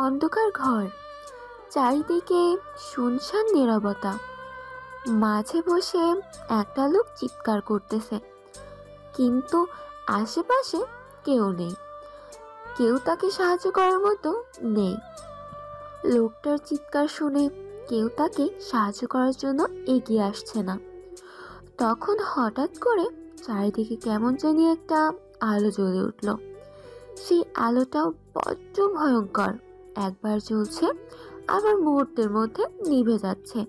অন্ধকার ঘর, চারিদিকে শুনশান নীরবতা। মাঝে বসে একটা লোক চিৎকার করতেছে, কিন্তু আশেপাশে কেউ নেই, কেউ তাকে সাহায্য করার মতো নেই। লোকটার চিৎকার শুনে কেউ তাকে সাহায্য করার জন্য এগিয়ে আসছে না। তখন হঠাৎ করে চারিদিকে কেমন জানি একটা আলো জ্বলে উঠল। সেই আলোটাও বড্ড ভয়ঙ্কর, একবার জ্বলছে আবার মুহূর্তের মধ্যে নিভে যাচ্ছে।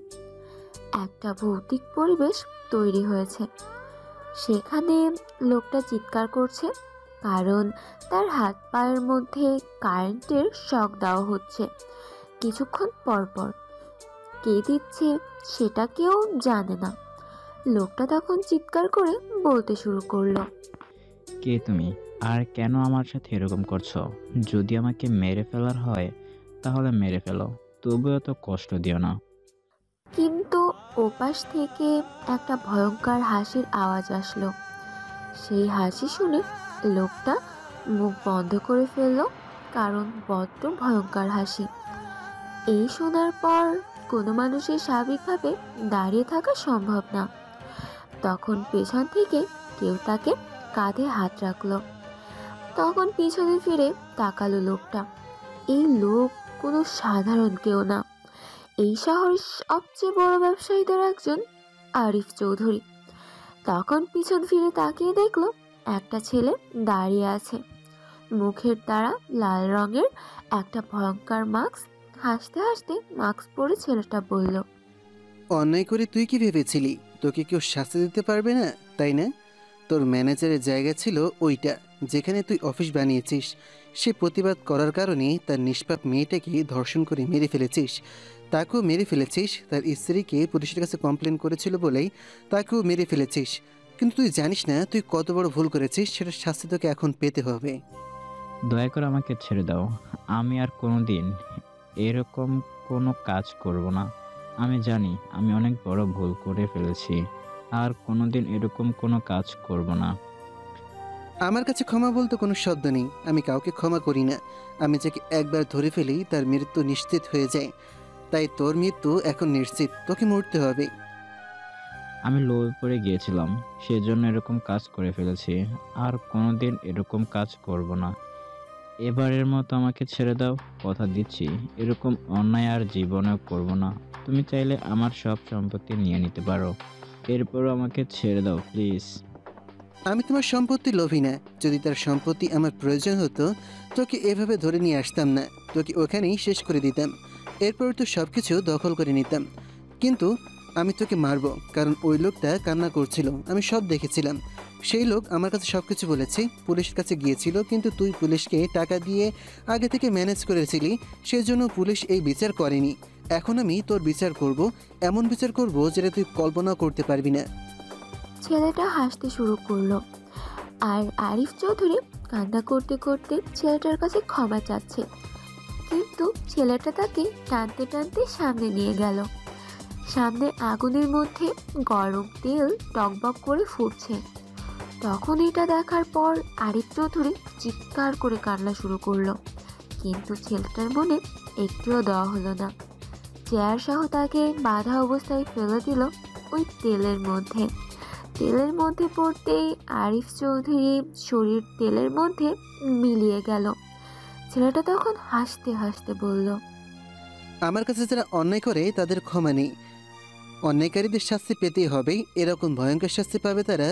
একটা ভৌতিক পরিবেশ তৈরি হয়েছে। সেখানে লোকটা চিৎকার করছে, কারণ তার হাত পায়ের মধ্যে কারেন্টের শক দেওয়া হচ্ছে কিছুক্ষণ পর পর। কে দিচ্ছে সেটা কেউ জানে না। লোকটা তখন চিৎকার করে বলতে শুরু করলো, কে তুমি? আর কেন আমার সাথে এরকম করছো? যদি আমাকে মেরে ফেলার হয় তাহলে মেরে ফেলো, তবুও এত কষ্ট দিও না। কিন্তু ওপাশ থেকে একটা ভয়ঙ্কর হাসির আওয়াজ আসলো। সেই হাসি শুনে লোকটা মুখ বন্ধ করে ফেললো, কারণ বড্ড ভয়ঙ্কর হাসি। এই শোনার পর কোনো মানুষের স্বাভাবিকভাবে দাঁড়িয়ে থাকা সম্ভব না। তখন পেছন থেকে কেউ তাকে কাঁধে হাত রাখলো। তখন পিছনে ফিরে তাকালো লোকটা। এই লোক কোনো সাধারণ কেউ না, এই শহরের সবচেয়ে বড় ব্যবসায়ীদের একজন, আরিফ চৌধুরী। তখন পিছন ফিরে তাকিয়ে দেখলো একটা ছেলে দাঁড়িয়ে আছে, মুখের দ্বারা লাল রঙের একটা ভয়ঙ্কর মাস্ক। হাসতে হাসতে মাস্ক পরে ছেলেটা বলল, অন্যায় করে তুই কি ভেবেছিলি তোকে কেউ শাস্তি দিতে পারবে না, তাই না? তোর ম্যানেজারের জায়গা ছিল ওইটা, যেখানে তুই অফিস বানিয়েছিস। সে প্রতিবাদ করার কারণে তার নিষ্পাপ মেয়েটাকে ধর্ষণ করে মেরে ফেলেছিস। তাকেও মেরে ফেলেছিস, তার স্ত্রীকে পুলিশের কাছে কমপ্লেন করেছিল বলেই তাকেও মেরে ফেলেছিস। কিন্তু তুই জানিস না তুই কত বড় ভুল করেছিস, সেটার শাস্তি তোকে এখন পেতে হবে। দয়া করে আমাকে ছেড়ে দাও। আমি আর কোনোদিন এরকম কোনো কাজ করব না। আমি জানি আমি অনেক বড় ভুল করে ফেলেছি, আর কোনোদিন এরকম কোনো কাজ করব না। আমার কাছে ক্ষমা বলতে কোনো শব্দ নেই। আমি কাউকে ক্ষমা করি না। আমি যাকে একবার ধরে ফেলি তার মৃত্যু নিশ্চিত হয়ে যায়। তাই তোর মৃত্যু এখন নিশ্চিত, তোকে মরতে হবে। আমি লোভে পড়ে গিয়েছিলাম, সেজন্য এরকম কাজ করে ফেলেছি। আর কোনোদিন এরকম কাজ করব না। এবারের মতো আমাকে ছেড়ে দাও, কথা দিচ্ছি এরকম অন্যায় আর জীবনেও করব না। তুমি চাইলে আমার সব সম্পত্তি নিয়ে নিতে পারো, এরপরও আমাকে ছেড়ে দাও প্লিজ। আমি তোমার সম্পত্তি লোভী না। যদি তার সম্পত্তি আমার প্রয়োজন হতো তোকে এভাবে ধরে নিয়ে আসতাম না, তোকে ওখানেই শেষ করে দিতাম। এরপর তো সব কিছু দখল করে নিতাম। কিন্তু আমি তোকে মারব, কারণ ওই লোকটা কান্না করছিল, আমি সব দেখেছিলাম। সেই লোক আমার কাছে সব কিছু বলেছে, পুলিশের কাছে গিয়েছিল, কিন্তু তুই পুলিশকে টাকা দিয়ে আগে থেকে ম্যানেজ করেছিলি, সেজন্য পুলিশ এই বিচার করেনি। এখন আমি তোর বিচার করব, এমন বিচার করব যেটা তুই কল্পনাও করতে পারবি না। ছেলেটা হাসতে শুরু করলো। আর আরিফ চৌধুরী কান্না করতে করতে ছেলেটার কাছে ক্ষমা চাচ্ছে, কিন্তু ছেলেটা তাকে টানতে টানতে সামনে নিয়ে গেল। সামনে আগুনের মধ্যে গরম তেল টকবক করে ফুটছে। তখন এটা দেখার পর আরিফ চৌধুরী চিৎকার করে কান্না শুরু করলো, কিন্তু ছেলেটার মনে একটুও দেওয়া হলো না। চেয়ার সহ তাকে বাধা অবস্থায় ফেলে দিল ওই তেলের মধ্যে। তেলের মধ্যে পড়তেই আরিফ চৌধুরী শরীর তেলের মধ্যে মিলিয়ে গেল। ছেলেটা তখন হাসতে হাসতে বলল, আমার কাছে যারা অন্যায় করে তাদের ক্ষমা নেই। অন্যায়কারীদের শাস্তি পেতেই হবে, এরকম ভয়ঙ্কর শাস্তি পাবে তারা।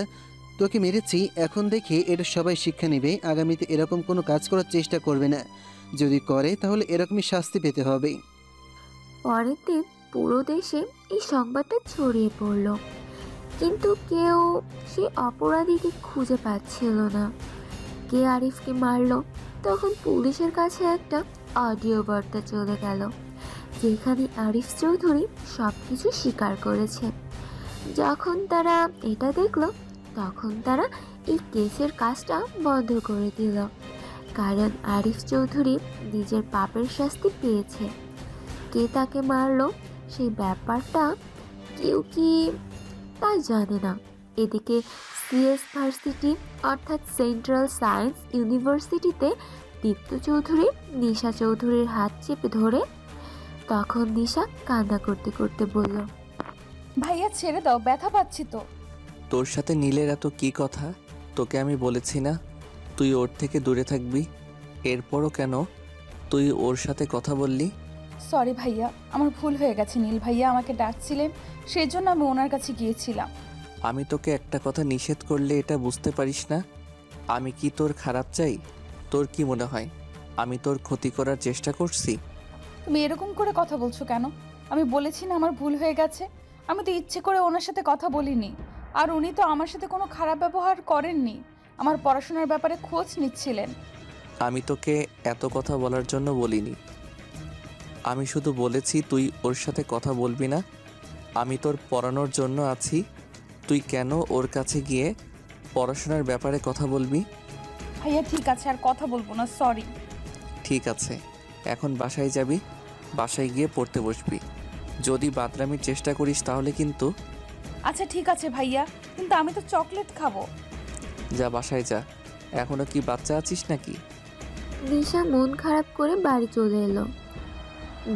তোকে মেরেছি, এখন দেখে এটা সবাই শিক্ষা নেবে, আগামীতে এরকম কোনো কাজ করার চেষ্টা করবে না। যদি করে তাহলে এরকমই শাস্তি পেতে হবে। পরের দিন পুরো দেশে এই সংবাদটা ছড়িয়ে পড়ল, কিন্তু কেউ সে অপরাধীকে খুঁজে পাচ্ছিল না। কে আরিফকে মারলো? তখন পুলিশের কাছে একটা অডিও বার্তা চলে গেল, যেখানে আরিফ চৌধুরী সব কিছু স্বীকার করেছে। যখন তারা এটা দেখলো, তখন তারা এই কেসের কাজটা বন্ধ করে দিল, কারণ আরিফ চৌধুরী নিজের পাপের শাস্তি পেয়েছে। কে তাকে মারলো সেই ব্যাপারটা কেউ কি তা জানে না। এদিকে সিএস ভার্সিটি অর্থাৎ সেন্ট্রাল সায়েন্স ইউনিভার্সিটিতে দীপ্ত চৌধুরী নিশা চৌধুরীর হাত চেপে ধরে। তখন নিশা কান্না করতে করতে বলল, ভাইয়া ছেড়ে দাও, ব্যথা পাচ্ছি তো। তোর সাথে নীলের এত কি কথা? তোকে আমি বলেছি না তুই ওর থেকে দূরে থাকবি? এরপরও কেন তুই ওর সাথে কথা বললি? সরি ভাইয়া, আমার ভুল হয়ে গেছে। নীল ভাইয়া আমাকে ডাকছিলেন, সেই জন্য আমি ওনার কাছে গিয়েছিলাম। আমি তোকে একটা কথা নিষেধ করলে এটা বুঝতে পারিস না? আমি কি তোর খারাপ চাই? তোর কি মনে হয় আমি তোর ক্ষতি করার চেষ্টা করছি? তুমি এরকম করে কথা বলছো কেন? আমি বলেছি না আমার ভুল হয়ে গেছে। আমি তো ইচ্ছে করে ওনার সাথে কথা বলিনি। আর উনি তো আমার সাথে কোনো খারাপ ব্যবহার করেননি, আমার পড়াশোনার ব্যাপারে খোঁজ নিচ্ছিলেন। আমি তোকে এত কথা বলার জন্য বলিনি। আমি শুধু বলেছি তুই ওর সাথে কথা বলবি না। আমি তোর পড়ানোর জন্য আছি। তুই কেন ওর কাছে গিয়ে পড়াশোনার ব্যাপারে কথা বলবি? ভাইয়া ঠিক আছে, আর কথা বলবো না, সরি। ঠিক আছে, এখন বাসায় যাবি, বাসায় গিয়ে পড়তে বসবি। যদি বাদরামির চেষ্টা করিস তাহলে কিন্তু। আচ্ছা ঠিক আছে ভাইয়া, কিন্তু আমি তো চকলেট খাবো। যা বাসায় যা, এখনো কি বাচ্চা আছিস নাকি? নিশা মন খারাপ করে বাড়ি চলে এলো।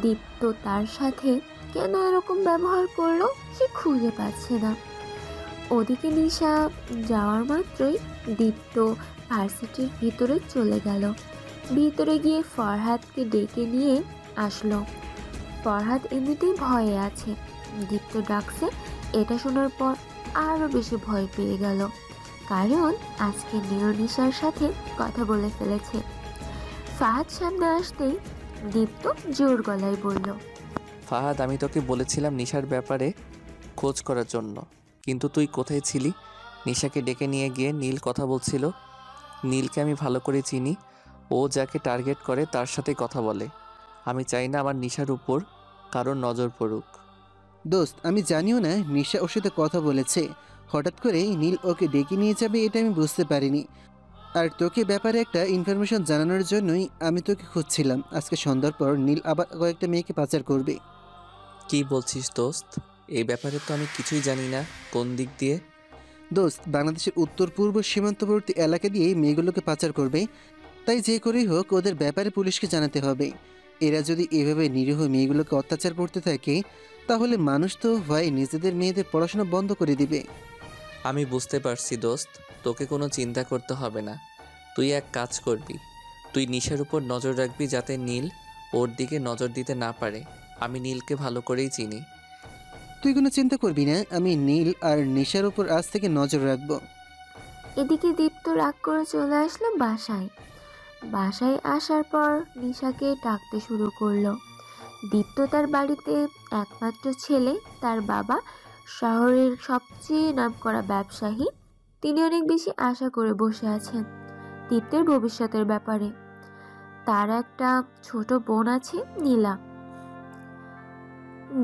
দীপ্ত তার সাথে কেন এরকম ব্যবহার করলো সে খুঁজে পাচ্ছে না। ওদিকে নিশা যাওয়ার মাত্রই দীপ্ত ভার্সিটির ভিতরে চলে গেল। ভিতরে গিয়ে ফরহাদকে ডেকে নিয়ে আসলো। ফরহাদ এমনিতেই ভয়ে আছে, দীপ্ত ডাকছে এটা শোনার পর আরও বেশি ভয় পেয়ে গেল, কারণ আজকে নীল নিশার সাথে কথা বলে ফেলেছে। ফাহাদ সামনে আসতেই দীপ্ত জোর গলায় বলল, ফাহাদ, আমি তোকে বলেছিলাম নিশার ব্যাপারে খোঁজ করার জন্য, কিন্তু তুই কোথায় ছিলি? নিশাকে ডেকে নিয়ে গিয়ে নীল কথা বলছিল। নীলকে আমি ভালো করে চিনি, ও যাকে টার্গেট করে তার সাথে কথা বলে। আমি চাই না আমার নিশার উপর কারোর নজর পড়ুক। দোস্ত, আমি জানিও না নিশা ওর সাথে কথা বলেছে। হঠাৎ করে নীল ওকে ডেকে নিয়ে যাবে এটা আমি বুঝতে পারিনি। আর তোকে ব্যাপারে একটা ইনফরমেশন জানানোর জন্যই আমি তোকে খুঁজছিলাম। আজকে সন্ধ্যার পর নীল আবার কয়েকটা মেয়েকে পাচার করবে। কি বলছিস দোস্ত? এই ব্যাপারে তো আমি কিছুই জানি না। কোন দিক দিয়ে? দোস্ত, বাংলাদেশের উত্তর পূর্ব সীমান্তবর্তী এলাকা দিয়ে মেয়েগুলোকে পাচার করবে। তাই যে করেই হোক ওদের ব্যাপারে পুলিশকে জানাতে হবে। এরা যদি এভাবে নিরীহ মেয়েগুলোকে অত্যাচার করতে থাকে তাহলে মানুষ তো ভয়ে নিজেদের মেয়েদের পড়াশোনা বন্ধ করে দিবে। আমি বুঝতে পারছি দোস্ত, তোকে কোনো চিন্তা করতে হবে না। তুই এক কাজ করবি, তুই নিশার উপর নজর রাখবি যাতে নীল ওর দিকে নজর দিতে না পারে। আমি নীলকে ভালো করেই চিনি। তুই কোনো চিন্তা করবি না, আমি নীল আর নিশার উপর আজ থেকে নজর রাখবো। এদিকে দীপ্ত রাগ করে চলে আসলো বাসায়। বাসায় আসার পর নিশাকে ডাকতে শুরু করলো। দীপ্ত তার বাড়িতে একমাত্র ছেলে, তার বাবা শহরের সবচেয়ে নামকরা ব্যবসায়ী। তিনি অনেক বেশি আশা করে বসে আছেন দীপ্তের ভবিষ্যতের ব্যাপারে। তার একটা ছোট বোন আছে, নীলা।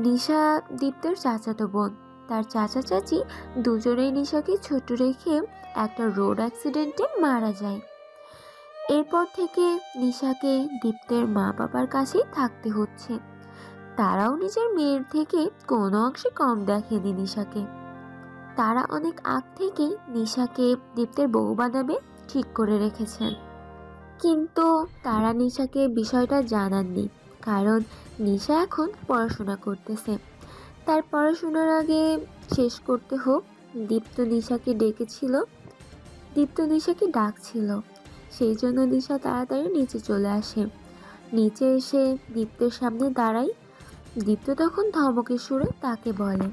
নিশা দীপ্তের চাচাতো বোন। তার চাচা চাচি দুজনেই নিশাকে ছোট রেখে একটা রোড অ্যাক্সিডেন্টে মারা যায়। এরপর থেকে নিশাকে দীপ্তের মা বাবার কাছেই থাকতে হচ্ছে। তারাও নিজের মেয়ের থেকে কোনো অংশে কম দেখেনি নিশাকে। তারা অনেক আগ থেকেই নিশাকে দীপ্তের বউ বানাবে ঠিক করে রেখেছেন, কিন্তু তারা নিশাকে বিষয়টা জানাননি, কারণ নিশা এখন পড়াশোনা করতেছে। তার পড়াশোনার আগে শেষ করতে হোক, দীপ্ত নিশাকে ডাকছিল। সেই জন্য নিশা তাড়াতাড়ি নিচে চলে আসে। নিচে এসে দীপ্তের সামনে দাঁড়ায়। দীপ্ত তখন ধমকের সুরে তাকে বলে,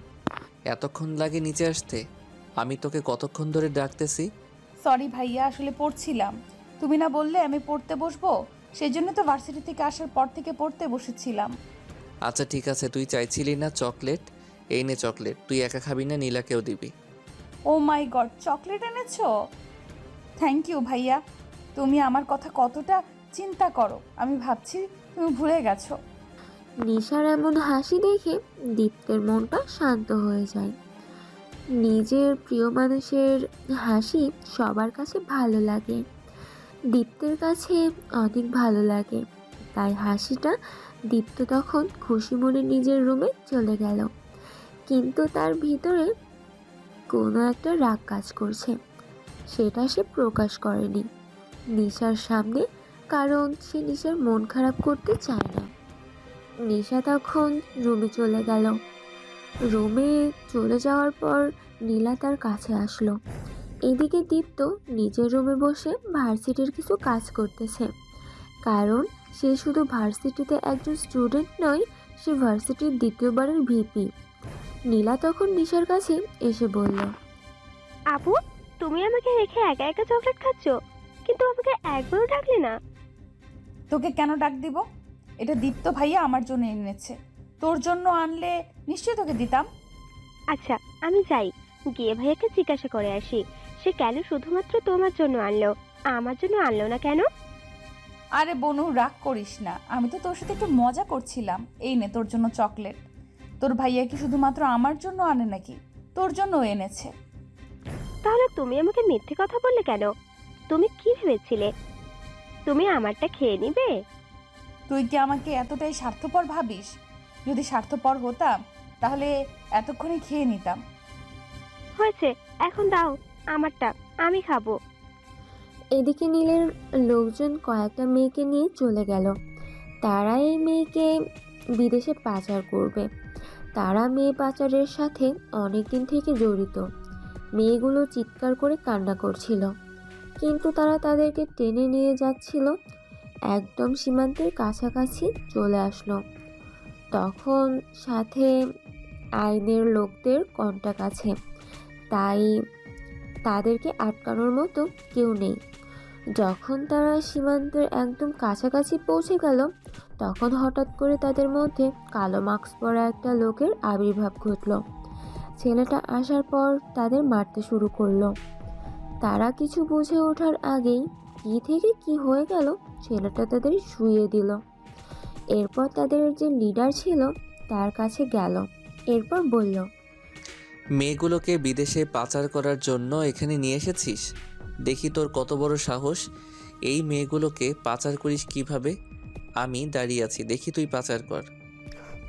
এতক্ষণ লাগে নিচে আসতে? আমি তোকে কতক্ষণ ধরে ডাকতেছি? সরি ভাইয়া, আসলে পড়ছিলাম। তুমি না বললে আমি পড়তে বসবো, সেই জন্য তো ভার্সিটি থেকে আসার পর থেকে পড়তে বসেছিলাম। আচ্ছা ঠিক আছে, তুই চাইছিলি না চকলেট? এই নে চকলেট, তুই একা খাবি না, নীলাকেও দিবি। ও মাই গড, চকলেট এনেছো? থ্যাংক ইউ ভাইয়া। তুমি আমার কথা কতটা চিন্তা করো, আমি ভাবছি তুমি ভুলে গেছো। নিশার এমন হাসি দেখে দীপ্তের মনটা শান্ত হয়ে যায়। নিজের প্রিয় মানুষের হাসি সবার কাছে ভালো লাগে, দীপ্তের কাছে অনেক ভালো লাগে। তাই হাসিটা দীপ্ত তখন খুশি মনে নিজের রুমে চলে গেল, কিন্তু তার ভিতরে কোনো একটা রাগ কাজ করছে, সেটা সে প্রকাশ করেনি। নিশার সামনে কারণ সে নিশার মন খারাপ করতে চায় না। নিশা তখন রুমে চলে গেল। রুমে চলে যাওয়ার পর নীলা তার কাছে আসলো। এদিকে দীপ্ত নিজের রুমে বসে ভার্সিটির কিছু কাজ করতেছে, কারণ সে শুধু ভার্সিটিতে একজন স্টুডেন্ট নয়, সে ভার্সিটির দ্বিতীয়বারের ভিপি। নীলা তখন নিশার কাছে এসে বলল, আপু, তুমি আমাকে রেখে একা একা চকলেট খাচ্ছ, কিন্তু আমাকে একবারও ডাকলে না। তোকে কেন ডাক দিব? এটা দীপ্ত ভাইয়া আমার জন্য এনেছে। তোর জন্য আনলে নিশ্চয়ই তোকে দিতাম। আচ্ছা, আমি যাই, গিয়ে ভাইয়াকে জিজ্ঞাসা করে আসি সে কেন শুধুমাত্র তোমার জন্য আনলো, আমার জন্য আনলো না কেন। আরে বনু, রাগ করিস না, আমি তো তোর সাথে একটু মজা করছিলাম। এই নে তোর জন্য চকলেট। তোর ভাইয়া কি শুধুমাত্র আমার জন্য আনে নাকি? তোর জন্যও এনেছে। তাহলে তুমি আমাকে মিথ্যে কথা বললে কেন? তুমি কি ভেবেছিলে তুমি আমারটা খেয়ে নিবে? তুই কি আমাকে এতটাই স্বার্থপর ভাবিস? যদি স্বার্থপর হতাম তাহলে এতক্ষণে খেয়ে নিতাম। হয়েছে, এখন দাও আমারটা, আমি খাবো। এদিকে নীলের লোকজন কয়েকটা মেয়েকে নিয়ে চলে গেল। তারা এই মেয়েকে বিদেশে পাচার করবে। তারা মেয়ে পাচারের সাথে অনেক দিন থেকে জড়িত। মেয়েগুলো চিৎকার করে কান্না করছিল, কিন্তু তারা তাদেরকে টেনে নিয়ে যাচ্ছিল। একদম সীমান্তের কাছাকাছি চলে আসলো, তখন সাথে আইনের লোকদের কন্টাক্ট আছে, তাই তাদেরকে আটকানোর মতো কেউ নেই। যখন তারা সীমান্তের একদম কাছাকাছি পৌঁছে গেল, তখন হঠাৎ করে তাদের মধ্যে কালো মাস্ক পরা একটা লোকের আবির্ভাব ঘটল। ছেলেটা আসার পর তাদের মারতে শুরু করলো। তারা কিছু বুঝে ওঠার আগেই কি থেকে কি হয়ে গেল, ছেলেটা তাদের শুইয়ে দিল। এরপর তাদের যে লিডার ছিল তার কাছে গেল, এরপর বলল, মেয়েগুলোকে বিদেশে পাচার করার জন্য এখানে নিয়ে এসেছিস? দেখি তোর কত বড় সাহস। এই মেয়েগুলোকে পাচার করিস কিভাবে? আমি দাঁড়িয়ে আছি, দেখি তুই পাচার কর।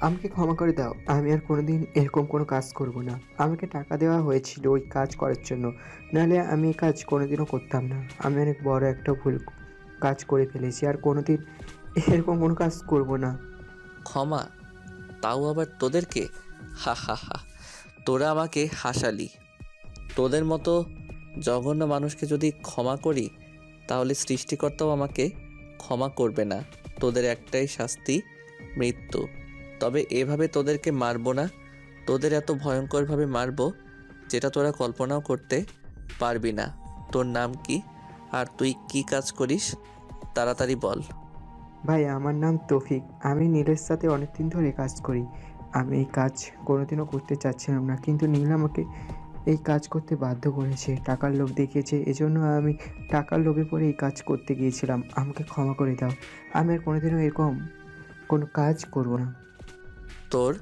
আমাকে ক্ষমা করে দাও, আমি আর কোনোদিন এরকম কোনো কাজ করব না। আমাকে টাকা দেওয়া হয়েছিল ওই কাজ করার জন্য, নাহলে আমি এই কাজ কোনোদিনও করতাম না। আমি অনেক বড় একটা ভুল কাজ করে ফেলেছি, আর কোনোদিন এরকম কোনো কাজ করব না। ক্ষমা? তাও আবার তোদেরকে? হা হা হা, তোরা আমাকে হাসালি। তোদের মতো জঘন্য মানুষকে যদি ক্ষমা করি, তাহলে সৃষ্টিকর্তাও আমাকে ক্ষমা করবে না। তোদের একটাই শাস্তি, মৃত্যু। তবে এভাবে তোদেরকে মারবো না, তোদের এত ভয়ঙ্করভাবে মারবো যেটা তোরা কল্পনাও করতে পারবি না। তোর নাম কি, আর তুই কি কাজ করিস? তাড়াতাড়ি বল। ভাই, আমার নাম তৌফিক। আমি নীলের সাথে অনেক দিন ধরে কাজ করি। আমি এই কাজ কোনোদিনও করতে চাচ্ছিলাম না, কিন্তু নীল আমাকে এই কাজ করতে বাধ্য করেছে, টাকার লোভ দেখিয়েছে। এজন্য আমি টাকার লোভে পড়ে এই কাজ করতে গিয়েছিলাম। আমাকে ক্ষমা করে দাও, আমি আর কোনোদিনও এরকম কোনো কাজ করব না। তোর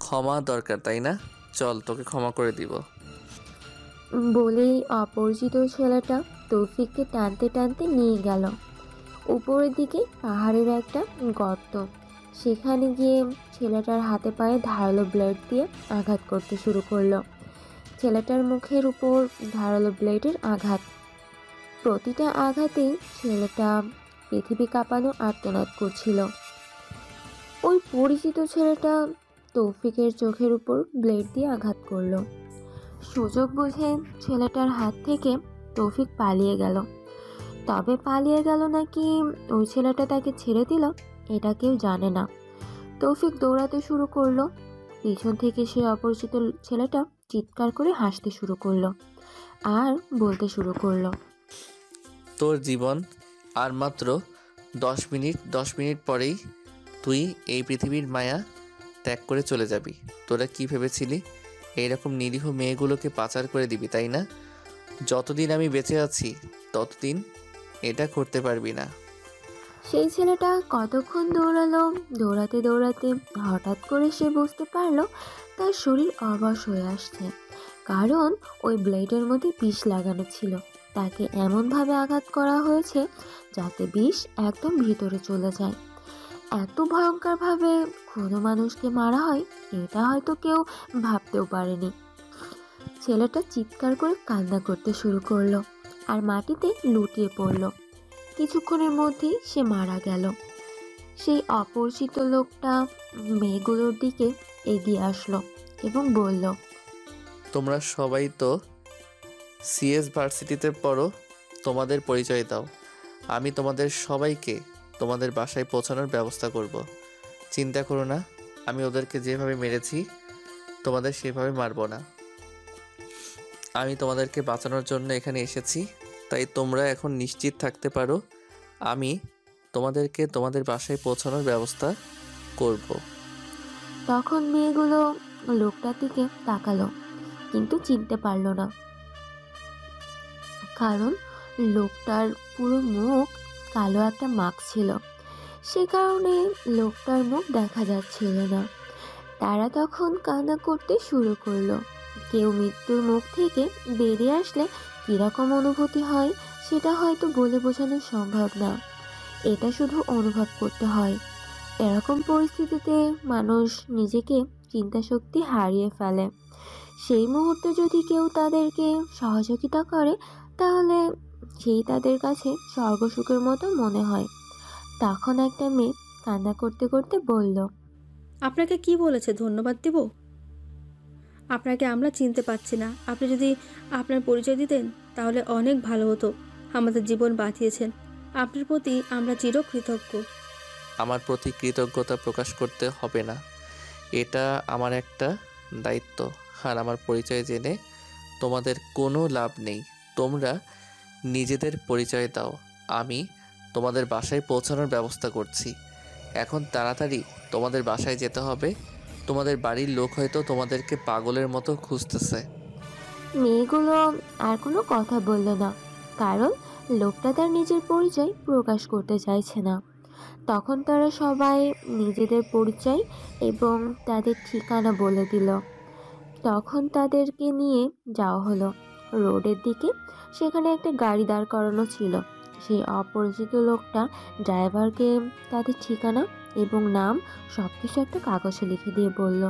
ক্ষমা দরকার তাই না? চল, তোকে ক্ষমা করে দিব। বলেই অপরিচিত ছেলেটা তৌফিককে টানতে টানতে নিয়ে গেল উপরের দিকে পাহাড়ের একটা গর্ত। সেখানে গিয়ে ছেলেটার হাতে পায়ে ধারালো ব্লেড দিয়ে আঘাত করতে শুরু করলো। ছেলেটার মুখের উপর ধারালো ব্লেডের আঘাত। প্রতিটা আঘাতেই ছেলেটা পৃথিবী কাঁপানো আর্তনাদ করছিল। ওই পরিচিত ছেলেটা তৌফিকের চোখের উপর ব্লেড দিয়ে আঘাত করলো। সুযোগ বুঝে ছেলেটার হাত থেকে তৌফিক পালিয়ে গেল। তবে পালিয়ে গেল নাকি ওই ছেলেটা তাকে ছেড়ে দিল, এটা কেউ জানে না। তৌফিক দৌড়াতে শুরু করলো। পিছন থেকে সে অপরিচিত ছেলেটা চিৎকার করে হাসতে শুরু করলো আর বলতে শুরু করলো, তোর জীবন আর মাত্র 10 মিনিট। 10 মিনিট পরেই তুই এই পৃথিবীর মায়া ত্যাগ করে চলে যাবি। তোরা কি ভেবেছিলি এইরকম নিরীহ মেয়েগুলোকে পাচার করে দিবি, তাই না? যতদিন আমি বেঁচে আছি ততদিন এটা করতে পারবি না। সেই ছেলেটা কতক্ষণ দৌড়ালো। দৌড়াতে দৌড়াতে হঠাৎ করে সে বুঝতে পারলো তার শরীর অবশ হয়ে আসছে, কারণ ওই ব্লেডের মধ্যে বিষ লাগানো ছিল। তাকে এমনভাবে আঘাত করা হয়েছে যাতে বিষ একদম ভিতরে চলে যায়। এত ভয়ঙ্করভাবে কোনো মানুষকে মারা হয় এটা হয়তো কেউ ভাবতেও পারেনি। ছেলেটা চিৎকার করে কান্না করতে শুরু করলো আর মাটিতে লুটিয়ে পড়লো। কিছুক্ষণের মধ্যেই সে মারা গেল। সেই অপরিচিত লোকটা মেয়েগুলোর দিকে এগিয়ে আসলো এবং বলল, তোমরা সবাই তো সিএস ভার্সিটিতে পড়ো, তোমাদের পরিচয় দাও। আমি তোমাদের সবাইকে তোমাদের বাসায় পৌঁছানোর ব্যবস্থা করব। চিন্তা করো না, আমি ওদেরকে যেভাবে মেরেছি তোমাদের সেভাবে মারব না। আমি তোমাদেরকে বাঁচানোর জন্য এখানে এসেছি, তাই তোমরা এখন নিশ্চিত থাকতে পারো আমি তোমাদেরকে তোমাদের বাসায় পৌঁছানোর ব্যবস্থা করব। তখন মেয়েগুলো লোকটার দিকে তাকালো, কিন্তু চিনতে পারলো না, কারণ লোকটার পুরো মুখ কালো একটা মাস্ক ছিল। সে কারণে লোকটার মুখ দেখা যাচ্ছিল না। তারা তখন কান্না করতে শুরু করলো। কেউ মৃত্যুর মুখ থেকে বেরিয়ে আসলে কীরকম অনুভূতি হয় সেটা হয়তো বলে বোঝানো সম্ভব না, এটা শুধু অনুভব করতে হয়। এরকম পরিস্থিতিতে মানুষ নিজেকে চিন্তাশক্তি হারিয়ে ফেলে। সেই মুহূর্তে যদি কেউ তাদেরকে সহযোগিতা করে তাহলে সেই তাদের কাছে স্বর্গসুখের মতো মনে হয়। তখন একটা মেয়ে কান্না করতে করতে বলল, আপনাকে কি বলেছে ধন্যবাদ দেব? আপনাকে আমরা চিনতে পারছি না। আপনি যদি আপনার পরিচয় দিতেন তাহলে অনেক ভালো হতো। আমাদের জীবন বাঁচিয়েছেন, আপনার প্রতি আমরা চিরকৃতজ্ঞ। আমার প্রতি কৃতজ্ঞতা প্রকাশ করতে হবে না, এটা আমার একটা দায়িত্ব। আর আমার পরিচয় জেনে তোমাদের কোনো লাভ নেই। তোমরা নিজেদের পরিচয় দাও, আমি তোমাদের বাসায় পৌঁছানোর ব্যবস্থা করছি। এখন তাড়াতাড়ি তোমাদের বাসায় যেতে হবে। তোমাদের বাড়ির লোক হয়তো তোমাদেরকে পাগলের মতো খুঁজতেছে। মেয়েগুলো আর কোনো কথা বলল না, কারণ লোকটা তার নিজের পরিচয় প্রকাশ করতে চাইছে না। তখন তারা সবাই নিজেদের পরিচয় এবং তাদের ঠিকানা বলে দিল। তখন তাদেরকে নিয়ে যাওয়া হলো রোডের দিকে। সেখানে একটা গাড়ি দাঁড় করানো ছিল। সেই অপরিচিত লোকটা ড্রাইভারকে তাদের ঠিকানা এবং নাম সব কিছু একটা কাগজে লিখে দিয়ে বলল,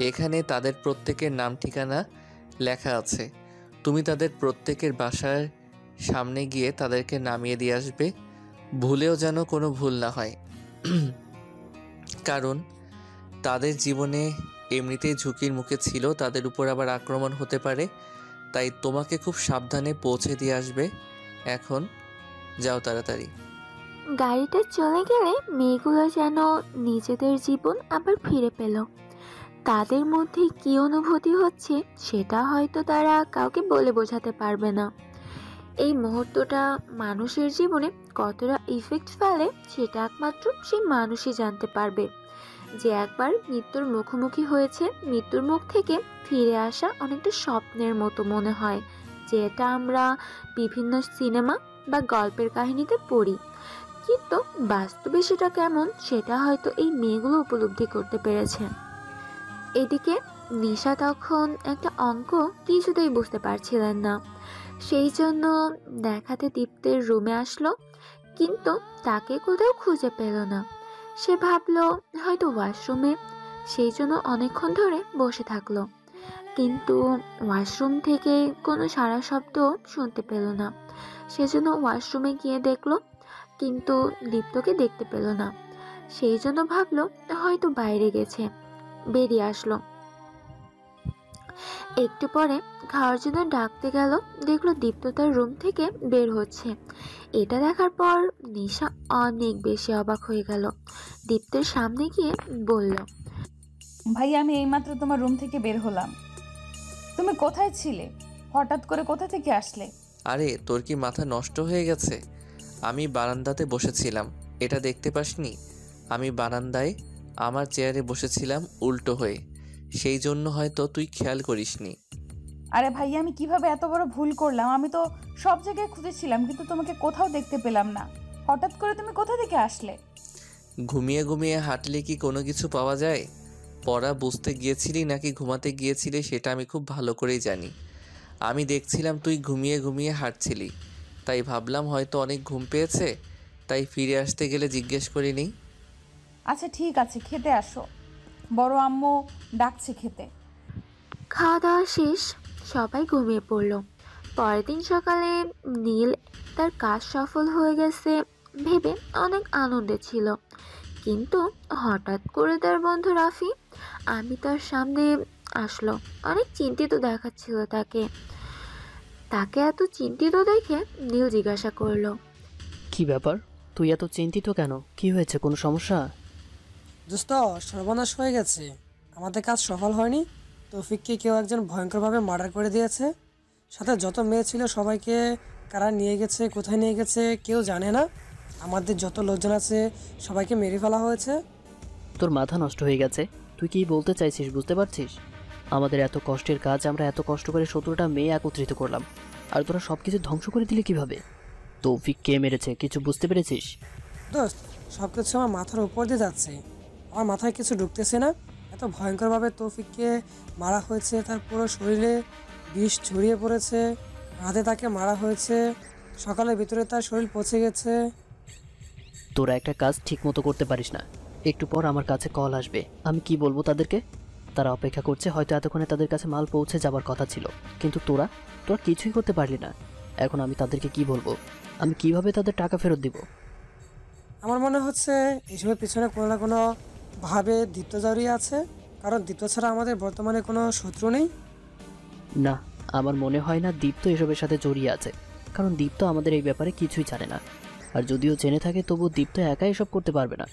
এখানে তাদের প্রত্যেকের নাম ঠিকানা লেখা আছে। তুমি তাদের প্রত্যেকের বাসার সামনে গিয়ে তাদেরকে নামিয়ে দিয়ে আসবে। ভুলেও যেন কোনো ভুল না হয়, কারণ তাদের জীবনে এমনিতেই ঝুঁকির মুখে ছিল, তাদের উপর আবার আক্রমণ হতে পারে। তাই তোমাকে খুব সাবধানে পৌঁছে দিয়ে আসবে। এখন যাও তাড়াতাড়ি। গাড়িটা চলে গেলে মেয়েগুলো যেন নিজেদের জীবন আবার ফিরে পেল। তাদের মধ্যে কী অনুভূতি হচ্ছে সেটা হয়তো তারা কাউকে বলে বোঝাতে পারবে না। এই মুহূর্তটা মানুষের জীবনে কতটা ইফেক্ট ফেলে সেটা একমাত্র সেই মানুষই জানতে পারবে, যে একবার মৃত্যুর মুখোমুখি হয়েছে। মৃত্যুর মুখ থেকে ফিরে আসা অনেকটা স্বপ্নের মতো মনে হয়, যে এটা আমরা বিভিন্ন সিনেমা বা গল্পের কাহিনীতে পড়ি, কিন্তু বাস্তবে সেটা কেমন সেটা হয়তো এই মেয়েগুলো উপলব্ধি করতে পেরেছে। এদিকে নিশা তখন একটা অঙ্ক কিছুতেই বুঝতে পারছিলেন না, সেই জন্য দেখাতে দীপ্তের রুমে আসলো, কিন্তু তাকে কোথাও খুঁজে পেল না। সে ভাবলো হয়তো ওয়াশরুমে, সেই জন্য অনেকক্ষণ ধরে বসে থাকলো, কিন্তু ওয়াশরুম থেকে কোনো সাড়া শব্দ শুনতে পেল না। সেজন্য ওয়াশরুমে গিয়ে দেখলো, কিন্তু দীপ্তকে দেখতে পেল না। সেই জন্য ভাবলো হয়তো বাইরে গেছে, বেরিয়ে আসলো। একটু পরে খাওয়ার জন্য ডাকতে গেল, দেখলো দীপ্ত তার রুম থেকে বের হচ্ছে। এটা দেখার পর নিশা অনেক বেশি অবাক হয়ে গেল। দীপ্তের সামনে গিয়ে বলল, ভাই আমি এইমাত্র তোমার রুম থেকে বের হলাম। তুমি কোথায় ছিলে? হঠাৎ করে কোথা থেকে আসলে? আরে তোর কি মাথা নষ্ট হয়ে গেছে? আমি বারান্দাতে বসেছিলাম, এটা দেখতে পাসনি? আমি বারান্দায় আমার চেয়ারে বসেছিলাম উল্টো হয়ে, সেই জন্য হয়তো তুই খেয়াল করিসনি। আরে ভাই আমি কিভাবে এত বড় ভুল করলাম? আমি তো সব জায়গায় খুঁজেছিলাম কিন্তু তোমাকে কোথাও দেখতে পেলাম না। হঠাৎ করে তুমি কোথা থেকে আসলে? ঘুমিয়ে ঘুমিয়ে হাঁটলে কি কোনো কিছু পাওয়া যায়? পড়া বুঝতে গিয়েছিলি নাকি ঘুমাতে গিয়েছিলি সেটা আমি খুব ভালো করেই জানি। আমি দেখছিলাম তুই ঘুমিয়ে ঘুমিয়ে হাঁটছিলি, তাই ভাবলাম হয়তো অনেক ঘুম পেয়েছে, তাই ফিরে আসতে গেলে জিজ্ঞেস করিনি। আচ্ছা ঠিক আছে, খেতে আসো, বড় আম্মু ডাকছে খেতে। খাওয়া দাওয়া শেষ, সবাই ঘুমিয়ে পড়ল। পরের দিন সকালে নীল তার কাজ সফল হয়ে গেছে ভেবে অনেক আনন্দে ছিল, কিন্তু হঠাৎ করে তার বন্ধু রাফি আমি তার সামনে আসলো। অনেক চিন্তিত দেখাচ্ছিল তাকে। তাকে এত চিন্তিত দেখে নীল জিজ্ঞাসা করলো, কি ব্যাপার, তুই এত চিন্তিত কেন? কি হয়েছে, কোনো সমস্যা? দোস্ত, সর্বনাশ হয়ে গেছে। আমাদের কাজ সফল হয়নি। তৌফিককে কেউ একজন ভয়ঙ্করভাবে মার্ডার করে দিয়েছে। সাথে যত মেয়ে ছিল সবাইকে কারা নিয়ে গেছে, কোথায় নিয়ে গেছে কেউ জানে না। আমাদের যত লোকজন আছে সবাইকে মেরে ফেলা হয়েছে। তোর মাথা নষ্ট হয়ে গেছে। তুই কি বলতে চাইছিস বুঝতে পারছিস? আমাদের এত কষ্টের কাজ, আমরা এত কষ্ট করে 17টা মেয়ে একত্রিত করলাম, আর তোরা সব কিছু ধ্বংস করে দিলি কিভাবে? তৌফিক কে মেরেছে কিছু বুঝতে পেরেছিস? দোস্ত, সব কিছু আমার মাথার উপর দিয়ে যাচ্ছে। আমার মাথায় কিছু ঢুকতেছে না। এত ভয়ঙ্করভাবে তৌফিককে মারা হয়েছে, তার পুরো শরীরে বিষ ছড়িয়ে পড়েছে, রাতে তাকে মারা হয়েছে, সকালের ভিতরে তার শরীর পচে গেছে। তোরা একটা কাজ ঠিক মতো করতে পারিস না। একটু পর আমার কাছে কল আসবে, আমি কি বলবো তাদেরকে? তারা অপেক্ষা করছে, হয়তো এতক্ষণে তাদের কাছে মাল পৌঁছে যাবার কথা ছিল, কিন্তু তোরা কিছুই করতে পারলি না। এখন আমি তাদেরকে কি বলবো? আমি কিভাবে তাদের টাকা ফেরত দিব? আমার মনে হচ্ছে এসবের পিছনে কোনো না কোনো ভাবে দীপ্ত জড়িয়ে আছে, কারণ দীপ্ত ছাড়া আমাদের বর্তমানে কোনো শত্রু নেই। না, আমার মনে হয় না দীপ্ত এসবের সাথে জড়িয়ে আছে, কারণ দীপ্ত আমাদের এই ব্যাপারে কিছুই জানে না। আর যদিও জেনে থাকে তবু দীপ্ত একাই এসব করতে পারবে না।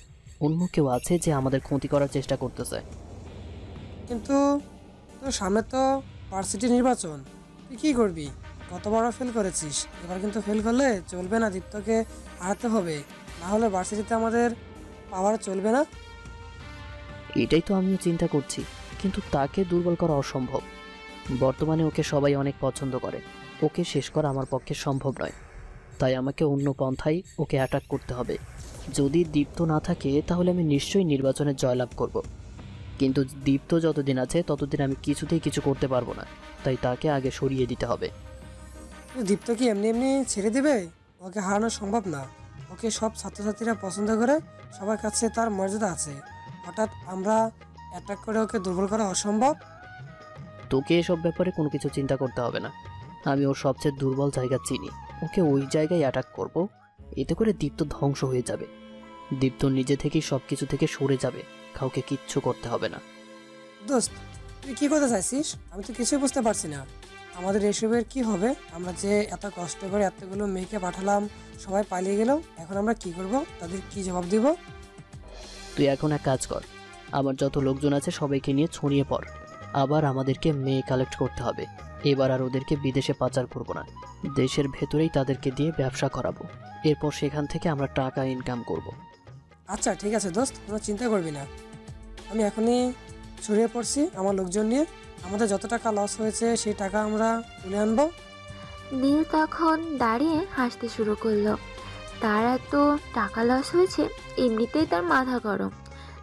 অন্য কেউ আছে যে আমাদের ক্ষতি করার চেষ্টা করতেছে। কিন্তু তোর সামনে তো ভার্সিটি নির্বাচন, তুই কী করবি? গতবারও ফেল করেছিস, এবার কিন্তু ফেল করলে চলবে না। দীপ্তকে হারাতে হবে, না হলে ভার্সিটিতে আমাদের পাওয়ার চলবে না। এটাই তো আমিও চিন্তা করছি, কিন্তু তাকে দুর্বল করা অসম্ভব। বর্তমানে ওকে সবাই অনেক পছন্দ করে, ওকে শেষ করা আমার পক্ষে সম্ভব নয়। তাই আমাকে অন্য পন্থায় ওকে অ্যাটাক করতে হবে। যদি দীপ্ত না থাকে তাহলে আমি নিশ্চয়ই নির্বাচনে জয়লাভ করব, কিন্তু দীপ্ত যতদিন আছে ততদিন আমি কিছুতেই কিছু করতে পারবো না। তাই তাকে আগে সরিয়ে দিতে হবে। দীপ্ত কি এমনি এমনি ছেড়ে দেবে? ওকে হারানো সম্ভব না। ওকে সব ছাত্রছাত্রীরা পছন্দ করে, সবার কাছে তার মর্যাদা আছে। হঠাৎ আমরা অ্যাটাক করে ওকে দুর্বল করা অসম্ভব। তোকে এসব ব্যাপারে কোনো কিছু চিন্তা করতে হবে না। আমি ওর সবচেয়ে দুর্বল জায়গা চিনি, ওকে ওই জায়গায় অ্যাটাক করব। এতে করে দীপ্ত ধ্বংস হয়ে যাবে। দীপ্ত নিজে থেকেই সব কিছু থেকে সরে যাবে, কাউকে কিচ্ছু করতে হবে না। দোস্ত, তুই কী করতে চাইছিস? আমি তো কিছুই বুঝতে পারছি না। আমাদের এসবের কি হবে? আমরা যে এত কষ্ট করে এতগুলো মেয়েকে পাঠালাম, সবাই পালিয়ে গেল, এখন আমরা কি করব? তাদের কি জবাব দিব? তুই এখন এক কাজ কর, আমার যত লোকজন আছে সবাইকে নিয়ে ছড়িয়ে পড়। আবার আমাদেরকে মেয়ে কালেক্ট করতে হবে। এবার আর ওদেরকে বিদেশে পাচার করব না, দেশের ভেতরেই তাদেরকে দিয়ে ব্যবসা করাবো। এরপর সেখান থেকে আমরা টাকা ইনকাম করব। আচ্ছা ঠিক আছে দোস্ত, কোনো চিন্তা করবি না। আমি এখনই ছড়িয়ে পড়ছি আমার লোকজন নিয়ে। আমাদের যত টাকা লস হয়েছে সেই টাকা আমরা তুলে আনবো। নীল তখন দাঁড়িয়ে হাসতে শুরু করলো। তার এত টাকা লস হয়েছে, এমনিতেই তার মাথা গরম,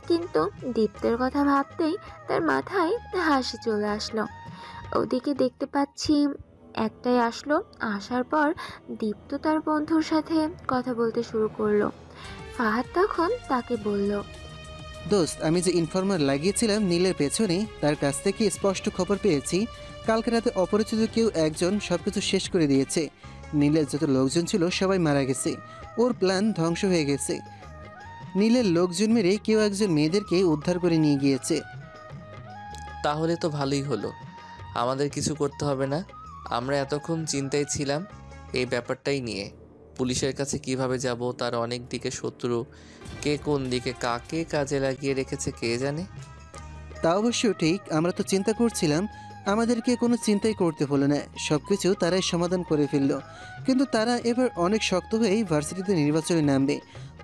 কিন্তু দীপ্তের কথা ভাবতেই তার মাথায় হাসি চলে আসলো। ওদিকে দেখতে পাচ্ছি একটাই আসলো। আসার পর দীপ্ত তার বন্ধুর সাথে কথা বলতে শুরু করলো। ফাহাদ তখন তাকে বলল, দোস্ত, আমি যে ইনফর্মার লাগিয়েছিলাম নীলের পেছনে, তার কাছ থেকে স্পষ্ট খবর পেয়েছি কালকে রাতে অপরিচিত কেউ একজন সবকিছু শেষ করে দিয়েছে। নীলের যত লোকজন ছিল সবাই মারা গেছে, ওর প্ল্যান ধ্বংস হয়ে গেছে। নীলের লোকজন মেরে কেউ একজন মেয়েদেরকে উদ্ধার করে নিয়ে গিয়েছে। তাহলে তো ভালোই হলো, আমাদের কিছু করতে হবে না। আমরা এতক্ষণ চিন্তায় ছিলাম এই ব্যাপারটাই নিয়ে। পুলিশের কাছে কিভাবে যাব, তার অনেক দিকে শত্রু, কে কোন দিকে কাকে কাজে লাগিয়ে রেখেছে কে জানে। তা অবশ্য ঠিক, আমরা তো চিন্তা করছিলাম আমাদেরকে কোনো চিন্তাই করতে হলো না, সব কিছু তারাই সমাধান করে ফেললো। কিন্তু তারা এবার অনেক শক্ত হয়েই ভার্সিটিতে নির্বাচনে নামবে।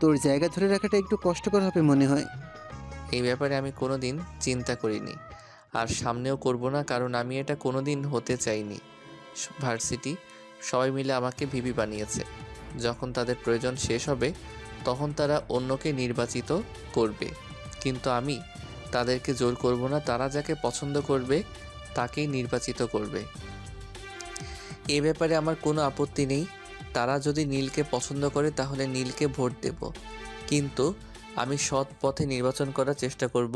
তোর জায়গা ধরে রাখাটা একটু কষ্টকর হবে মনে হয়। এই ব্যাপারে আমি কোনো দিন চিন্তা করিনি, আর সামনেও করব না, কারণ আমি এটা কোনো দিন হতে চাইনি। ভার্সিটি সবাই মিলে আমাকে ভিপি বানিয়েছে। যখন তাদের প্রয়োজন শেষ হবে তখন তারা অন্যকে নির্বাচিত করবে, কিন্তু আমি তাদেরকে জোর করব না। তারা যাকে পছন্দ করবে তাকেই নির্বাচিত করবে। এ ব্যাপারে আমার কোনো আপত্তি নেই। তারা যদি নীলকে পছন্দ করে তাহলে নীলকে ভোট দেব, কিন্তু আমি সৎ পথে নির্বাচন করার চেষ্টা করব।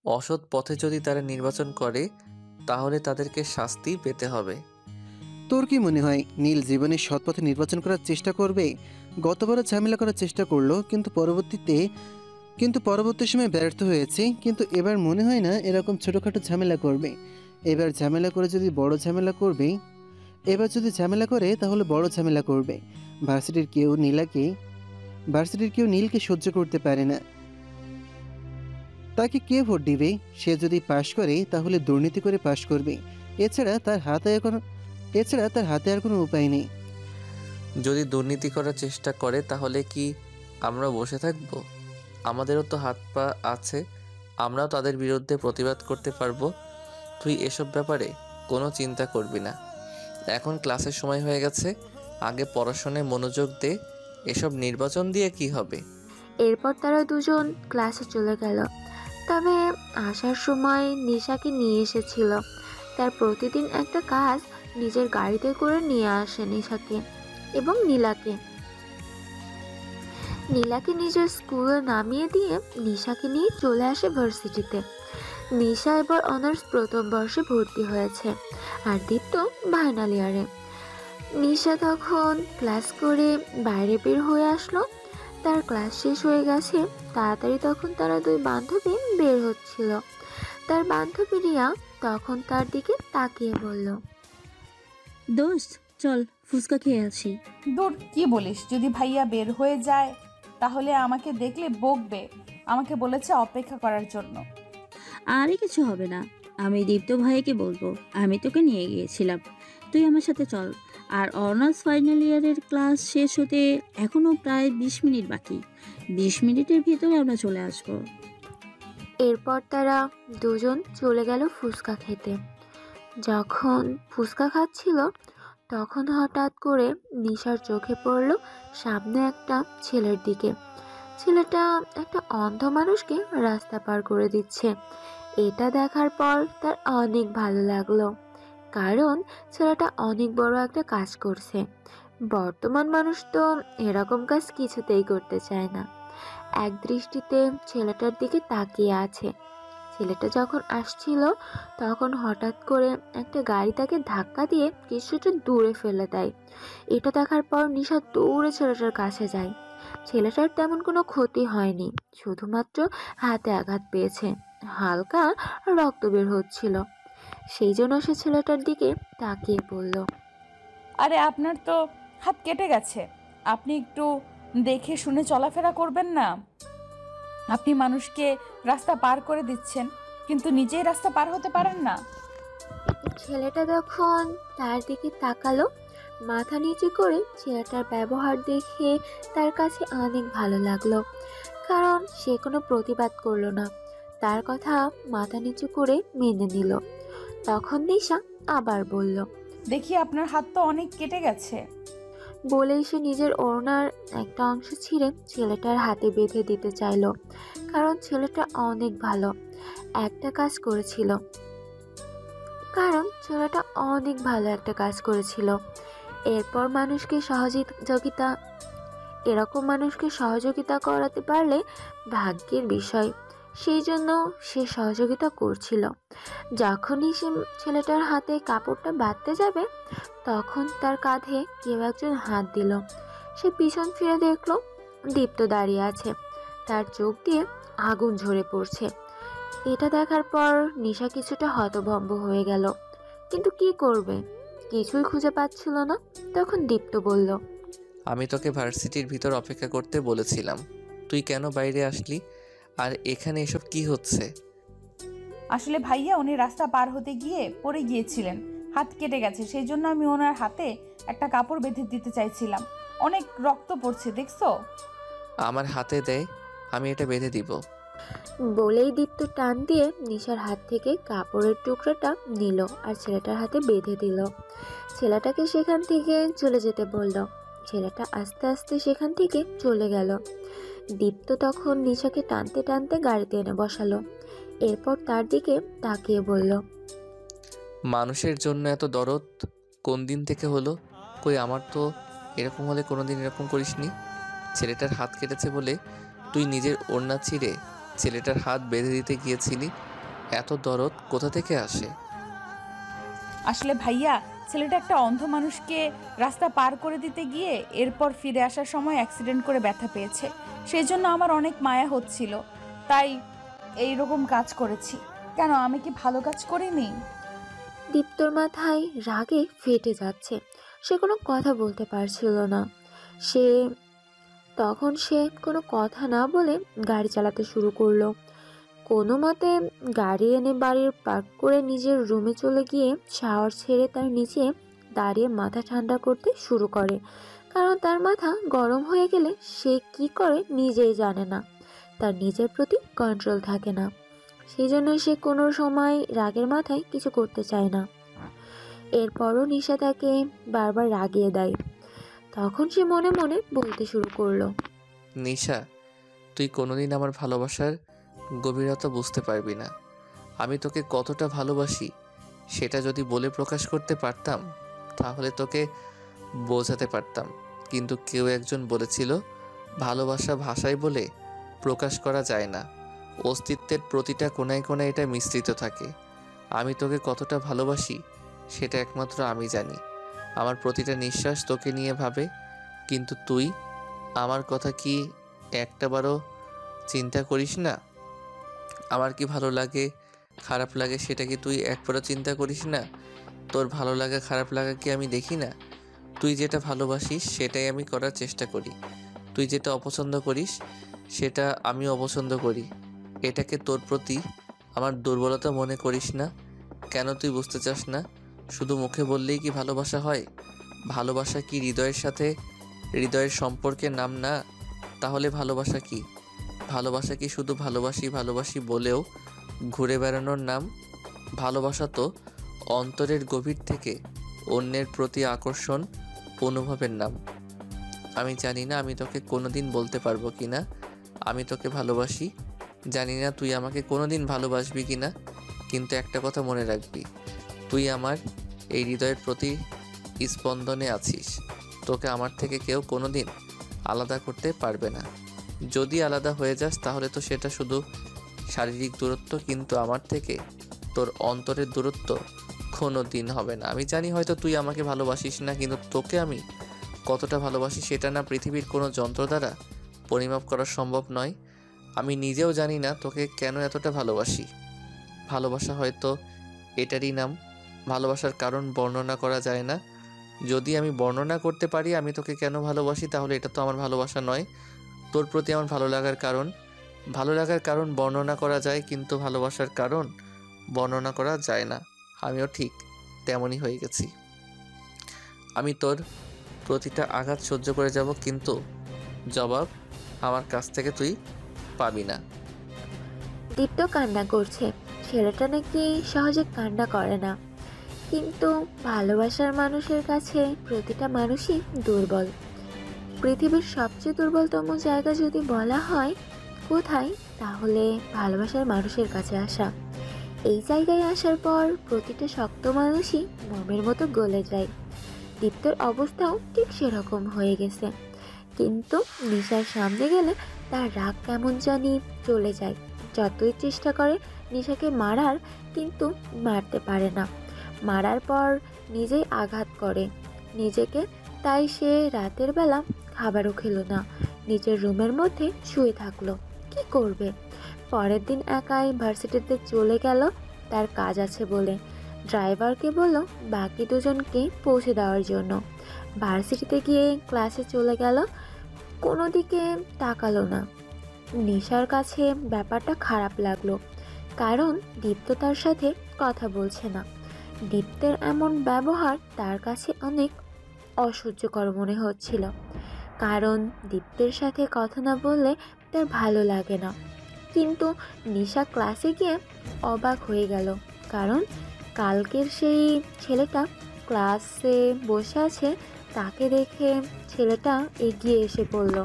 অসৎ পথে যদি তারা নির্বাচন করে তাহলে তাদেরকে শাস্তি পেতে হবে। তোর কি মনে হয় নীল জীবনের সৎ পথে নির্বাচন করার চেষ্টা করবে? গতবারও ঝামেলা করার চেষ্টা করলো, কিন্তু পরবর্তী সময় ব্যর্থ হয়েছে। কিন্তু এবার মনে হয় না এরকম ছোটোখাটো ঝামেলা করবে। এবার ঝামেলা করে যদি বড় ঝামেলা করবে, এবার যদি ঝামেলা করে তাহলে বড় ঝামেলা করবে। ভার্সিটির কেউ নীলকে সহ্য করতে পারে না। তাকে কে ভোট দিবে? সে যদি পাশ করে তাহলে দুর্নীতি করে পাশ করবে। এছাড়া তার হাতে আর কোনো উপায় নেই। যদি দুর্নীতি করার চেষ্টা করে তাহলে কি আমরা বসে থাকব? আমাদেরও তো হাত পা আছে, আমরাও তাদের বিরুদ্ধে প্রতিবাদ করতে পারবো। তুই এসব ব্যাপারে কোনো চিন্তা করবি না। এখন ক্লাসের সময় হয়ে গেছে, আগে পড়াশোনায় মনোযোগ দে। এসব নির্বাচন দিয়ে কি হবে? এরপর তারা দুজন ক্লাসে চলে গেল। তবে আসার সময় নিশাকে নিয়ে এসেছিল। তার প্রতিদিন একটা কাজ নিজের গাড়িতে করে নিয়ে আসে নিশাকে এবং নীলাকে নিজের স্কুলে নামিয়ে দিয়ে নিশাকে নিয়ে চলে আসে ভার্সিটিতে। নিশা এবার অনার্স প্রথম বর্ষে ভর্তি হয়েছে আর দীপ্ত ফাইনাল ইয়ারে। নিশা তখন ক্লাস করে বাইরে বের হয়ে আসলো। তার ক্লাস শেষ হয়ে গেছে তাড়াতাড়ি। তখন তারা দুই বান্ধবী বের হচ্ছিল। তার বান্ধবী রিয়া তখন তার দিকে তাকিয়ে বলল, দোস্ত চল ফুচকা খেয়ে আসি। দূর, কি বলিস? যদি ভাইয়া বের হয়ে যায় তাহলে আমাকে দেখলে বকবে। আমাকে বলেছে অপেক্ষা করার জন্য। আরে কিছু হবে না, আমি দীপ্ত ভাইকে বলবো আমি তোকে নিয়ে গিয়েছিলাম, তুই আমার সাথে চল। আর অনার্স ফাইনাল ইয়ারের ক্লাস শেষ হতে এখনও প্রায় 20 মিনিট বাকি, 20 মিনিটের ভিতরে আমরা চলে আসবো। এরপর তারা দুজন চলে গেল ফুচকা খেতে। যখন ফুচকা খাচ্ছিল তখন হঠাৎ করে নিশার চোখে পড়ল সামনে একটা ছেলের দিকে। ছেলেটা একটা অন্ধ মানুষকে রাস্তা পার করে দিচ্ছে। এটা দেখার পর তার অনেক ভালো লাগলো, কারণ ছেলেটা অনেক বড় একটা কাজ করছে। বর্তমান মানুষ তো এরকম কাজ কিছুতেই করতে চায় না। এক দৃষ্টিতে ছেলেটার দিকে তাকিয়ে আছে। ছেলেটা যখন আসছিল তখন হঠাৎ করে একটা গাড়ি তাকে ধাক্কা দিয়ে কিছুটা দূরে ফেলে দেয়। এটা দেখার পর নিশা দৌড়ে ছেলেটার কাছে যায়। ছেলেটার তেমন কোনো ক্ষতি হয়নি, শুধুমাত্র হাতে আঘাত পেয়েছে, হালকা রক্ত বের হচ্ছিল। সেই জন্য সে ছেলেটার দিকে তাকিয়ে বলল, আরে আপনার তো হাত কেটে গেছে, আপনি একটু দেখে শুনে চলাফেরা করবেন না? আপনি মানুষকে রাস্তা পার করে দিচ্ছেন কিন্তু নিজেই রাস্তা পার হতে পারেন না। ছেলেটা তখন তার দিকে তাকালো, মাথা নিচু করে। ছেলেটার ব্যবহার দেখে তার কাছে অনেক ভালো লাগলো, কারণ সে কোনো প্রতিবাদ করলো না, তার কথা মাথা নিচু করে মেনে নিল। তখন নিশা আবার বলল, দেখি আপনার হাত তো অনেক কেটে গেছে। বলেই সে নিজের ওড়নার একটা অংশ ছিঁড়ে ছেলেটার হাতে বেঁধে দিতে চাইলো, কারণ ছেলেটা অনেক ভালো একটা কাজ করেছিল। এরপর এরকম মানুষকে সহযোগিতা করাতে পারলে ভাগ্যের বিষয়, সেই জন্য সে সহযোগিতা করছিল। যখনই সে ছেলেটার হাতে কাপড়টা বাঁধতে যাবে তখন তার কাঁধে কেউ একজন হাত দিল। সে পিছন ফিরে দেখলো দীপ্ত দাঁড়িয়ে আছে, তার চোখ দিয়ে আগুন ঝরে পড়ছে। এটা দেখার পর নিশা কিছুটা হতভম্ব হয়ে গেল, কিন্তু কি করবে, কিছুই খুঁজে পাচ্ছিল না। তখন দীপ্ত বলল, আমি তোকে ভার্সিটির ভিতর অপেক্ষা করতে বলেছিলাম, তুই কেন বাইরে আসলি? আর এখানে এসব কি হচ্ছে? আসলে ভাইয়া উনি রাস্তা পার হতে গিয়ে পড়ে গিয়েছিলেন, হাত কেটে গেছে, সেই জন্য আমি ওনার হাতে একটা কাপড় বেঁধে দিতে চাইছিলাম। অনেক রক্ত পড়ছে, দেখছো? আমার হাতে দে, আমি এটা বেঁধে দিব। বলেই দীপ্ত টান দিয়ে নিশার হাত থেকে কাপড়ের টুকরোটা নিল আর ছেলেটার হাতে বেঁধে দিল। ছেলেটাকে সেখান থেকে চলে যেতে বলল। ছেলেটা আস্তে আস্তে সেখান থেকে চলে গেল। দীপ্ত তখন নিশাকে টানতে টানতে গাড়িতে এনে বসালো। এরপর তার দিকে তাকিয়ে বলল, মানুষের জন্য এত দরদ কোন দিন থেকে হলো? কই আমার তো এরকম হলে কোনোদিন এরকম করিসনি। ছেলেটার হাত কেটেছে বলে তুই নিজের ওড়না ছিঁড়ে ছেলেটার হাত বেঁধে দিতে গিয়েছিলি। এত দরদ কোথা থেকে আসে? আসলে ভাইয়া ছেলেটা একটা অন্ধ মানুষকে রাস্তা পার করে দিতে গিয়ে এরপর ফিরে আসার সময় অ্যাক্সিডেন্ট করে ব্যথা পেয়েছে। সেই জন্য আমার অনেক মায়া হচ্ছিল, তাই এই রকম কাজ করেছি। কেন, আমি কি ভালো কাজ করিনি? দীপ্তর মাথায় রাগে ফেটে যাচ্ছে। সে কোনো কথা বলতে পারছিল না। তখন সে কোনো কথা না বলে গাড়ি চালাতে শুরু করলো। কোনো মতে গাড়ি এনে বাড়ির পার্ক করে নিজের রুমে চলে গিয়ে শাওয়ার ছেড়ে তার নিচে দাঁড়িয়ে মাথা ঠান্ডা করতে শুরু করে। কারণ তার মাথা গরম হয়ে গেলে সে কি করে নিজেই জানে না, তার নিজের প্রতি কন্ট্রোল থাকে না। সেই জন্য সে কোনো সময় রাগের মাথায় কিছু করতে চায় না। এরপরও নিশা তাকে বারবার রাগিয়ে দেয়। তখন সে মনে মনে বলতে শুরু করলো, নিশা, তুই কোনোদিন আমার ভালোবাসার গভীরতা বুঝতে পারবি না। আমি তোকে কতটা ভালোবাসি সেটা যদি বলে প্রকাশ করতে পারতাম তাহলে তোকে বোঝাতে পারতাম। কিন্তু কেউ একজন বলেছিল, ভালোবাসা ভাষায় বলে প্রকাশ করা যায় না, অস্তিত্বের প্রতিটা কোনায় কোনায় এটা মিশ্রিত থাকে। আমি তোকে কতটা ভালোবাসি সেটা একমাত্র আমি জানি। আমার প্রতিটা নিঃশ্বাস তোকে নিয়ে ভাবে। কিন্তু তুই আমার কথা কি একটাবারও চিন্তা করিস না? আমার কি ভালো লাগে খারাপ লাগে সেটা কি তুই একবারও চিন্তা করিস না? তোর ভালো লাগা খারাপ লাগা কি আমি দেখি না? তুই যেটা ভালোবাসিস সেটাই আমি করার চেষ্টা করি। তুই যেটা অপছন্দ করিস সেটা আমি অপছন্দ করি। এটাকে তোর প্রতি আমার দুর্বলতা মনে করিস না? কেন তুই বুঝতে চাস না? শুধু মুখে বললেই কি ভালোবাসা হয়? ভালোবাসা কি হৃদয়ের সাথে হৃদয়ের সম্পর্কের নাম না? তাহলে ভালোবাসা কি? ভালোবাসা কি শুধু ভালোবাসি ভালোবাসি বলেও ঘুরে বেড়ানোর নাম? ভালোবাসা তো অন্তরের গভীর থেকে অন্যের প্রতি আকর্ষণ অনুভবের নাম। আমি জানি না আমি তোকে কোনোদিন বলতে পারবো কি না আমি তোকে ভালোবাসি। জানি না তুই আমাকে কোনোদিন ভালোবাসবি কি না, কিন্তু একটা কথা মনে রাখবি, তুই আমার এই হৃদয়ের প্রতি স্পন্দনে আছিস। তোকে আমার থেকে কেউ কোনোদিন আলাদা করতে পারবে না। যদি আলাদা হয়ে যাস তাহলে তো সেটা শুধু শারীরিক দূরত্ব, কিন্তু আমার থেকে তোর অন্তরের দূরত্ব কোনো দিন হবে না। আমি জানি হয়তো তুই আমাকে ভালোবাসিস না, কিন্তু তোকে আমি কতটা ভালোবাসি সেটা না পৃথিবীর কোনো যন্ত্র দ্বারা পরিমাপ করা সম্ভব নয়। আমি নিজেও জানি না তোকে কেন এতটা ভালোবাসি। ভালোবাসা হয়তো এটারই নাম। ভালোবাসার কারণ বর্ণনা করা যায় না। যদি আমি বর্ণনা করতে পারি আমি তোকে কেন ভালোবাসি, তাহলে এটা তো আমার ভালোবাসা নয়। তোর প্রতি আমার ভালো লাগার কারণ বর্ণনা করা যায়, কিন্তু ভালোবাসার কারণ বর্ণনা করা যায় না। আমিও ঠিক তেমনই হয়ে গেছি। আমি তোর প্রতিটা আঘাত সহ্য করে যাব, কিন্তু জবাব আমার কাছ থেকে তুই পাবি না। দীপ্ত কান্না করছে। ছেলেটা নাকি সহজে কান্না করে না, কিন্তু ভালোবাসার মানুষের কাছে প্রতিটা মানুষই দুর্বল। পৃথিবীর সবচেয়ে দুর্বলতম জায়গা যদি বলা হয় কোথায়, তাহলে ভালোবাসার মানুষের কাছে আসা। এই জায়গায় আসার পর প্রতিটা শক্ত মানুষই মোমের মতো গলে যায়। দীপ্তর অবস্থাও ঠিক সেরকম হয়ে গেছে, কিন্তু নিশার সামনে গেলে তার রাগ কেমন জানি চলে যায়। যতই চেষ্টা করে নিশাকে মারার, কিন্তু মারতে পারে না। মারার পর নিজেই আঘাত করে নিজেকে। তাই সে রাতের বেলা খাবারও খেলো না, নিজের রুমের মধ্যে শুয়ে থাকলো। কি করবে? পরের দিন একাই ভার্সিটিতে চলে গেল তার কাজ আছে বলে। ড্রাইভারকে বলল বাকি দুজনকে পৌঁছে দেওয়ার জন্য। ভার্সিটিতে গিয়ে ক্লাসে চলে গেল, কোনো দিকে তাকালো না। নিশার কাছে ব্যাপারটা খারাপ লাগলো, কারণ দীপ্ত তার সাথে কথা বলছে না। দীপ্তের এমন ব্যবহার তার কাছে অনেক অসহ্যকর মনে হচ্ছিল, কারণ দীপ্তের সাথে কথা না বললে তার ভালো লাগে না। কিন্তু নিশা ক্লাসে গিয়ে অবাক হয়ে গেল, কারণ কালকের সেই ছেলেটা ক্লাসে বসে আছে। তাকে দেখে ছেলেটা এগিয়ে এসে পড়ল।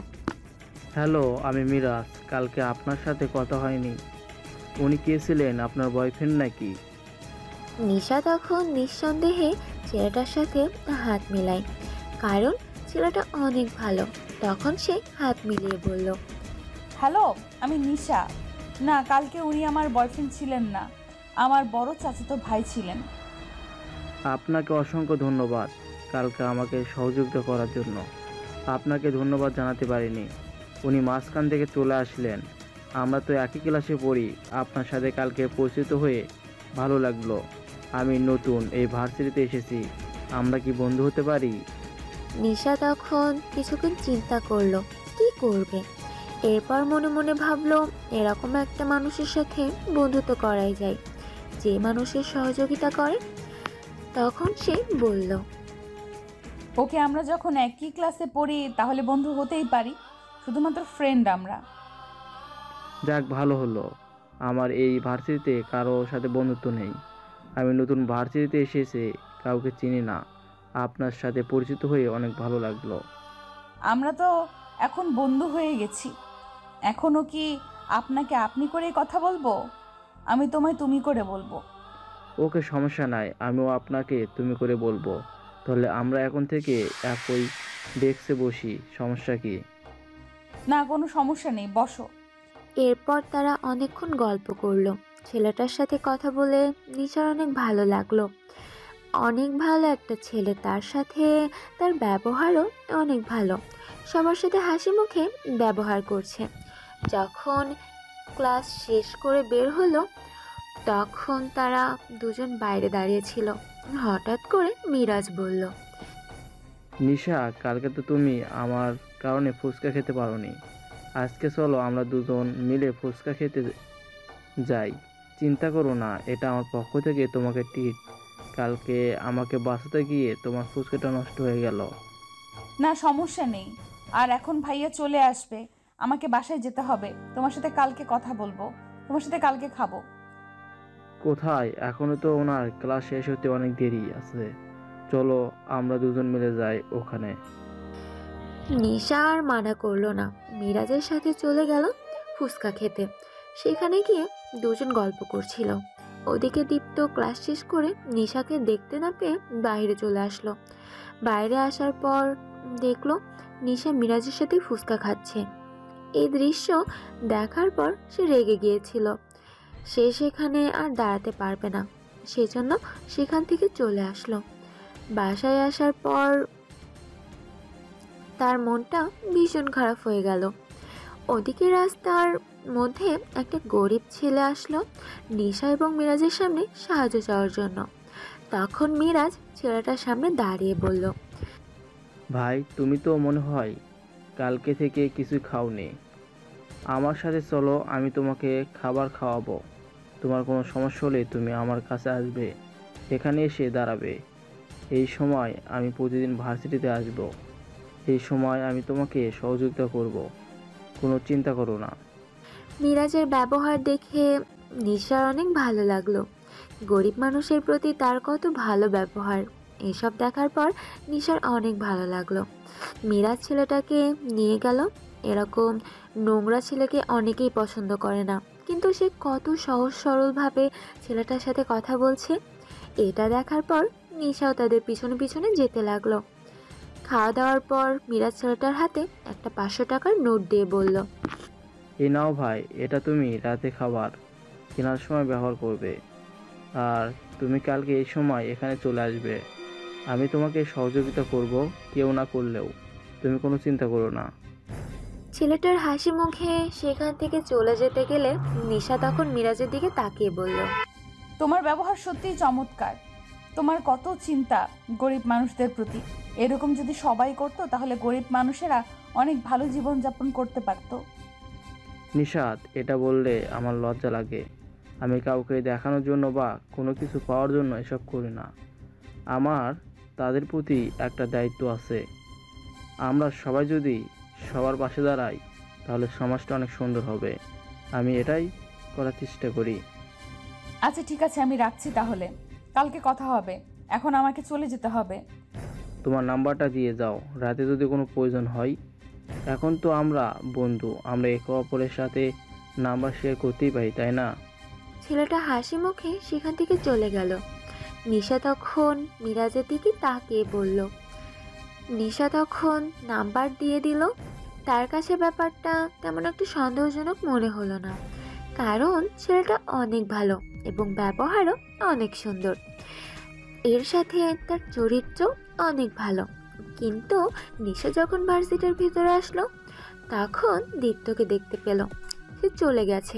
হ্যালো, আমি মিরাজ। কালকে আপনার সাথে কথা হয়নি। উনি কে ছিলেন? আপনার বয়ফ্রেন্ড নাকি? নিশা তখন নিঃসন্দেহে ছেলেটার সাথে হাত মেলায়, কারণ ছেলেটা অনেক ভালো। তখন সে হাত মিলিয়ে বলল, হ্যালো, আমি নিশা। না, কালকে উনি আমার বয়ফ্রেন্ড ছিলেন না, আমার বড় চাচাতো ভাই ছিলেন। আপনাকে অসংখ্য ধন্যবাদ কালকে আমাকে সহযোগিতা করার জন্য। আপনাকে ধন্যবাদ জানাতে পারিনি। উনি মাঝখান থেকে চলে আসলেন। আমরা তো একই ক্লাসে পড়ি। আপনার সাথে কালকে পরিচিত হয়ে ভালো লাগলো। আমি নতুন এই ভার্সিটিতে এসেছি। আমরা কি বন্ধু হতে পারি? নিশা তখন কিছুক্ষণ চিন্তা করলো কি করবে। এরপর মনে মনে ভাবলো এরকম একটা মানুষের সাথে বন্ধুত্ব করাই যায় যে মানুষের সহযোগিতা করে। তখন সে বলল, ওকে, আমরা যখন একই ক্লাসে পড়ি তাহলে বন্ধু হতেই পারি, শুধুমাত্র ফ্রেন্ড আমরা। যাক, ভালো হলো। আমার এই ভার্সিটিতে কারো সাথে বন্ধুত্ব নেই। আমি নতুন ভার্সিটিতে এসেছি, কাউকে চিনি না। আপনার সাথে পরিচিত হয়ে অনেক ভালো লাগলো। আমরা তো এখন বন্ধু হয়ে গেছি। এখনও কি আপনাকে আপনি করেই কথা বলবো? আমি তোমায় তুমি করে বলবো। ওকে, সমস্যা নাই, আমিও আপনাকে তুমি করে বলবো। তাহলে আমরা এখন থেকে একই ডেস্কে বসি, সমস্যা কি? না, কোনো সমস্যা নেই, বসো। এরপর তারা অনেকক্ষণ গল্প করলো। ছেলেটার সাথে কথা বলে নিশার অনেক ভালো লাগলো। অনেক ভালো একটা ছেলে, তার সাথে তার ব্যবহারও অনেক ভালো। সবার সাথে হাসি মুখে ব্যবহার করছে। যখন ক্লাস শেষ করে বের হলো তখন তারা দুজন বাইরে দাঁড়িয়েছিল। হঠাৎ করে মিরাজ বলল, নিশা, কালকে তো তুমি আমার কারণে ফুচকা খেতে পারোনি। আজকে চলো আমরা দুজন মিলে ফুচকা খেতে যাই। চিন্তা করো না, এটা আমার পক্ষ থেকে তোমাকে ট্রিট। কালকে আমাকে বাঁচাতে গিয়ে তোমার ফুচকাটা নষ্ট হয়ে গেল। না, সমস্যা নেই। আর এখন ভাইয়া চলে আসবে, আমাকে বাসায় যেতে হবে। তোমার সাথে কালকে কথা বলবো, তোমার সাথে কালকে খাবো। কোথায়? এখনো তো ওনার ক্লাস শেষ হতে অনেক দেরি আছে। চলো আমরা দুজন মিলে যাই ওখানে। নিশা আর মানা করলো না, মিরাজের সাথে চলে গেল ফুচকা খেতে। সেখানে গিয়ে দুজন গল্প করছিল। ওদিকে দীপ্ত ক্লাস শেষ করে নিশাকে দেখতে না পেয়ে বাইরে চলে আসলো। বাইরে আসার পর দেখলো নিশা মিরাজের সাথে ফুচকা খাচ্ছে। এই দৃশ্য দেখার পর সে রেগে গিয়েছিল। সে সেখানে আর দাঁড়াতে পারবে না, সেজন্য সেখান থেকে চলে আসলো। বাসায় আসার পর তার মনটা ভীষণ খারাপ হয়ে গেল। ওদিকে রাস্তার মধ্যে একটা গরিব ছেলে আসলো নিশা এবং মিরাজের সামনে সাহায্য চাওয়ার জন্য। তখন মিরাজ ছেলেটার সামনে দাঁড়িয়ে বলল, ভাই, তুমি তো মনে হয় কালকে থেকে কিছু খাওনি। আমার সাথে চলো, আমি তোমাকে খাবার খাওয়াবো। তোমার কোনো সমস্যা হলে তুমি আমার কাছে আসবে, এখানে এসে দাঁড়াবে। এই সময় আমি প্রতিদিন ভার্সিটিতে আসব। এই সময় আমি তোমাকে সহযোগিতা করব, কোনো চিন্তা করো না। মিরাজের ব্যবহার দেখে নিশার অনেক ভালো লাগলো। গরিব মানুষের প্রতি তার কত ভালো ব্যবহার, এসব দেখার পর নিশার অনেক ভালো লাগলো। মিরাজ ছেলেটাকে নিয়ে গেল। এরকম নোংরা ছেলেকে অনেকেই পছন্দ করে না, কিন্তু সে কত সহজ সরলভাবে ছেলেটার সাথে কথা বলছে। এটা দেখার পর নিশাও তাদের পিছনে পিছনে যেতে লাগলো। খাওয়া দাওয়ার পর মিরাজ ছেলেটার হাতে একটা 500 টাকার নোট দিয়ে বলল, এই নাও ভাই, এটা তুমি রাতে খাবার কেনার সময় ব্যবহার করবে। আর তুমি কালকে এই সময় এখানে চলে আসবে। আমি তোমাকে সহযোগিতা করব, কেউ না করলেও। তুমি কোনো চিন্তা করো না। ছেলেটার হাসি মুখে সেখান থেকে চলে যেতে গেলে নিশা তখন মিরাজের দিকে তাকিয়ে বলল, তোমার ব্যবহার সত্যিই চমৎকার। তোমার কত চিন্তা গরিব মানুষদের প্রতি। এরকম যদি সবাই করতো তাহলে গরিব মানুষেরা অনেক ভালো জীবনযাপন করতে পারতো। নিশাত, এটা বললে আমার লজ্জা লাগে। আমি কাউকে দেখানোর জন্য বা কোনো কিছু পাওয়ার জন্য এসব করি না। আমার তাদের প্রতি একটা দায়িত্ব আছে। আমরা সবাই যদি সবার পাশে দাঁড়াই তাহলে সমাজটা অনেক সুন্দর হবে। আমি এটাই করার চেষ্টা করি। আচ্ছা ঠিক আছে, আমি রাখছি তাহলে, কালকে কথা হবে। এখন আমাকে চলে যেতে হবে। তোমার নাম্বারটা দিয়ে যাও, রাতে যদি কোনো প্রয়োজন হয়। এখন তো আমরা বন্ধু, আমরা একে অপরের সাথে নাম্বার শেয়ার করতেই পারি, তাই না? ছেলেটা হাসি মুখে সেখান থেকে চলে গেল। নিশা তখন মিরাজের দিকে তাকিয়ে বলল, নিশা তখন নাম্বার দিয়ে দিল। তার কাছে ব্যাপারটা তেমন একটু সন্দেহজনক মনে হলো না, কারণ ছেলেটা অনেক ভালো এবং ব্যবহারও অনেক সুন্দর। এর সাথে তার চরিত্র অনেক ভালো। কিন্তু নিশা যখন ভার্সিটির ভিতরে আসলো তখন দীপ্তকে দেখতে পেল সে চলে গেছে।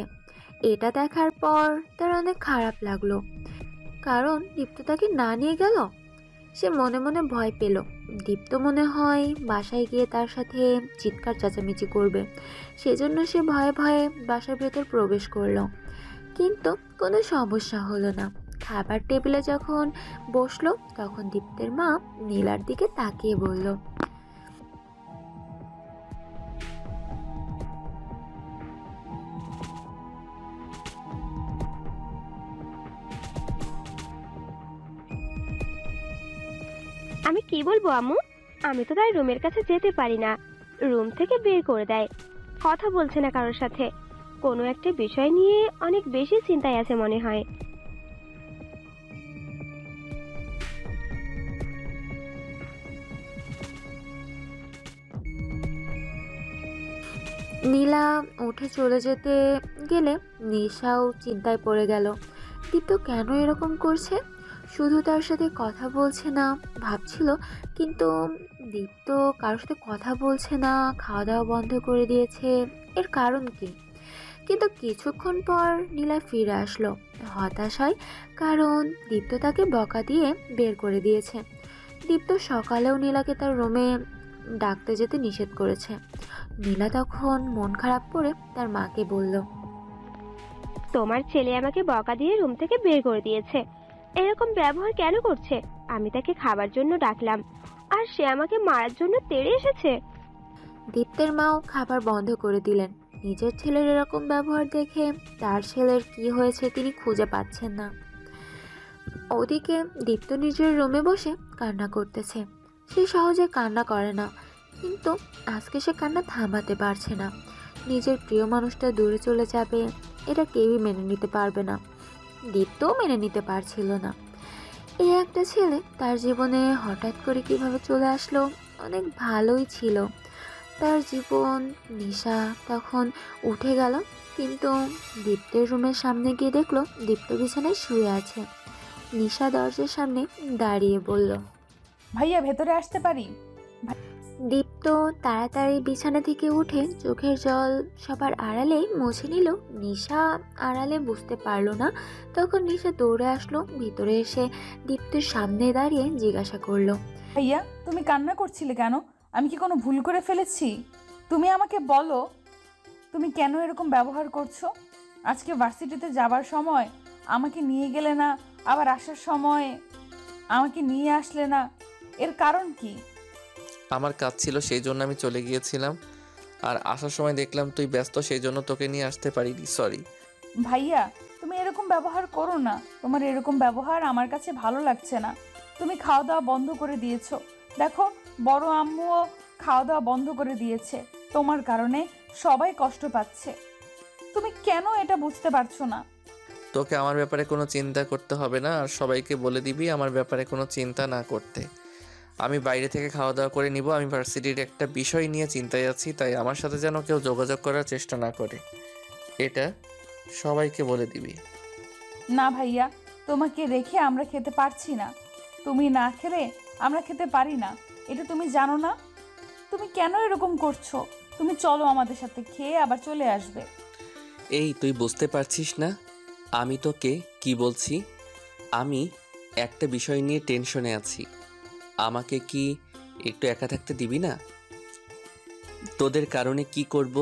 এটা দেখার পর তার অনেক খারাপ লাগলো, কারণ দীপ্ত তাকে না নিয়ে গেল। সে মনে মনে ভয় পেল দীপ্ত মনে হয় বাসায় গিয়ে তার সাথে চিৎকার চেঁচামেচি করবে। সেজন্য সে ভয়ে ভয়ে বাসার ভেতর প্রবেশ করলো, কিন্তু কোনো সমস্যা হলো না। খাবার টেবিলে যখন বসলো তখন দীপ্তের মা নীলার দিকে তাকিয়ে বলল, আমি কি বলবো আম্মু? আমি তো তার রুমের কাছে যেতে পারি না, রুম থেকে বের করে দেয়। কথা বলছে না কারোর সাথে, কোনো একটা বিষয় নিয়ে অনেক বেশি চিন্তায় আছে মনে হয়। নীলা উঠে চলে যেতে গেলে নিশাও চিন্তায় পড়ে গেল দীপ্ত কেন এরকম করছে। শুধু তার সাথে কথা বলছে না ভাবছিল, কিন্তু দীপ্ত কারোর সাথে কথা বলছে না, খাওয়া দাওয়া বন্ধ করে দিয়েছে, এর কারণ কি? কিন্তু কিছুক্ষণ পর নীলা ফিরে আসলো হতাশায়, কারণ দীপ্ত তাকে বকা দিয়ে বের করে দিয়েছে। দীপ্ত সকালেও নীলাকে তার রুমে ডাকতে যেতে নিষেধ করেছে। নীলা তখন মন খারাপ করে তার মাকে বলল, তোমার ছেলে আমাকে বকা দিয়ে রুম থেকে বের করে দিয়েছে, এরকম ব্যবহার কেন করছে? আমি তাকে খাবার জন্য ডাকলাম আর সে আমাকে মারার জন্য তেড়ে এসেছে। দীপ্তের মাও খাবার বন্ধ করে দিলেন। নিজের ছেলের এরকম ব্যবহার দেখে তার ছেলের কি হয়েছে তিনি খুঁজে পাচ্ছেন না। ওদিকে দীপ্ত নিজের রুমে বসে কান্না করতেছে। সে সহজে কান্না করে না, কিন্তু আজকে সে কান্না থামাতে পারছে না। নিজের প্রিয় মানুষটা দূরে চলে যাবে, এটা কেউই মেনে নিতে পারবে না। দীপ্তও মেনে নিতে পারছিল না। এই একটা ছেলে তার জীবনে হঠাৎ করে কিভাবে চলে আসলো। অনেক ভালোই ছিল তার জীবন। নিশা তখন উঠে গেল, কিন্তু দীপ্তের রুমের সামনে গিয়ে দেখলো দীপ্ত বিছানায় শুয়ে আছে। নিশা দরজার সামনে দাঁড়িয়ে বলল, ভাইয়া ভেতরে আসতে পারি? দীপ্ত তাড়াতাড়ি বিছানা থেকে উঠে চোখের জল সবার আড়ালে মুছে নিল। নিশা আড়ালে বুঝতে পারলো না। তখন নিশা দৌড়ে আসলো ভিতরে, এসে দীপ্তের সামনে দাঁড়িয়ে জিজ্ঞাসা করলো, ভাইয়া তুমি কান্না করছিলে কেন? আমি কি কোনো ভুল করে ফেলেছি? তুমি আমাকে বলো, তুমি কেন এরকম ব্যবহার করছো? আজকে ভার্সিটিতে যাবার সময় আমাকে নিয়ে গেলে না, আবার আসার সময় আমাকে নিয়ে আসলে না, এর কারণ কি? আমার কাজ ছিল সেই জন্য আমি চলে গিয়েছিলাম, আর আসার সময় দেখলাম তুই ব্যস্ত, সেই জন্য তোকে নিয়ে আসতে পারিনি, সরি। ভাইয়া তুমি এরকম ব্যবহার করো না, তোমার এরকম ব্যবহার আমার কাছে ভালো লাগছে না। তুমি খাওয়া দাওয়া বন্ধ করে দিয়েছো, দেখো বড় আম্মুও খাওয়া দাওয়া বন্ধ করে দিয়েছে, তোমার কারণে সবাই কষ্ট পাচ্ছে। তুমি কেন এটা বুঝতে পারছো না? তোকে আমার ব্যাপারে কোনো চিন্তা করতে হবে না, আর সবাইকে বলে দিবি আমার ব্যাপারে কোনো চিন্তা না করতে। আমি বাইরে থেকে খাওয়া দাওয়া করে নিব। আমি ভার্সিটির একটা বিষয় নিয়ে চিন্তায় আছি, তাই আমার সাথে যেন কেউ যোগাযোগ করার চেষ্টা না করে, এটা সবাইকে বলে দিবি। না ভাইয়া, তোমাকে রেখে আমরা খেতে পারছি না, তুমি না খেলে আমরা খেতে পারি না, এটা তুমি জানো না? তুমি কেন এরকম করছো? তুমি চলো আমাদের সাথে, খেয়ে আবার চলে আসবে। এই তুই বুঝতে পারছিস না আমি তোকে কি বলছি? আমি একটা বিষয় নিয়ে টেনশনে আছি, আমাকে কি একটু একা থাকতে দিবি না? তোদের কারণে কি করব?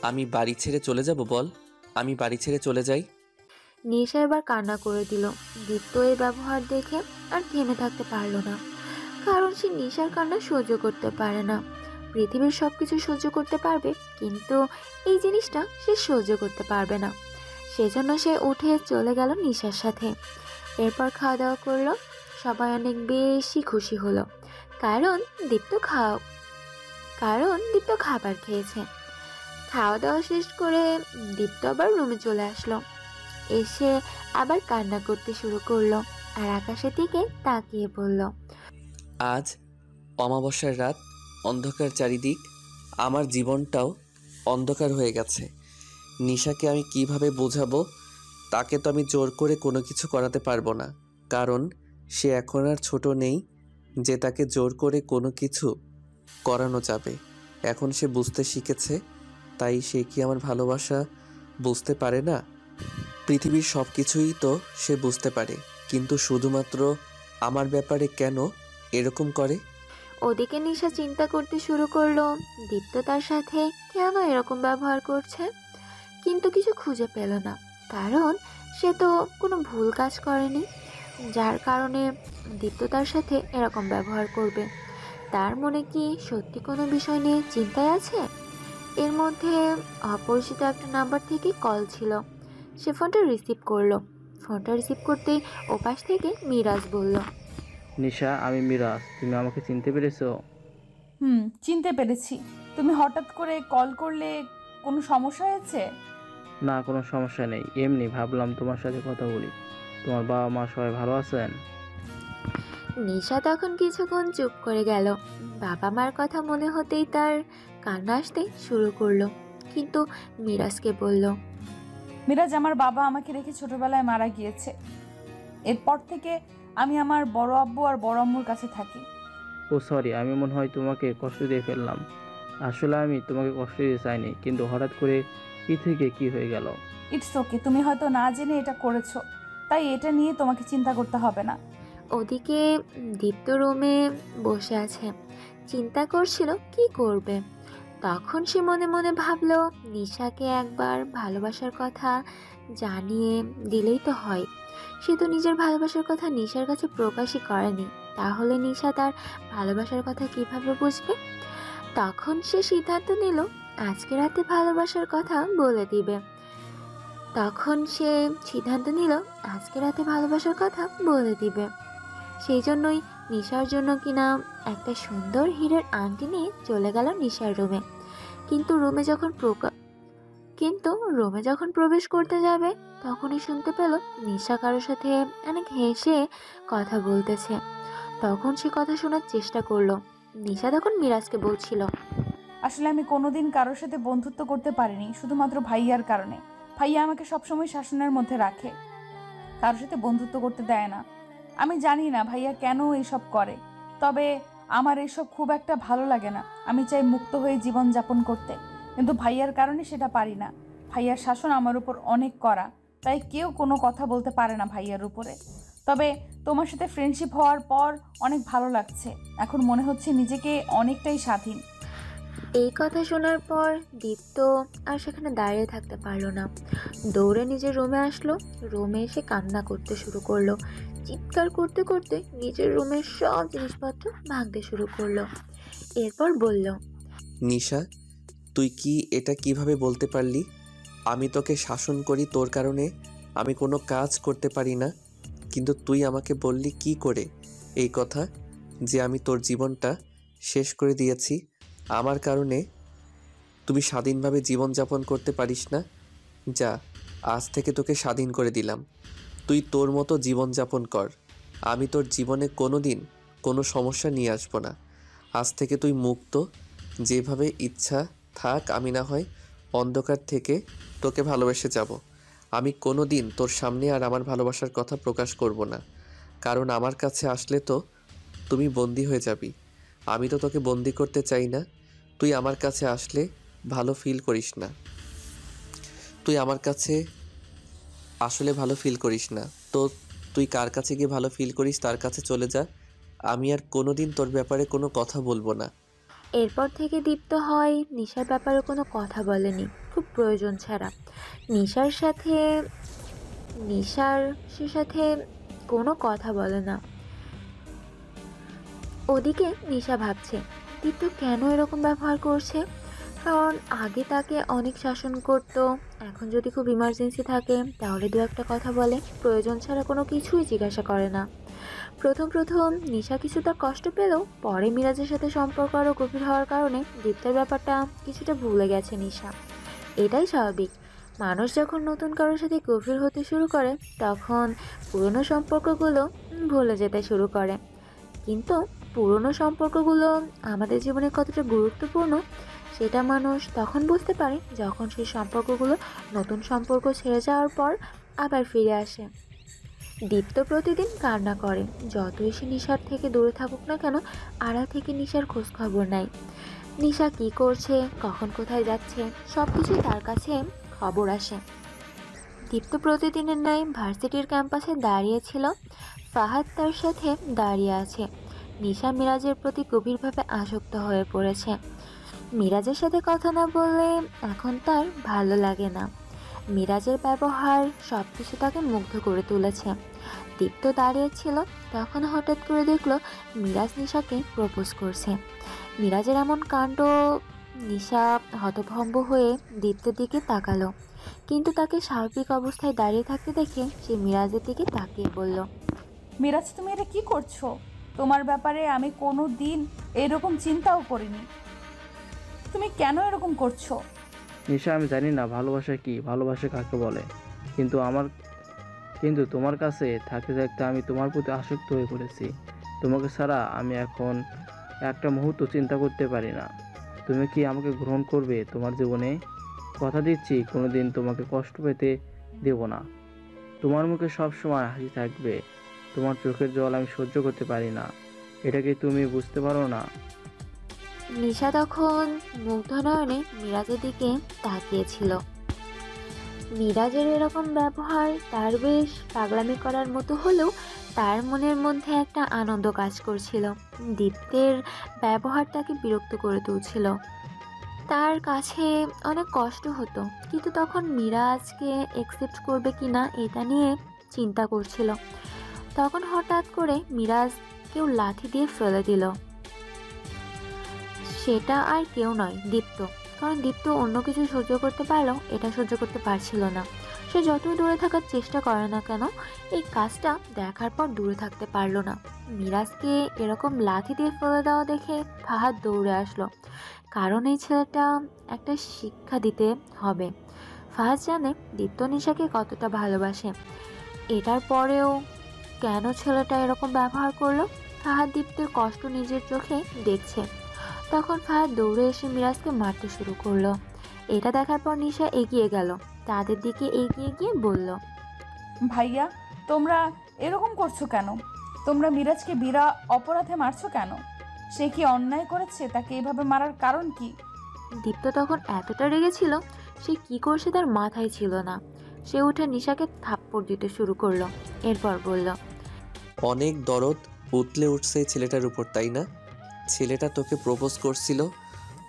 আমি বাড়ি ছেড়ে চলে যাব? বল, আমি বাড়ি ছেড়ে চলে যাই? নিশা এবার কান্না করে দিল। দীপ্ত এই ব্যবহার দেখে আর থেমে থাকতে পারলো না, কারণ সে নিশার কান্না সহ্য করতে পারে না। পৃথিবীর সব কিছু সহ্য করতে পারবে, কিন্তু এই জিনিসটা সে সহ্য করতে পারবে না। সেজন্য সে উঠে চলে গেল নিশার সাথে। এরপর খাওয়া দাওয়া করলো। সবাই অনেক বেশি খুশি হলো, কারণ দীপ্ত খাবার খেয়েছে। খাওয়া দাওয়া শেষ করে দীপ্ত আবার রুমে চলে আসলো। এসে আবার কান্না করতে শুরু করলো, আর আকাশের দিকে তাকিয়ে বলল, আজ অমাবস্যার রাত, অন্ধকার চারিদিক, আমার জীবনটাও অন্ধকার হয়ে গেছে। নিশাকে আমি কিভাবে বোঝাবো? তাকে তো আমি জোর করে কোনো কিছু করাতে পারবো না, কারণ সে এখন আর ছোট নেই যে তাকে জোর করে কোনো কিছু করানো যাবে। এখন সে বুঝতে শিখেছে, তাই সে কি আমার ভালোবাসা বুঝতে পারে না? পৃথিবীর সব কিছুই তো সে বুঝতে পারে, কিন্তু শুধুমাত্র আমার ব্যাপারে কেন এরকম করে? ওদিকে নিশা চিন্তা করতে শুরু করলো দীপ্ত তার সাথে কেন এরকম ব্যবহার করছে, কিন্তু কিছু খুঁজে পেল না। কারণ সে তো কোনো ভুল কাজ করেনি, যার কারণে দীপ্ত তার সাথে এরকম ব্যবহার করবে। তার মনে কি সত্যি কোনো বিষয় নিয়ে চিন্তায় আছে? এর মধ্যে অপরিচিত একটা নাম্বার থেকে কল ছিল। সে ফোনটা রিসিভ করলো। ফোনটা রিসিভ করতেই ওপাশ থেকে মিরাজ বলল, নিশা, আমি মিরাজ। তুমি আমাকে চিনতে পেরেছো? চিনতে পেরেছি। তুমি হঠাৎ করে কল করলে, কোনো সমস্যা হয়েছে? না, কোনো সমস্যা নেই, এমনি ভাবলাম তোমার সাথে কথা বলি। তোমার বাবা মা সবাই ভালো আছেন? নিশা তখন কিছুক্ষণ চুপ করে গেল। বাবা মার কথা মনে হতেই তার কান্না আসতে শুরু করলো, কিন্তু মিরাজকে বলল, মিরাজ, আমার বাবা আমাকে রেখে ছোটবেলায় মারা গিয়েছে। এরপর থেকে আমি আমার বড় আব্বু আর বড় আম্মুর কাছে থাকি। ও সরি, আমি মনে হয় তোমাকে কষ্ট দিয়ে ফেললাম। আসলে আমি তোমাকে কষ্ট দিতে চাইনি, কিন্তু হঠাৎ করে কি থেকে কি হয়ে গেল। ইটস ওকে, তুমি হয়তো না জেনে এটা করেছো, তাই এটা নিয়ে তোমাকে চিন্তা করতে হবে না। ওদিকে দীপ্ত রুমে বসে আছে, চিন্তা করছিল কি করবে। তখন সে মনে মনে ভাবলো নিশাকে একবার ভালোবাসার কথা জানিয়ে দিলেই তো হয়। সে তো নিজের ভালোবাসার কথা নিশার কাছে প্রকাশই করেনি, তাহলে নিশা তার ভালোবাসার কথা কিভাবে বুঝবে? তখন সে সিদ্ধান্ত নিল আজকে রাতে ভালোবাসার কথা বলে দিবে। সেই জন্যই নিশার জন্য কিনা একটা সুন্দর হীরের আংটি নিয়ে চলে গেল নিশার রুমে। কিন্তু রুমে যখন প্রবেশ করতে যাবে তখনই শুনতে পেল নিশা কারোর সাথে অনেক হেসে কথা বলতেছে। তখন সে কথা শোনার চেষ্টা করলো। নিশা তখন মিরাজকে বলছিল, আসলে আমি কোনোদিন কারোর সাথে বন্ধুত্ব করতে পারিনি, শুধুমাত্র ভাইয়ার কারণে। ভাইয়া আমাকে সবসময় শাসনের মধ্যে রাখে, কারোর সাথে বন্ধুত্ব করতে দেয় না। আমি জানি না ভাইয়া কেন এইসব করে, তবে আমার এইসব খুব একটা ভালো লাগে না। আমি চাই মুক্ত হয়ে জীবন যাপন করতে, কিন্তু ভাইয়ার কারণে সেটা পারি না। ভাইয়ার শাসন আমার উপর অনেক কড়া, তাই কেউ কোনো কথা বলতে পারে না ভাইয়ার উপরে। তবে তোমার সাথে ফ্রেন্ডশিপ হওয়ার পর অনেক ভালো লাগছে, এখন মনে হচ্ছে নিজেকে অনেকটাই স্বাধীন। এই কথা শোনার পর দীপ্ত আর সেখানে দাঁড়িয়ে থাকতে পারলো না, দৌড়ে নিজের রুমে আসলো। রুমে এসে কান্না করতে শুরু করলো, চিৎকার করতে করতে নিজের রুমের সব জিনিসপত্র ভাঙতে শুরু করলো। এরপর বলল, নিশা, তুই কি এটা কিভাবে বলতে পারলি? আমি তোকে শাসন করি, তোর কারণে আমি কোনো কাজ করতে পারি না, কিন্তু তুই আমাকে বললি কি করে এই কথা যে আমি তোর জীবনটা শেষ করে দিয়েছি আমার কারণে? তুমি স্বাধীনভাবে জীবনযাপন করতে পারিস না? যা, আজ থেকে তোকে স্বাধীন করে দিলাম, তুই তোর মতো জীবনযাপন কর। আমি তোর জীবনে কোনো দিন কোনো সমস্যা নিয়ে আসবো না। আজ থেকে তুই মুক্ত, যেভাবে ইচ্ছা থাক। আমি না হয় অন্ধকার থেকে তোকে ভালোবেসে যাব। আমি কোনো দিন তোর সামনে আর আমার ভালোবাসার কথা প্রকাশ করব না, কারণ আমার কাছে আসলে তো তুমি বন্দি হয়ে যাবি। আমি তো তোকে বন্দি করতে চাই না। তুই আমার কাছে আসলে ভালো ফিল করিস না, তুই আমার কাছে আসলে ভালো ফিল করিস না। তো তুই কার কাছে গিয়ে ভালো ফিল করিস তার কাছে চলে যা। আমি আর কোনো দিন তোর ব্যাপারে কোনো কথা বলবো না। এরপর থেকে দীপ্ত হয় নিশার ব্যাপারে কোনো কথা বলেনি, খুব প্রয়োজন ছাড়া। নিশার সাথে কোনো কথা বলে না। ওদিকে নিশা ভাবছে দীপ্ত কেন এরকম ব্যবহার করছে, কারণ আগে তাকে অনেক শাসন করত, এখন যদি খুব ইমার্জেন্সি থাকে তাহলে দু একটা কথা বলে, প্রয়োজন ছাড়া কোনো কিছুই জিজ্ঞাসা করে না। প্রথম নিশা কিছুটা কষ্ট পেলেও পরে মিরাজের সাথে সম্পর্ক আরও গভীর হওয়ার কারণে দীপ্তের ব্যাপারটা কিছুটা ভুলে গেছে নিশা। এটাই স্বাভাবিক, মানুষ যখন নতুন কারোর সাথে গভীর হতে শুরু করে তখন পুরনো সম্পর্কগুলো ভুলে যেতে শুরু করে। কিন্তু পুরনো সম্পর্কগুলো আমাদের জীবনে কতটা গুরুত্বপূর্ণ সেটা মানুষ তখন বুঝতে পারে যখন সেই সম্পর্কগুলো নতুন সম্পর্ক ছেড়ে যাওয়ার পর আবার ফিরে আসে। দীপ্ত প্রতিদিন কান্না করে। যতই সে নিশার থেকে দূরে থাকুক না কেন, আড়াল থেকে নিশার খোঁজ খবর নাই। নিশা কি করছে, কখন কোথায় যাচ্ছে, সব কিছুই তার কাছে খবর আসে। দীপ্ত প্রতিদিনের ন্যায় ভার্সিটির ক্যাম্পাসে দাঁড়িয়েছিল। ফাহাদ তার সাথে দাঁড়িয়ে আছে। নিশা মিরাজের প্রতি গভীরভাবে আসক্ত হয়ে পড়েছে। মিরাজের সাথে কথা না বললে এখন তার ভালো লাগে না। মিরাজের ব্যবহার সব কিছু তাকে মুগ্ধ করে তুলেছে। দীপ্ত দাঁড়িয়েছিল, তখন হঠাৎ করে দেখলো মিরাজ নিশাকে প্রপোজ করছে। মিরাজের এমন কাণ্ড, নিশা হতভম্ব হয়ে দীপ্তের দিকে তাকালো, কিন্তু তাকে স্বাভাবিক অবস্থায় দাঁড়িয়ে থাকতে দেখে সে মিরাজের দিকে তাকিয়ে বলল, মিরাজ তুমি এটা কি করছো? তোমার ব্যাপারে আমি কোনো দিন এরকম চিন্তাও করিনি। তুমি কেন এরকম করছো? নিশা, আমি জানি না ভালোবাসা কি, ভালোবাসা কাকে বলে, কিন্তু তোমার কাছে থাকতে থাকতে আমি তোমার প্রতি আসক্ত হয়ে পড়েছি। তোমাকে ছাড়া আমি এখন একটা মুহূর্ত চিন্তা করতে পারি না। তুমি কি আমাকে গ্রহণ করবে তোমার জীবনে? কথা দিচ্ছি কোনোদিন তোমাকে কষ্ট পেতে দেব না। তোমার মুখে সব সময় হাসি থাকবে। তোমার চোখের জল আমি সহ্য করতে পারি না। এটা কি তুমি বুঝতে পারো না? নিশা তখন মুগ্ধ নয়নে মিরাজের দিকে তাকিয়েছিল। মিরাজের এরকম ব্যবহার তার বেশ পাগলামি করার মতো হলেও তার মনের মধ্যে একটা আনন্দ কাজ করছিল। দীপ্তের ব্যবহার তাকে বিরক্ত করে তুলছিল। তার কাছে অনেক কষ্ট হতো, কিন্তু তখন মিরাজকে অ্যাকসেপ্ট করবে কিনা এটা নিয়ে চিন্তা করছিল। তখন হঠাৎ করে মিরাজ কেউ লাথি দিয়ে ফেলে দিল। সেটা আর কেউ নয়, দীপ্ত। কারণ দীপ্ত অন্য কিছু সহ্য করতে পারলেও এটা সহ্য করতে পারছিল না। সে যতই দূরে থাকার চেষ্টা করে না কেন, এই কাজটা দেখার পর দূরে থাকতে পারলো না। মিরাজকে এরকম লাথি দিয়ে ফেলে দেওয়া দেখে ফাহাদ দৌড়ে আসলো, কারণ এই ছেলেটা একটা শিক্ষা দিতে হবে। ফাহাদ জানে দীপ্ত নিশাকে কতটা ভালোবাসে। এটার পরেও কেন ছেলেটা এরকম ব্যবহার করলো? ফাহাদ দীপ্তের কষ্ট নিজের চোখে দেখছে। তখন ফাহাদ দৌড়ে এসে মিরাজকে মারতে শুরু করলো। এটা দেখার পর নিশা এগিয়ে গেল, তাদের দিকে এগিয়ে গিয়ে বলল, ভাইয়া তোমরা এরকম করছো কেন? তোমরা মিরাজকে বিনা অপরাধে মারছো কেন? সে কি অন্যায় করেছে? তাকে এভাবে মারার কারণ কি? দীপ্ত তখন এতটা রেগেছিল, সে কি করছে তার মাথায় ছিল না। সে উঠে নিশাকে থাপ্পড় দিতে শুরু করলো। এরপর বলল, অনেক দরদ উতলে উঠছে এই ছেলেটার উপর, তাই না? ছেলেটা তোকে প্রপোজ করছিল,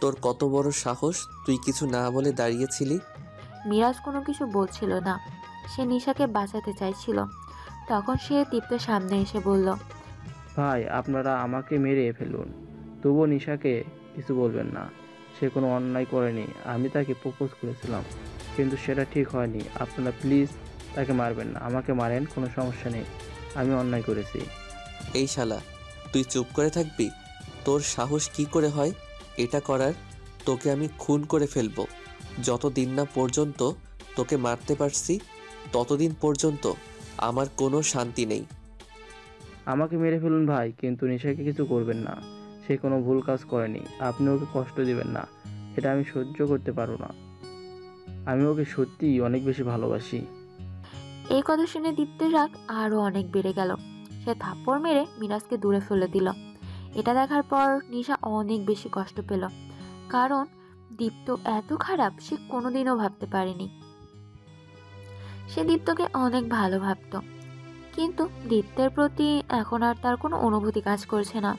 তোর কত বড় সাহস, তুই কিছু না বলে দাঁড়িয়েছিলি। মিরাজ কোনো কিছু বলছিল না, সে নিশাকে বাঁচাতে চাইছিল। তখন সে দীপ্তের সামনে এসে বলল, ভাই, আপনারা আমাকে মেরে ফেলুন, তবুও নিশাকে কিছু বলবেন না। সে কোনো অন্যায় করেনি। আমি তাকে প্রপোজ করেছিলাম, কিন্তু সেটা ঠিক হয়নি। আপনারা প্লিজ তাকে মারবেন না। আমাকে মারেন, কোনো সমস্যা নেই। আমি অন্যায় করেছি। এই শালা, তুই চুপ করে থাকবি? তোর সাহস কি করে হয় এটা করার? তোকে আমি খুন করে ফেলবো। যতদিন না পর্যন্ত তোকে মারতে পারছি, ততদিন পর্যন্ত আমার কোনো শান্তি নেই। আমাকে মেরে ফেলুন ভাই, কিন্তু নিশাকে কিছু করবেন না। সে কোনো ভুল কাজ করেনি। আপনি ওকে কষ্ট দিবেন না, এটা আমি সহ্য করতে পারবো না। আমি ওকে সত্যিই অনেক বেশি ভালোবাসি। এই কথা শুনে দীপ্তের রাগ আরও অনেক বেড়ে গেল। সে থাপ্পড় মেরে মিরাজকে দূরে ফেলে দিল। এটা দেখার পর নিশা অনেক বেশি কষ্ট পেল, কারণ দীপ্ত এত খারাপ সে কোনোদিনও ভাবতে পারেনি। সে দীপ্তকে অনেক ভালো ভাবত, কিন্তু দীপ্তের প্রতি এখন আর তার কোনো অনুভূতি কাজ করছে না।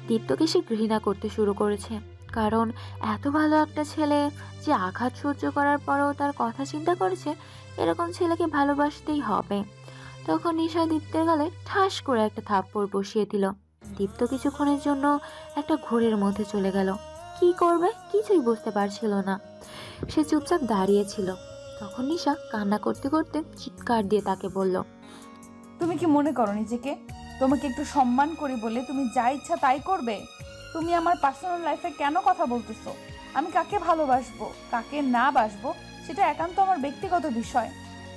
দীপ্তকে সে ঘৃণা করতে শুরু করেছে, কারণ এত ভালো একটা ছেলে যে আঘাত সহ্য করার পরেও তার কথা চিন্তা করেছে, এরকম ছেলেকে ভালোবাসতেই হবে। তখন নিশা দীপ্তের গালে ঠাস করে একটা থাপ্পড় বসিয়ে দিল। দীপ্ত কিছুক্ষণের জন্য একটা ঘোরের মধ্যে চলে গেল। কি করবে কিছুই বুঝতে পারছিল না। সে চুপচাপ দাঁড়িয়েছিল। তখন নিশা কান্না করতে করতে চিৎকার দিয়ে তাকে বলল, তুমি কি মনে করো নিজেকে তোমাকে একটু সম্মান করি বলে তুমি যা ইচ্ছা তাই করবে? তুমি আমার পার্সোনাল লাইফে কেন কথা বলতেছো? আমি কাকে ভালোবাসবো কাকে না বাসবো সেটা একান্ত আমার ব্যক্তিগত বিষয়।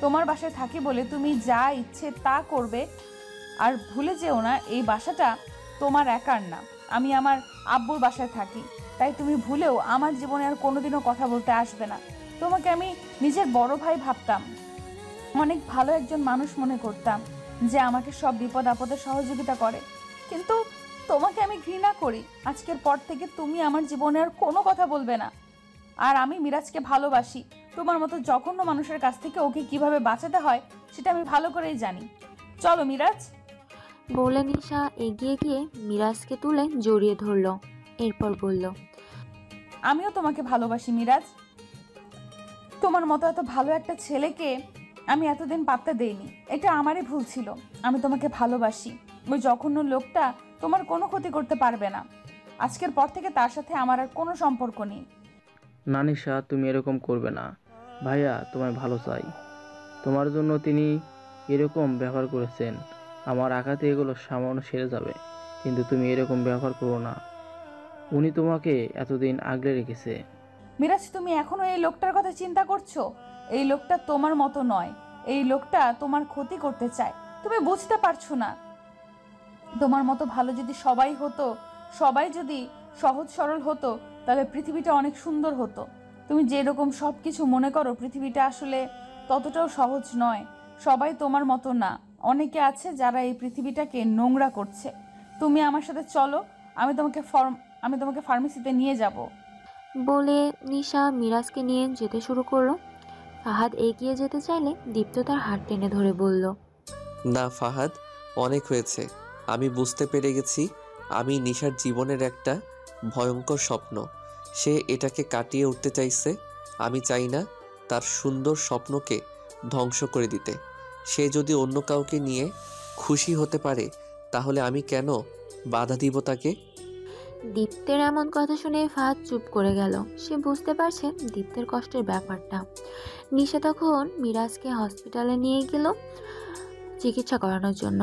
তোমার বাসায় থাকি বলে তুমি যা ইচ্ছে তা করবে। আর ভুলে যেও না, এই বাসাটা তোমার একার না। আমি আমার আব্বুর বাসায় থাকি, তাই তুমি ভুলেও আমার জীবনে আর কোনোদিনও কথা বলতে আসবে না। তোমাকে আমি নিজের বড় ভাই ভাবতাম, অনেক ভালো একজন মানুষ মনে করতাম, যে আমাকে সব বিপদ আপদে সহযোগিতা করে, কিন্তু তোমাকে আমি ঘৃণা করি। আজকের পর থেকে তুমি আমার জীবনে আর কোনো কথা বলবে না। আর আমি মিরাজকে ভালোবাসি। তোমার মতো জঘন্য মানুষের কাছ থেকে ওকে কিভাবে বাঁচাতে হয় সেটা আমি ভালো করেই জানি। চলো মিরাজ। বলে নিশা এগিয়ে গিয়ে মিরাজকে তুলে জড়িয়ে ধরল। এরপর বলল, আমিও তোমাকে ভালোবাসি মিরাজ। তোমার মতো এত ভালো একটা ছেলেকে আমি এতদিন পাত্তা দেইনি, এটা আমারই ভুল ছিল। আমি তোমাকে ভালোবাসি। ওই জঘন্য লোকটা তোমার কোনো ক্ষতি করতে পারবে না। আজকের পর থেকে তার সাথে আমার আর কোনো সম্পর্ক নেই। না নিশা, তুমি এরকম করবে না। ভাইয়া তোমায় ভালো চাই। তোমার জন্য তিনি এরকম ব্যবহার করেছেন। আমার আঘাতে এগুলো সামান্য সেরে যাবে, কিন্তু তুমি এরকম ব্যবহার করো না। উনি তোমাকে এতদিন আগলে রেখেছে। মিরাজ, তুমি এখনো এই লোকটার কথা চিন্তা করছো? এই লোকটা তোমার মতো নয়। এই লোকটা তোমার ক্ষতি করতে চায়। তুমি বুঝতে পারছো না। তোমার মতো ভালো যদি সবাই হতো, সবাই যদি সহজ সরল হতো, তাহলে পৃথিবীটা অনেক সুন্দর হতো। তুমি যেরকম সব কিছু মনে করো, পৃথিবীটা আসলে ততটাও সহজ নয়। সবাই তোমার মতো না। অনেকে আছে যারা এই পৃথিবীটাকে নোংরা করছে। তুমি আমার সাথে চলো, আমি তোমাকে ফার্মেসিতে নিয়ে যাব। বলে নিশা মিরাজকে নিয়ে যেতে শুরু করলো। ফাহাদ এগিয়ে যেতে চাইলে দীপ্ত তার হাত টেনে ধরে বলল, না ফাহাদ, অনেক হয়েছে। আমি বুঝতে পেরে গেছি আমি নিশার জীবনের একটা ভয়ঙ্কর স্বপ্ন। সে এটাকে কাটিয়ে উঠতে চাইছে। আমি চাই না তার সুন্দর স্বপ্নকে ধ্বংস করে দিতে। সে যদি অন্য কাউকে নিয়ে খুশি হতে পারে, তাহলে আমি কেন বাধা দিব তাকে? দীপ্তের এমন কথা শুনে ফাহাদ চুপ করে গেল। সে বুঝতে পারছে দীপ্তের কষ্টের ব্যাপারটা। নিশা তখন মিরাজকে হসপিটালে নিয়ে গেল চিকিৎসা করানোর জন্য।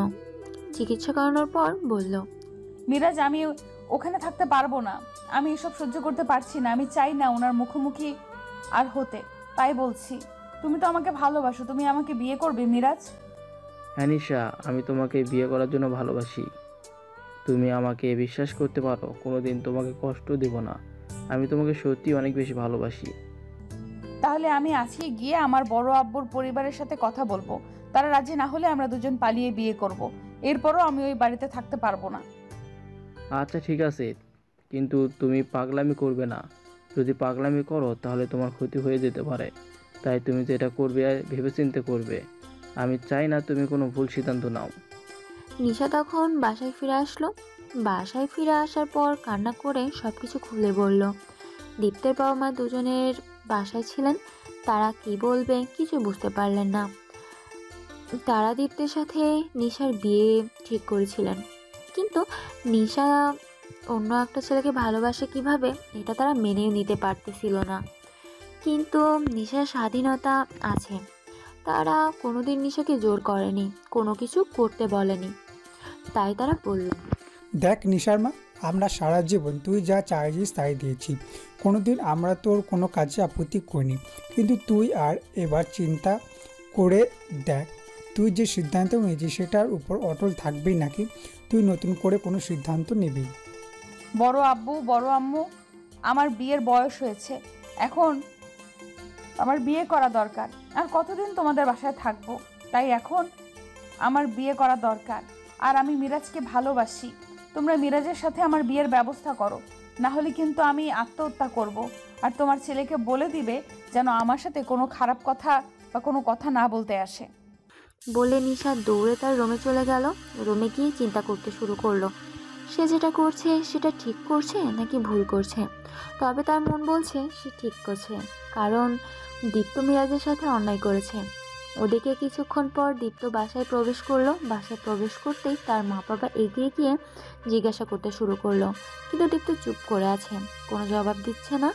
চিকিৎসা করানোর পর বলল, মিরাজ, আমি ওখানে থাকতে পারবো না। আমি এসব সহ্য করতে পারছি না। আমি চাই না ওনার মুখোমুখি আর হতে। তাই বলছি, তুমি তো আমাকে ভালোবাসো। তুমি আমাকে বিয়ে করবে মিরাজ? হ্যাঁ নিশা, আমি তোমাকে বিয়ে করার জন্য ভালোবাসি। তুমি আমাকে বিশ্বাস করতে পারো, কোনোদিন তোমাকে কষ্ট দেব না। আমি তোমাকে সত্যি অনেক বেশি ভালোবাসি। তাহলে আমি আজকে গিয়ে আমার বড় আব্বুর পরিবারের সাথে কথা বলবো। তারা রাজি না হলে আমরা দুজন পালিয়ে বিয়ে করব। এরপরও আমি ওই বাড়িতে থাকতে পারবো না। আচ্ছা ঠিক আছে, কিন্তু তুমি পাগলামি করবে না। যদি পাগলামি করো তাহলে তোমার ক্ষতি হয়ে যেতে পারে। তাই তুমি যেটা করবে ভেবেচিন্তে করবে। আমি চাই না তুমি কোনো ভুল সিদ্ধান্ত নাও। নিশা তখন বাসায় ফিরে আসলো। বাসায় ফিরে আসার পর কান্না করে সবকিছু খুলে বলল। দীপ্তের বাবা মা দুজনের বাসায় ছিলেন। তারা কি বলবে কিছু বুঝতে পারলেন না। তারা দীপ্তের সাথে নিশার বিয়ে ঠিক করেছিলেন, কিন্তু নিশা অন্য একটা ছেলেকে ভালোবাসে কিভাবে এটা তারা মেনে নিতে পারতেছিল না। কিন্তু নিশার স্বাধীনতা আছে। তারা কোনোদিন নিশাকে জোর করেনি, কোনো কিছু করতে বলেনি। তাই তারা বলল, দেখ নিশার মা, আমরা সারা জীবন তুই যা চাইছিস তাই দিয়েছি। কোনোদিন আমরা তোর কোনো কাজে আপত্তি করিনি, কিন্তু তুই আর এবার চিন্তা করে দেখ, তুই যে সিদ্ধান্ত নিয়েছিস সেটার উপর অটল থাকবি নাকি তুই নতুন করে কোনো সিদ্ধান্ত নিবি? বড় আব্বু, বড় আম্মু, আমার বিয়ের বয়স হয়েছে। এখন আমার বিয়ে করা দরকার। আর কতদিন তোমাদের বাসায় থাকবো? তাই এখন আমার বিয়ে করা দরকার। আর আমি মিরাজকে ভালোবাসি। তোমরা মিরাজের সাথে আমার বিয়ের ব্যবস্থা করো, না হলে কিন্তু আমি আত্মহত্যা করব। আর তোমার ছেলেকে বলে দিবে যেন আমার সাথে কোনো খারাপ কথা বা কোনো কথা না বলতে আসে। বলে নিশা দৌড়ে তার রুমে চলে গেল। রুমে গিয়ে চিন্তা করতে শুরু করলো, সে যেটা করছে সেটা ঠিক করছে নাকি ভুল করছে। তবে তার মন বলছে সে ঠিক করছে, কারণ দীপ্ত মিরাজের সাথে অন্যায় করেছে। ওদিকে কিছুক্ষণ পর দীপ্ত বাসায় প্রবেশ করলো। বাসায় প্রবেশ করতেই তার মা বাবা এগিয়ে গিয়ে জিজ্ঞাসা করতে শুরু করলো, কিন্তু দীপ্ত চুপ করে আছে, কোনো জবাব দিচ্ছে না।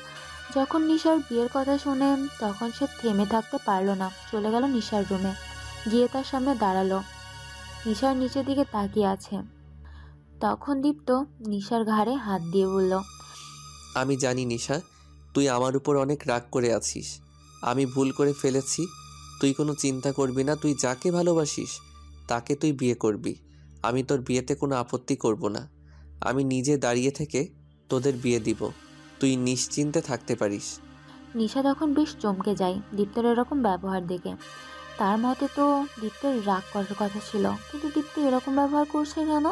যখন নিশার বিয়ের কথা শুনে তখন সে থেমে থাকতে পারলো না, চলে গেল নিশার রুমে, গিয়ে তার সামনে দাঁড়ালো। নিশার নিচের দিকে তাকিয়ে আছে। তখন দীপ্ত নিশার ঘাড়ে হাত দিয়ে বলল, আমি জানি নিশা, তুই আমার উপর অনেক রাগ করে আছিস। আমি ভুল করে ফেলেছি। তুই কোনো চিন্তা করবি না। তুই যাকে ভালোবাসিস তাকে তুই বিয়ে করবি। আমি তোর বিয়েতে কোনো আপত্তি করব না। আমি নিজে দাঁড়িয়ে থেকে তোদের বিয়ে দিব। তুই নিশ্চিন্তে থাকতে পারিস। নিশা তখন বেশ চমকে যায় দীপ্তর এরকম ব্যবহার দেখে। তার মতে তো দীপ্তের রাগ করার কথা ছিল, কিন্তু দীপ্ত এরকম ব্যবহার করছে কেন?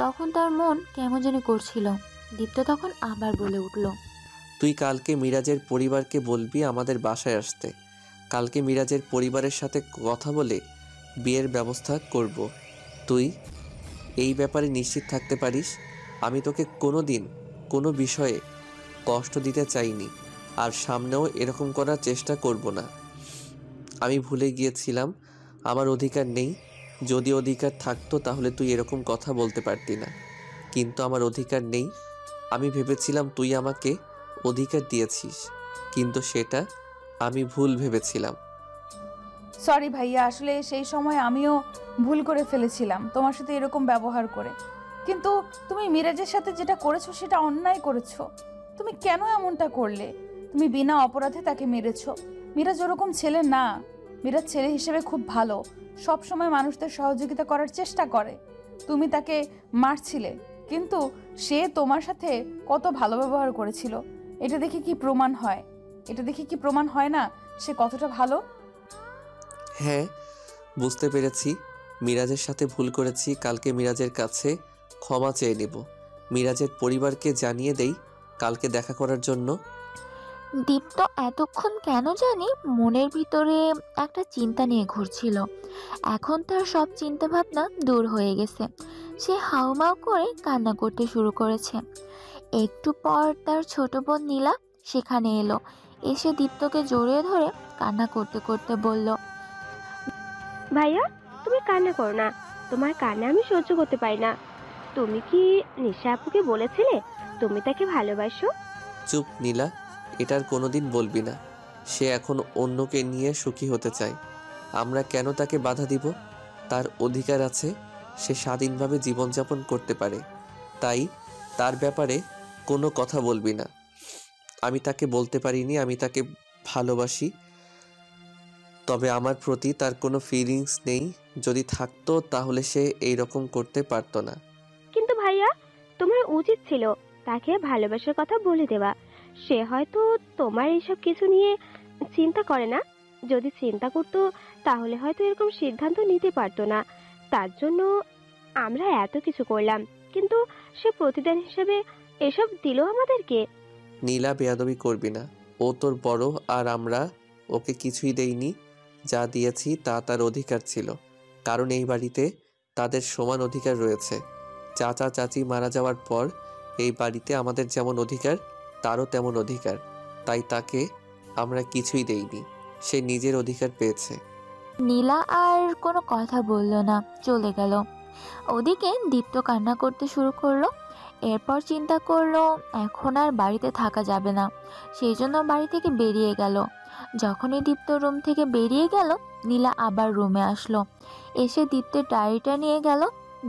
তখন তার মন কেমন জানি করছিল। দীপ্ত তখন আবার বলে উঠল, তুই কালকে মিরাজের পরিবারকে বলবি আমাদের বাসায় আসতে। কালকে মিরাজের পরিবারের সাথে কথা বলে বিয়ের ব্যবস্থা করব। তুই এই ব্যাপারে নিশ্চিত থাকতে পারিস আমি তোকে কোনো দিন কোনো বিষয়ে কষ্ট দিতে চাইনি, আর সামনেও এরকম করার চেষ্টা করব না। আমি ভুলে গিয়েছিলাম আমার অধিকার নেই। যদি অধিকার থাকতো তাহলে তুই এরকম কথা বলতে পারতি না, কিন্তু আমার অধিকার নেই। আমি ভেবেছিলাম তুই আমাকে অধিকার দিয়েছিস, কিন্তু সেটা আমি ভুল ভেবেছিলাম। সরি ভাইয়া, আসলে সেই সময় আমিও ভুল করে ফেলেছিলাম তোমার সাথে এরকম ব্যবহার করে। কিন্তু তুমি মিরাজের সাথে যেটা করেছো সেটা অন্যায় করেছো। তুমি কেন এমনটা করলে? তুমি বিনা অপরাধে তাকে মেরেছো। মিরাজ ওরকম ছেলে না। মিরাজ ছেলে হিসেবে খুব ভালো, সব সময় মানুষদের সহযোগিতা করার চেষ্টা করে। তুমি তাকে মারছিলে, কিন্তু সে তোমার সাথে কত ভালো ব্যবহার করেছিল। এটা দেখে কি প্রমাণ হয়? এটা দেখে কি প্রমাণ হয় না সে কতটা ভালো? হ্যাঁ, বুঝতে পেরেছি মিরাজের সাথে ভুল করেছি। কালকে মিরাজের কাছে ক্ষমা চেয়ে নেব। মিরাজের পরিবারকে জানিয়ে দেই কালকে দেখা করার জন্য। দীপ্ত এতক্ষণ কেন জানি মনের ভিতরে একটা চিন্তা নিয়ে ঘুরছিল। এখন তার সব চিন্তা ভাবনা দূর হয়ে গেছে। সে হাউমাউ করে কান্না করতে শুরু করেছে। একটু পর তার ছোট বোন নীলা সেখানে এলো। এসে দীপ্তকে জড়িয়ে ধরে কান্না করতে করতে বলল, ভাইয়া, তুমি কান্না করো না। তোমার কান্না আমি সহ্য করতে পারি না। তুমি কি নিশা আপুকে বলেছিলে তুমি তাকে ভালোবাসো? চুপ নীলা, এটার কোনোদিন বলবি না। সে এখন অন্যকে নিয়ে সুখী হতে চায়। আমরা কেন তাকে বাধা দিব? তার অধিকার আছে, সে স্বাধীনভাবে জীবনযাপন করতে পারে। তাই তার ব্যাপারে কোনো কথা বলবি না। আমি তাকে বলতে পারিনি আমি তাকে ভালোবাসি, তবে আমার প্রতি তার কোনো ফিলিংস নেই। যদি থাকতো তাহলে সে এই রকম করতে পারতো না। কিন্তু ভাইয়া, তোমার উচিত ছিল তাকে ভালোবাসার কথা বলে দেওয়া। সে হয়তো তোমার এইসব কিছু নিয়ে চিন্তা করে না। যদি চিন্তা করতো তাহলে হয়তো এরকম সিদ্ধান্ত নিতে পারতো না। তার জন্য আমরা এত কিছু করলাম, কিন্তু সে প্রতিদান হিসেবে এসব দিল আমাদেরকে। নীলা, বেয়াদবি করবি না। ও তোর বড়, আর আমরা ওকে কিছুই দেইনি। যা দিয়েছি তা তার অধিকার ছিল, কারণ এই বাড়িতে তাদের সমান অধিকার রয়েছে। চাচা চাচি মারা যাওয়ার পর এই বাড়িতে আমাদের যেমন অধিকার তারও তেমন অধিকার। তাই তাকে আমরা কিছুই দেইনি, সে নিজের অধিকার পেয়েছে। নীলা আর কোনো কথা বলল না, চলে গেল। ওদিকে দীপ্ত কান্না করতে শুরু করলো। এরপর চিন্তা করলো এখন আর বাড়িতে থাকা যাবে না, সেই জন্য বাড়ি থেকে বেরিয়ে গেল। যখনই দীপ্ত রুম থেকে বেরিয়ে গেল, নীলা আবার রুমে আসলো। এসে দীপ্তের ডায়েরিটা নিয়ে গেল।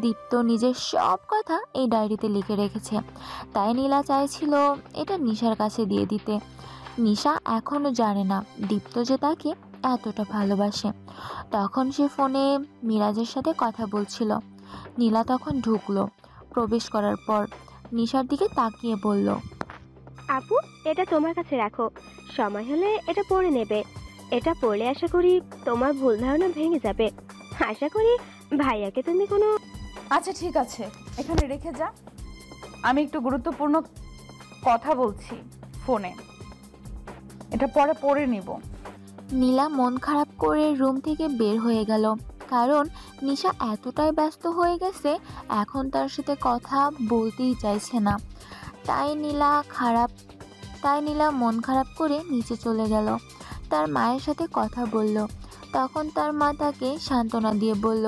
দীপ্ত নিজের সব কথা এই ডায়েরিতে লিখে রেখেছে, তাই নীলা চাইছিল এটা নিশার কাছে দিয়ে দিতে। নিশা এখনও জানে না দীপ্ত যে তাকে এতটা ভালোবাসে। তখন সে ফোনে মিরাজের সাথে কথা বলছিল। নীলা তখন ঢুকলো। প্রবেশ করার পর নিশার দিকে তাকিয়ে বলল, আপু, এটা তোমার কাছে রাখো। সময় হলে এটা পড়ে নেবে। এটা পড়লে আশা করি তোমার ভুল ধারণা ভেঙে যাবে। আশা করি ভাইয়াকে তুমি কোনো... আচ্ছা ঠিক আছে, এখানে রেখে যা। আমি একটু গুরুত্বপূর্ণ কথা বলছি ফোনে, এটা পরে পড়ে নিব। নীলা মন খারাপ করে রুম থেকে বের হয়ে গেল, কারণ নিশা এতটাই ব্যস্ত হয়ে গেছে এখন তার সাথে কথা বলতেই চাইছে না। তাই নীলা মন খারাপ করে নিচে চলে গেল। তার মায়ের সাথে কথা বলল। তখন তার মা তাকে সান্ত্বনা দিয়ে বলল,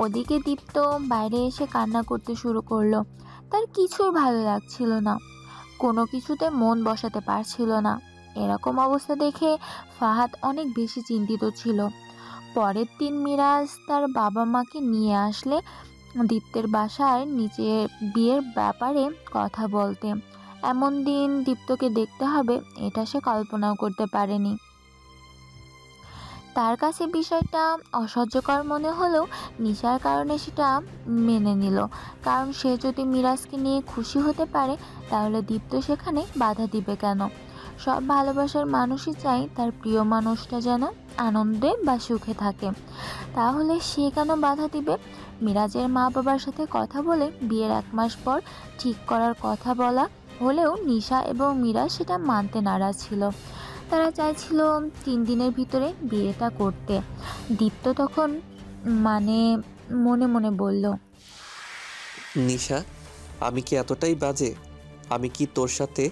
ওদিকে দীপ্ত বাইরে এসে কান্না করতে শুরু করলো। তার কিছুই ভালো লাগছিল না, কোনো কিছুতে মন বসাতে পারছিল না। এরকম অবস্থা দেখে ফাহাদ অনেক বেশি চিন্তিত ছিল। পরের দিন মিরাজ তার বাবা মাকে নিয়ে আসলে দীপ্তের বাসায় নিচে বিয়ের ব্যাপারে কথা বলতে। এমন দিন দীপ্তকে দেখতে হবে এটা সে কল্পনাও করতে পারেনি। তার কাছে বিষয়টা অসহ্যকর মনে হলেও নিশার কারণে সেটা মেনে নিল। কারণ সে যদি মিরাজকে নিয়ে খুশি হতে পারে তাহলে দীপ্ত সেখানে বাধা দিবে কেন? সব ভালোবাসার মানুষই চায় তার প্রিয় মানুষটা যেন আনন্দে বা সুখে থাকে, তাহলে সে কেন বাধা দিবে? মিরাজের মা বাবার সাথে কথা বলে বিয়ের 1 মাস পর ঠিক করার কথা বলা হলেও নিশা এবং মিরাজ সেটা মানতে নারাজ ছিল। তারা চাইছিল 3 দিনের ভিতরে বিয়েটা করতে। দীপ্ত তখন মনে মনে বলল, নিশা, আমি কি এতটাই বাজে? আমি কি তোর সাথে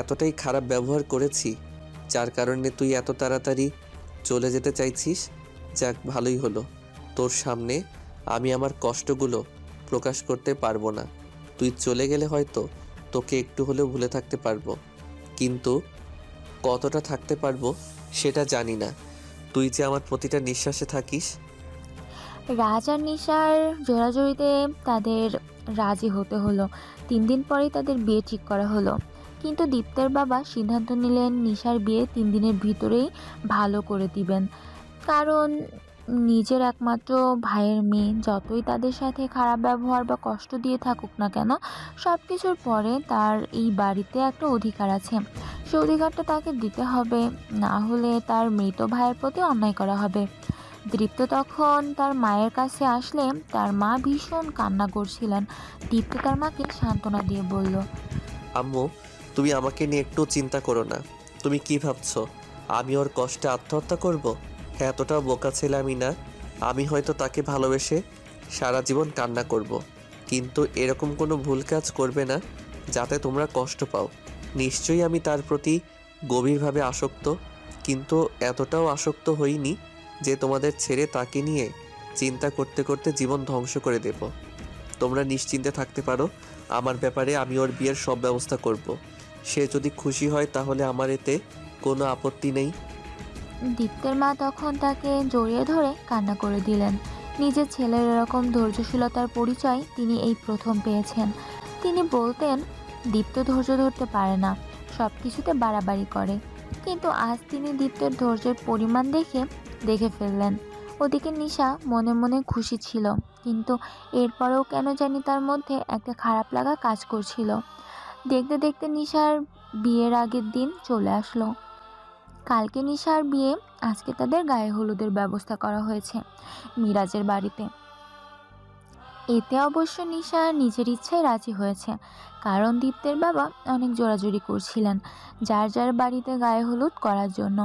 এতটাই খারাপ ব্যবহার করেছি যার কারণে তুই এত তাড়াতাড়ি চলে যেতে চাইছিস? যাক, ভালোই হলো। তোর সামনে আমি আমার কষ্টগুলো প্রকাশ করতে পারবো না। তুই চলে গেলে হয়তো তোকে একটু হলেও ভুলে থাকতে পারবো, কিন্তু কতটা থাকতে পারবো সেটা জানি না। তুই যে আমার প্রতিটা নিঃশ্বাসে থাকিস। রাজ আর নিশার জোড়াজড়িতে তাদের রাজি হতে হলো। 3 দিন পরেই তাদের বিয়ে ঠিক করা হলো। কিন্তু দীপ্তের বাবা সিদ্ধান্ত নিলেন নিশার বিয়ে 3 দিনের ভিতরেই ভালো করে দিবেন। কারণ নিজের একমাত্র ভাইয়ের মেয়ে যতই তাদের সাথে খারাপ ব্যবহার বা কষ্ট দিয়ে থাকুক না কেন, সব কিছুর পরে তার এই বাড়িতে একটা অধিকার আছে। সে অধিকারটা তাকে দিতে হবে, না হলে তার মৃত ভাইয়ের প্রতি অন্যায় করা হবে। দীপ্ত তখন তার মায়ের কাছে আসলে তার মা ভীষণ কান্না করছিলেন। দীপ্ত তার মাকে সান্ত্বনা দিয়ে বলল, আম্মু, তুমি আমাকে নিয়ে একটু চিন্তা করো না। তুমি কি ভাবছো আমি ওর কষ্টে আত্মহত্যা করব? এতটা বোকা ছেলে আমি না। আমি হয়তো তাকে ভালোবেসে সারা জীবন কান্না করব, কিন্তু এরকম কোনো ভুল কাজ করবে না যাতে তোমরা কষ্ট পাও। নিশ্চয়ই আমি তার প্রতি গভীরভাবে আসক্ত, কিন্তু এতটাও আসক্ত হইনি যে তোমাদের ছেড়ে তাকে নিয়ে চিন্তা করতে করতে জীবন ধ্বংস করে দেব। তোমরা নিশ্চিন্তে থাকতে পারো আমার ব্যাপারে। আমি ওর বিয়ের সব ব্যবস্থা করব। সে যদি খুশি হয় তাহলে আমার এতে কোনো আপত্তি নেই। দীপ্তের মা তখন তাকে জড়িয়ে ধরে কান্না করে দিলেন। নিজের ছেলের এরকম ধৈর্যশীলতার পরিচয় তিনি এই প্রথম পেয়েছেন। তিনি বলতেন দীপ্ত ধৈর্য ধরতে পারে না, সব কিছুতে বাড়াবাড়ি করে। কিন্তু আজ তিনি দীপ্তের ধৈর্যের পরিমাণ দেখে ফেললেন। ওদিকে নিশা মনে মনে খুশি ছিল, কিন্তু এরপরেও কেন জানি তার মধ্যে একটা খারাপ লাগা কাজ করছিল। দেখতে দেখতে নিশার বিয়ের আগের দিন চলে আসলো। কালকে নিশার বিয়ে, আজকে তাদের গায়ে হলুদের ব্যবস্থা করা হয়েছে মিরাজের বাড়িতে। এতে অবশ্য নিশা নিজের ইচ্ছায় রাজি হয়েছে, কারণ দীপ্তের বাবা অনেক জোরাজুরি করছিলেন যার যার বাড়িতে গায়ে হলুদ করার জন্য।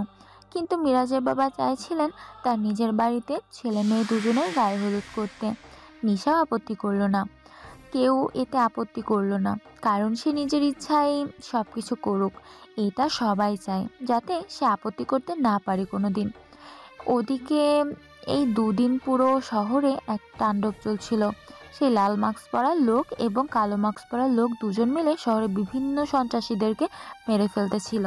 কিন্তু মিরাজের বাবা চাইছিলেন তার নিজের বাড়িতে ছেলে মেয়ে দুজনের গায়ে হলুদ করতে। নিশা আপত্তি করলো না, কেউ এতে আপত্তি করলো না, কারণ সে নিজের ইচ্ছায় সব কিছু করুক, এটা সবাই চায়, যাতে সে আপত্তি করতে না পারে কোনো দিন। ওদিকে এই 2 দিন পুরো শহরে এক তাণ্ডব চলছিল। সেই লাল মাস্ক পরা লোক এবং কালো মাস্ক পরা লোক দুজন মিলে শহরে বিভিন্ন সন্ত্রাসীদেরকে মেরে ফেলতেছিল।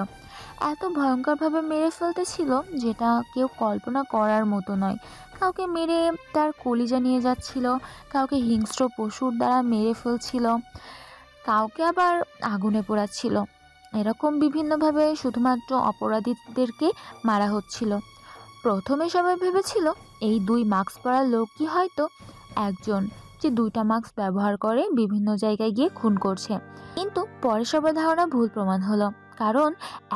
এত ভয়ঙ্করভাবে মেরে ফেলতেছিল যেটা কেউ কল্পনা করার মতো নয়। কাউকে মেরে তার কলিজা নিয়ে যাচ্ছিল, কাউকে হিংস্র পশুর দ্বারা মেরে ফেলছিল, কাউকে আবার আগুনে পোড়াচ্ছিল। এরকম বিভিন্নভাবে শুধুমাত্র অপরাধীদেরকে মারা হচ্ছিল। প্রথমে সবাই ভেবেছিল এই 2 মাস্ক পরা লোকই হয়তো একজন, যে 2টা মাস্ক ব্যবহার করে বিভিন্ন জায়গায় গিয়ে খুন করছে। কিন্তু পরে সবার ধারণা ভুল প্রমাণ হলো, কারণ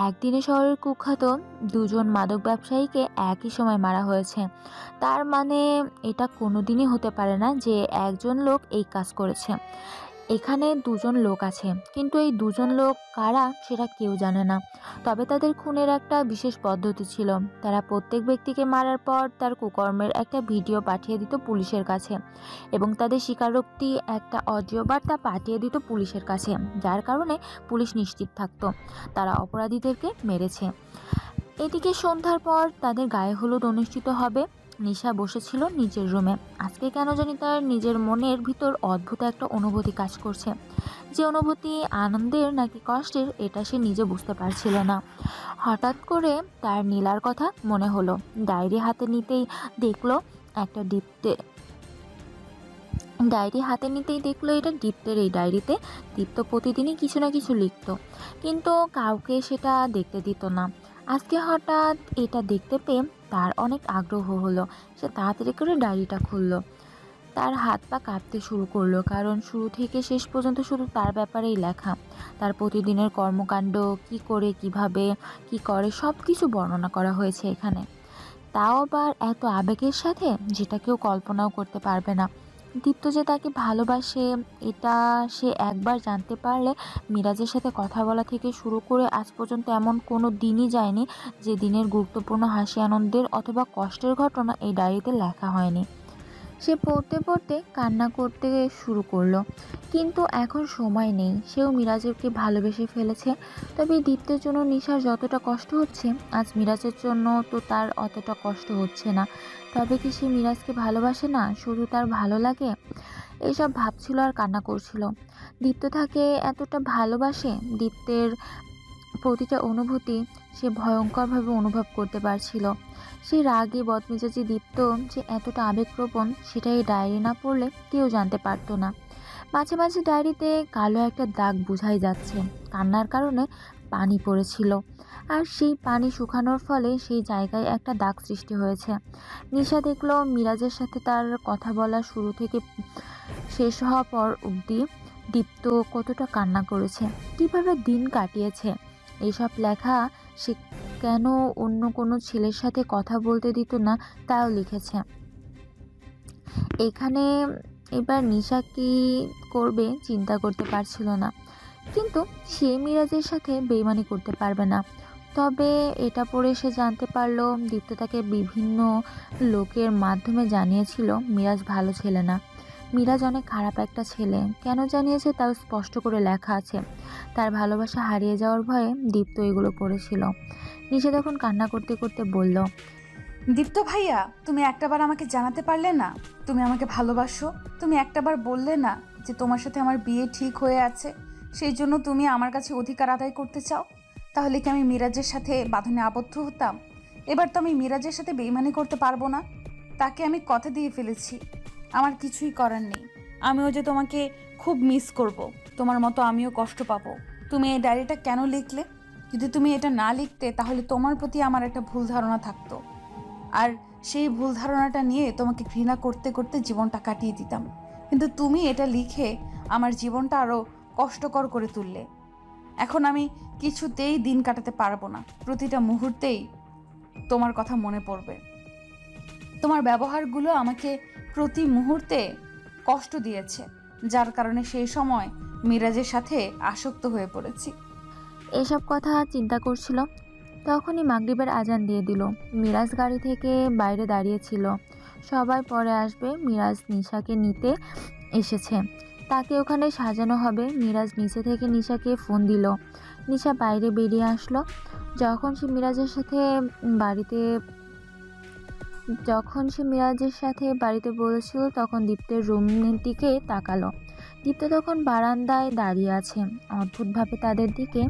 একদিনে শহরের কুখ্যাত 2 জন মাদক ব্যবসায়ীকে একই সময় মারা হয়েছে। তার মানে এটা কোনোদিনই হতে পারে না যে একজন লোক এই কাজ করেছে। এখানে 2 জন লোক আছে, কিন্তু এই 2 জন লোক কারা সেটা কেউ জানে না। তবে তাদের খুনের একটা বিশেষ পদ্ধতি ছিল। তারা প্রত্যেক ব্যক্তিকে মারার পর তার কুকর্মের একটা ভিডিও পাঠিয়ে দিত পুলিশের কাছে, এবং তাদের স্বীকারোক্তি একটা অডিও বার্তা পাঠিয়ে দিত পুলিশের কাছে, যার কারণে পুলিশ নিশ্চিত থাকতো তারা অপরাধীদেরকে মেরেছে। এদিকে সন্ধ্যার পর তাদের গায়ে হলুদ অনুষ্ঠিত হবে। নিশা বসেছিল নিজের রুমে। আজকে কেন জানি তার নিজের মনের ভিতর অদ্ভুত একটা অনুভূতি কাজ করছে। যে অনুভূতি আনন্দের নাকি কষ্টের এটা সে নিজে বুঝতে পারছিল না। হঠাৎ করে তার নীলার কথা মনে হলো। ডায়েরি হাতে নিতেই দেখলো এটা দীপ্তের। এই ডায়েরিতে দীপ্ত প্রতিদিনই কিছু না কিছু লিখত, কিন্তু কাউকে সেটা দেখতে দিত না। আজকে হঠাৎ এটা দেখতে পেয়ে তার অনেক আগ্রহ হলো। সে তাড়াতাড়ি করে ডায়েরিটা খুললো। তার হাত পা কাঁপতে শুরু করলো, কারণ শুরু থেকে শেষ পর্যন্ত শুধু তার ব্যাপারেই লেখা। তার প্রতিদিনের কর্মকাণ্ড, কি করে, কিভাবে, কি করে, সব কিছু বর্ণনা করা হয়েছে এখানে। তাও আবার এত আবেগের সাথে, যেটা কেউ কল্পনাও করতে পারবে না। দীপ্ত যে তাকে ভালোবাসে এটা সে একবার জানতে পারলে মিরাজের সাথে কথা বলা থেকে শুরু করে আজ পর্যন্ত এমন কোনো দিনই যায়নি যে দিনের গুরুত্বপূর্ণ হাসি, আনন্দের অথবা কষ্টের ঘটনা এই ডায়েরিতে লেখা হয়নি। সে পড়তে পড়তে কান্না করতে শুরু করলো, কিন্তু এখন সময় নেই। সেও মিরাজকে ভালোবেসে ফেলেছে। তবে দীপ্তের জন্য নিশার যতটা কষ্ট হচ্ছে, আজ মিরাজের জন্য তো তার অতটা কষ্ট হচ্ছে না। তবে কি সে মিরাজকে ভালোবাসে না, শুধু তার ভালো লাগে? এসব ভাবছিল আর কান্না করছিল। দীপ্ত তাকে এতটা ভালোবাসে, দীপ্তের প্রতিটা অনুভূতি সে ভয়ঙ্করভাবে অনুভব করতে পারছিল। সেই রাগী বদমেজাজি দীপ্ত যে এতটা আবেগপ্রবণ, সেটা এই ডায়েরি না পড়লে কেউ জানতে পারতো না। মাঝে মাঝে ডায়েরিতে কালো একটা দাগ বোঝাই যাচ্ছে। কান্নার কারণে পানি পড়েছিল, আর সেই পানি শুকানোর ফলে সেই জায়গায় একটা দাগ সৃষ্টি হয়েছে। নিশা দেখলো মিরাজের সাথে তার কথা বলা শুরু থেকে শেষ হওয়া পর অবধি দীপ্ত কতটা কান্না করেছে, কিভাবে দিন কাটিয়েছে। এইসব লেখা সে কেন অন্য কোনো ছেলের সাথে কথা বলতে দিত না, তাও লিখেছে এখানে। এবার নিশা কি করবে চিন্তা করতে পারছিল না, কিন্তু সে মিরাজের সাথে বেইমানি করতে পারবে না। তবে এটা পড়ে সে জানতে পারলো দীপ্ত তাকে বিভিন্ন লোকের মাধ্যমে জানিয়েছিল মিরাজ ভালো ছেলে না, মিরাজ অনেক খারাপ একটা ছেলে। কেন জানিয়েছে তাও স্পষ্ট করে লেখা আছে। তার ভালোবাসা হারিয়ে যাওয়ার ভয়ে দীপ্ত এগুলো পড়েছিল। নিশা তখন কান্না করতে করতে বলল, দীপ্ত ভাইয়া, তুমি একটাবার আমাকে জানাতে পারলে না তুমি আমাকে ভালোবাসো? তুমি একটাবার বললে না যে তোমার সাথে আমার বিয়ে ঠিক হয়ে আছে, সেই জন্য তুমি আমার কাছে অধিকার আদায় করতে চাও? তাহলে কি আমি মিরাজের সাথে বাঁধনে আবদ্ধ হতাম? এবার তো আমি মিরাজের সাথে বেইমানি করতে পারবো না। তাকে আমি কথা দিয়ে ফেলেছি, আমার কিছুই করার নেই। আমিও যে তোমাকে খুব মিস করব, তোমার মতো আমিও কষ্ট পাবো। তুমি এই ডায়েরিটা কেন লিখলে? যদি তুমি এটা না লিখতে তাহলে তোমার প্রতি আমার একটা ভুল ধারণা থাকতো, আর সেই ভুল ধারণাটা নিয়ে তোমাকে ঘৃণা করতে করতে জীবনটা কাটিয়ে দিতাম। কিন্তু তুমি এটা লিখে আমার জীবনটা আরও কষ্টকর করে তুললে। এখন আমি কিছুতেই দিন কাটাতে পারবো না, প্রতিটা মুহূর্তেই তোমার কথা মনে পড়বে। তোমার ব্যবহারগুলো আমাকে প্রতি মুহূর্তে কষ্ট দিয়েছে, যার কারণে সেই সময় মিরাজের সাথে আসক্ত হয়ে পড়েছি। এসব কথা চিন্তা করছিল, তখনই মাগরিবের আজান দিয়ে দিল। মিরাজ গাড়ি থেকে বাইরে দাঁড়িয়েছিল। সবাই পরে আসবে, মিরাজ নিশাকে নিতে এসেছে, তাকে ওখানে সাজানো হবে। মিরাজ নিচে থেকে নিশাকে ফোন দিল। নিশা বাইরে বেরিয়ে আসলো। যখন সে মিরাজের সাথে বাড়িতে বলেছিল, তখন দীপ্তের রুমের দিকে তাকালো। দীপ্ত তখন বারান্দায় দাঁড়িয়ে আছে, অদ্ভুতভাবে তাদের দিকে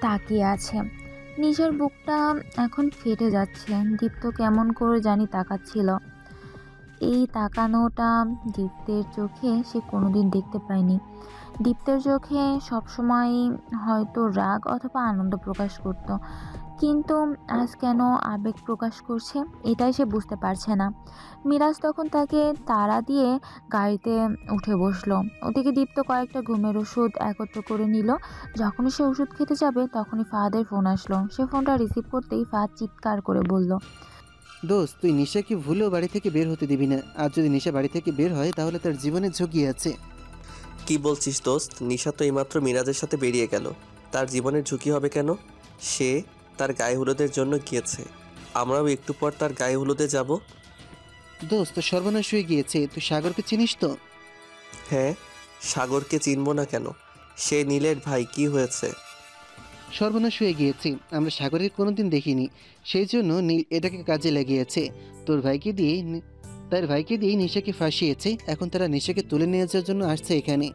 তাকিয়ে আছে। নিশার বুকটা এখন ফেটে যাচ্ছে। দীপ্ত কেমন করে জানি তাকাচ্ছিল। এই তাকানোটা দীপ্তের চোখে সে কোনোদিন দেখতে পায়নি। দীপ্তের চোখে সবসময় হয়তো রাগ অথবা আনন্দ প্রকাশ করত, কিন্তু আজ কেন আবেগ প্রকাশ করছে এটাই সে বুঝতে পারছে না। মিরাজ তখন তাকে তাড়া দিয়ে গাড়িতে উঠে বসলো। ওদিকে দীপ্ত কয়েকটা ঘুমের ওষুধ একত্র করে নিল। যখনই সে ওষুধ খেতে যাবে তখনই ফাহাদের ফোন আসলো। সে ফোনটা রিসিভ করতেই ফাহাদ চিৎকার করে বলল, দোস্ত, তুই নিশাকে ভুলেও বাড়ি থেকে বের হতে দিবি না। আর যদি নিশা বাড়ি থেকে বের হয় তাহলে তার জীবনে ঝুঁকি আছে। কি বলছিস দোস্ত? নিশা তো এইমাত্র মিরাজের সাথে বেরিয়ে গেল, তার জীবনের ঝুঁকি হবে কেন? সে তার গায়ে হলুদের জন্য গিয়েছে, আমরাও একটু পর তার গায়ে হলুদে যাব। দোস্ত, সর্বনাশ হয়ে গিয়েছে। তুই সাগরকে চিনিস তো? হ্যাঁ, সাগরকে চিনব না কেন? সে নীলের ভাই। কি হয়েছে? সর্বনাশ হয়ে গিয়েছে। আমরা সাগরের কোনোদিন দেখিনি, সেই জন্য নীল এটাকে কাজে লাগিয়েছে। তার ভাইকে দিয়ে নিশাকে ফাঁসিয়েছে। এখন তারা নিশাকে তুলে নিয়ে যাওয়ার জন্য আসছে এখানে।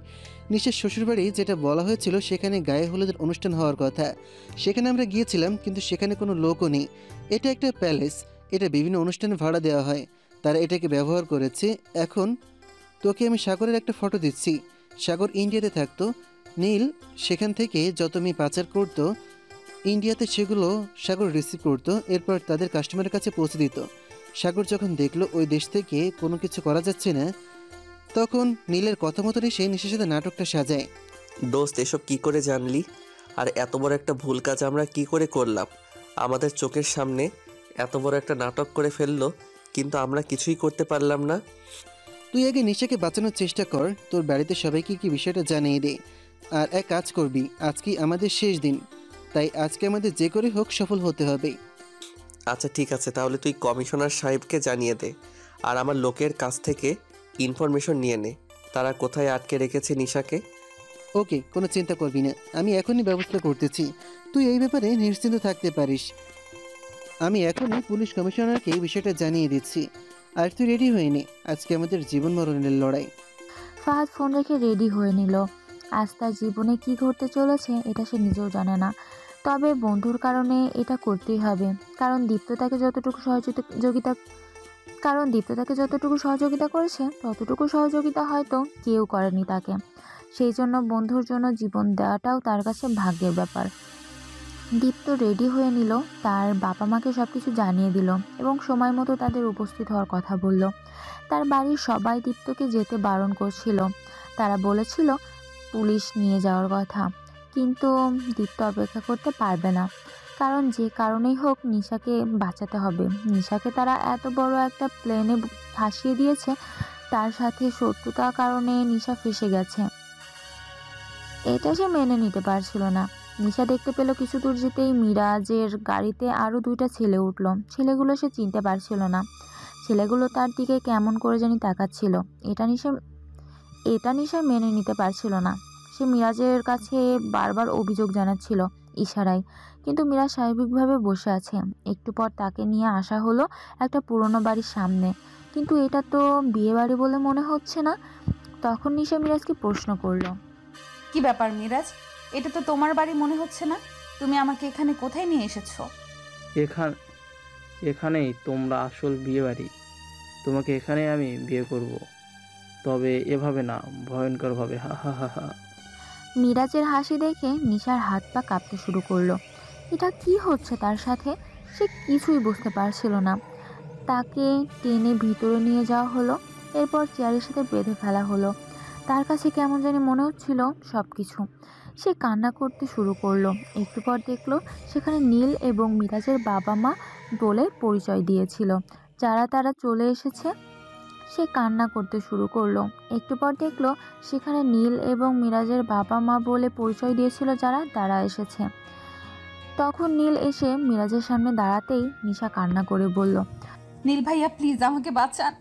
নিশার শ্বশুরবাড়ি যেটা বলা হয়েছিল সেখানে গায়ে হলুদের অনুষ্ঠান হওয়ার কথা, সেখানে আমরা গিয়েছিলাম, কিন্তু সেখানে কোনো লোকও নেই। এটা একটা প্যালেস, এটা বিভিন্ন অনুষ্ঠানে ভাড়া দেওয়া হয়, তারা এটাকে ব্যবহার করেছে। এখন তোকে আমি সাগরের একটা ফটো দিচ্ছি। সাগর ইন্ডিয়াতে থাকতো, নীল সেখান থেকে যত মেয়ে পাচার করতো ইন্ডিয়াতে সেগুলো সাগর রিসিভ করতো, এরপর তাদের কাস্টমারের কাছে পৌঁছে দিত। সাগর যখন দেখলো ওই দেশ থেকে কোনো কিছু করা যাচ্ছে না, তখন নীলের কথা মতনই সে নিশার সাথে নাটকটা সাজায়। দোস্ত, এসব কি করে জানলি? আর এত বড় একটা ভুল কাজ আমরা কি করে করলাম? আমাদের চোখের সামনে এত বড় একটা নাটক করে ফেললো, কিন্তু আমরা কিছুই করতে পারলাম না। তুই আগে নিশাকে বাঁচানোর চেষ্টা কর, তোর বাড়িতে সবাইকে কি বিষয়টা জানিয়ে দে। আর এক কাজ করবি, আজকেই আমাদের শেষ দিন, তাই আজকে আমাদের যে করে হোক সফল হতে হবে। আচ্ছা ঠিক আছে, তাহলে তুই কমিশনার সাহেবকে জানিয়ে দে, আর আমার লোকের কাছ থেকে ইনফরমেশন নিয়ে নে তারা কোথায় আটকে রেখেছে নিশাকে। ওকে, কোনো চিন্তা করবি না, আমি এখনই ব্যবস্থা করতেছি। তুই এই ব্যাপারে নিশ্চিন্ত থাকতে পারিস। আমি এখনই পুলিশ কমিশনারকে এই বিষয়টা জানিয়ে দিচ্ছি। আর তুই রেডি হয়ে নে, আজকে আমাদের জীবন মরণের লড়াই। ফাহাদ ফোন রেখে রেডি হয়ে নিল। আজ তার জীবনে কি ঘটতে চলেছে এটা সে নিজেও জানে না, তবে বন্ধুর কারণে এটা করতেই হবে। কারণ দীপ্ত তাকে যতটুকু সহযোগিতা করেছে ততটুকু সহযোগিতা হয়তো কেউ করেনি তাকে। সেই জন্য বন্ধুর জন্য জীবন দেওয়াটাও তার কাছে ভাগ্যের ব্যাপার। দীপ্ত রেডি হয়ে নিল, তার বাবা মাকে সব কিছু জানিয়ে দিল এবং সময় মতো তাদের উপস্থিত হওয়ার কথা বলল। তার বাড়ির সবাই দীপ্তকে যেতে বারণ করছিল, তারা বলেছিল পুলিশ নিয়ে যাওয়ার কথা, কিন্তু দীপ্ত অপেক্ষা করতে পারবে না। কারণ যে কারণেই হোক নিশাকে বাঁচাতে হবে। নিশাকে তারা এত বড় একটা প্লেনে ফাঁসিয়ে দিয়েছে, তার সাথে শত্রুতার কারণে নিশা ফেঁসে গেছে। এটা সে মেনে নিতে পারছিল না। নিশা দেখতে পেল কিছু দূর যেতেই মিরাজের গাড়িতে আরও 2টা ছেলে উঠল। ছেলেগুলো সে চিনতে পারছিল না। ছেলেগুলো তার দিকে কেমন করে জানি তাকাচ্ছিল। এটা নিশা মেনে নিতে পারছিল না। সে মিরাজের কাছে বারবার অভিযোগ জানাচ্ছিল ইশারায়, কিন্তু মিরাজ স্বাভাবিকভাবে বসে আছে। একটু পর তাকে নিয়ে আসা হলো একটা পুরনো বাড়ির সামনে, কিন্তু এটা তো বিয়ে বাড়ি বলে মনে হচ্ছে না। তখন নিশা মিরাজকে প্রশ্ন করলো, কি ব্যাপার মিরাজ, এটা তো তোমার বাড়ি মনে হচ্ছে না, তুমি আমাকে এখানে কোথায় নিয়ে এসেছো? এখানেই তোমরা আসল বিয়ে বাড়ি। তোমাকে এখানে আমি বিয়ে করব, তবে এভাবে না, ভয়ঙ্করভাবে। হা হা হা হা। মিরাজের হাসি দেখে নিশার হাত পা কাঁপতে শুরু করলো। এটা কি হচ্ছে তার সাথে? সে কিছুই বুঝতে পারছিল না। তাকে টেনে ভিতরে নিয়ে যাওয়া হলো, এরপর চেয়ারের সাথে বেঁধে ফেলা হলো। তার কাছে কেমন জানি মনে হচ্ছিল সব কিছু। সে কান্না করতে শুরু করলো। একটু পর দেখলো সেখানে নীল এবং মিরাজের বাবা মা বলে পরিচয় দিয়েছিল, যারা তারা চলে এসেছে। সে কান্না করতে শুরু করলো। একটু পর দেখলো সেখানে নীল এবং মিরাজের বাবা মা বলে পরিচয় দিয়েছিল, যারা তারা এসেছে। তখন নীল এসে মিরাজের সামনে দাঁড়াতেই নিশা কান্না করে বলল, নীল ভাইয়া প্লিজ আমাকে বাঁচান।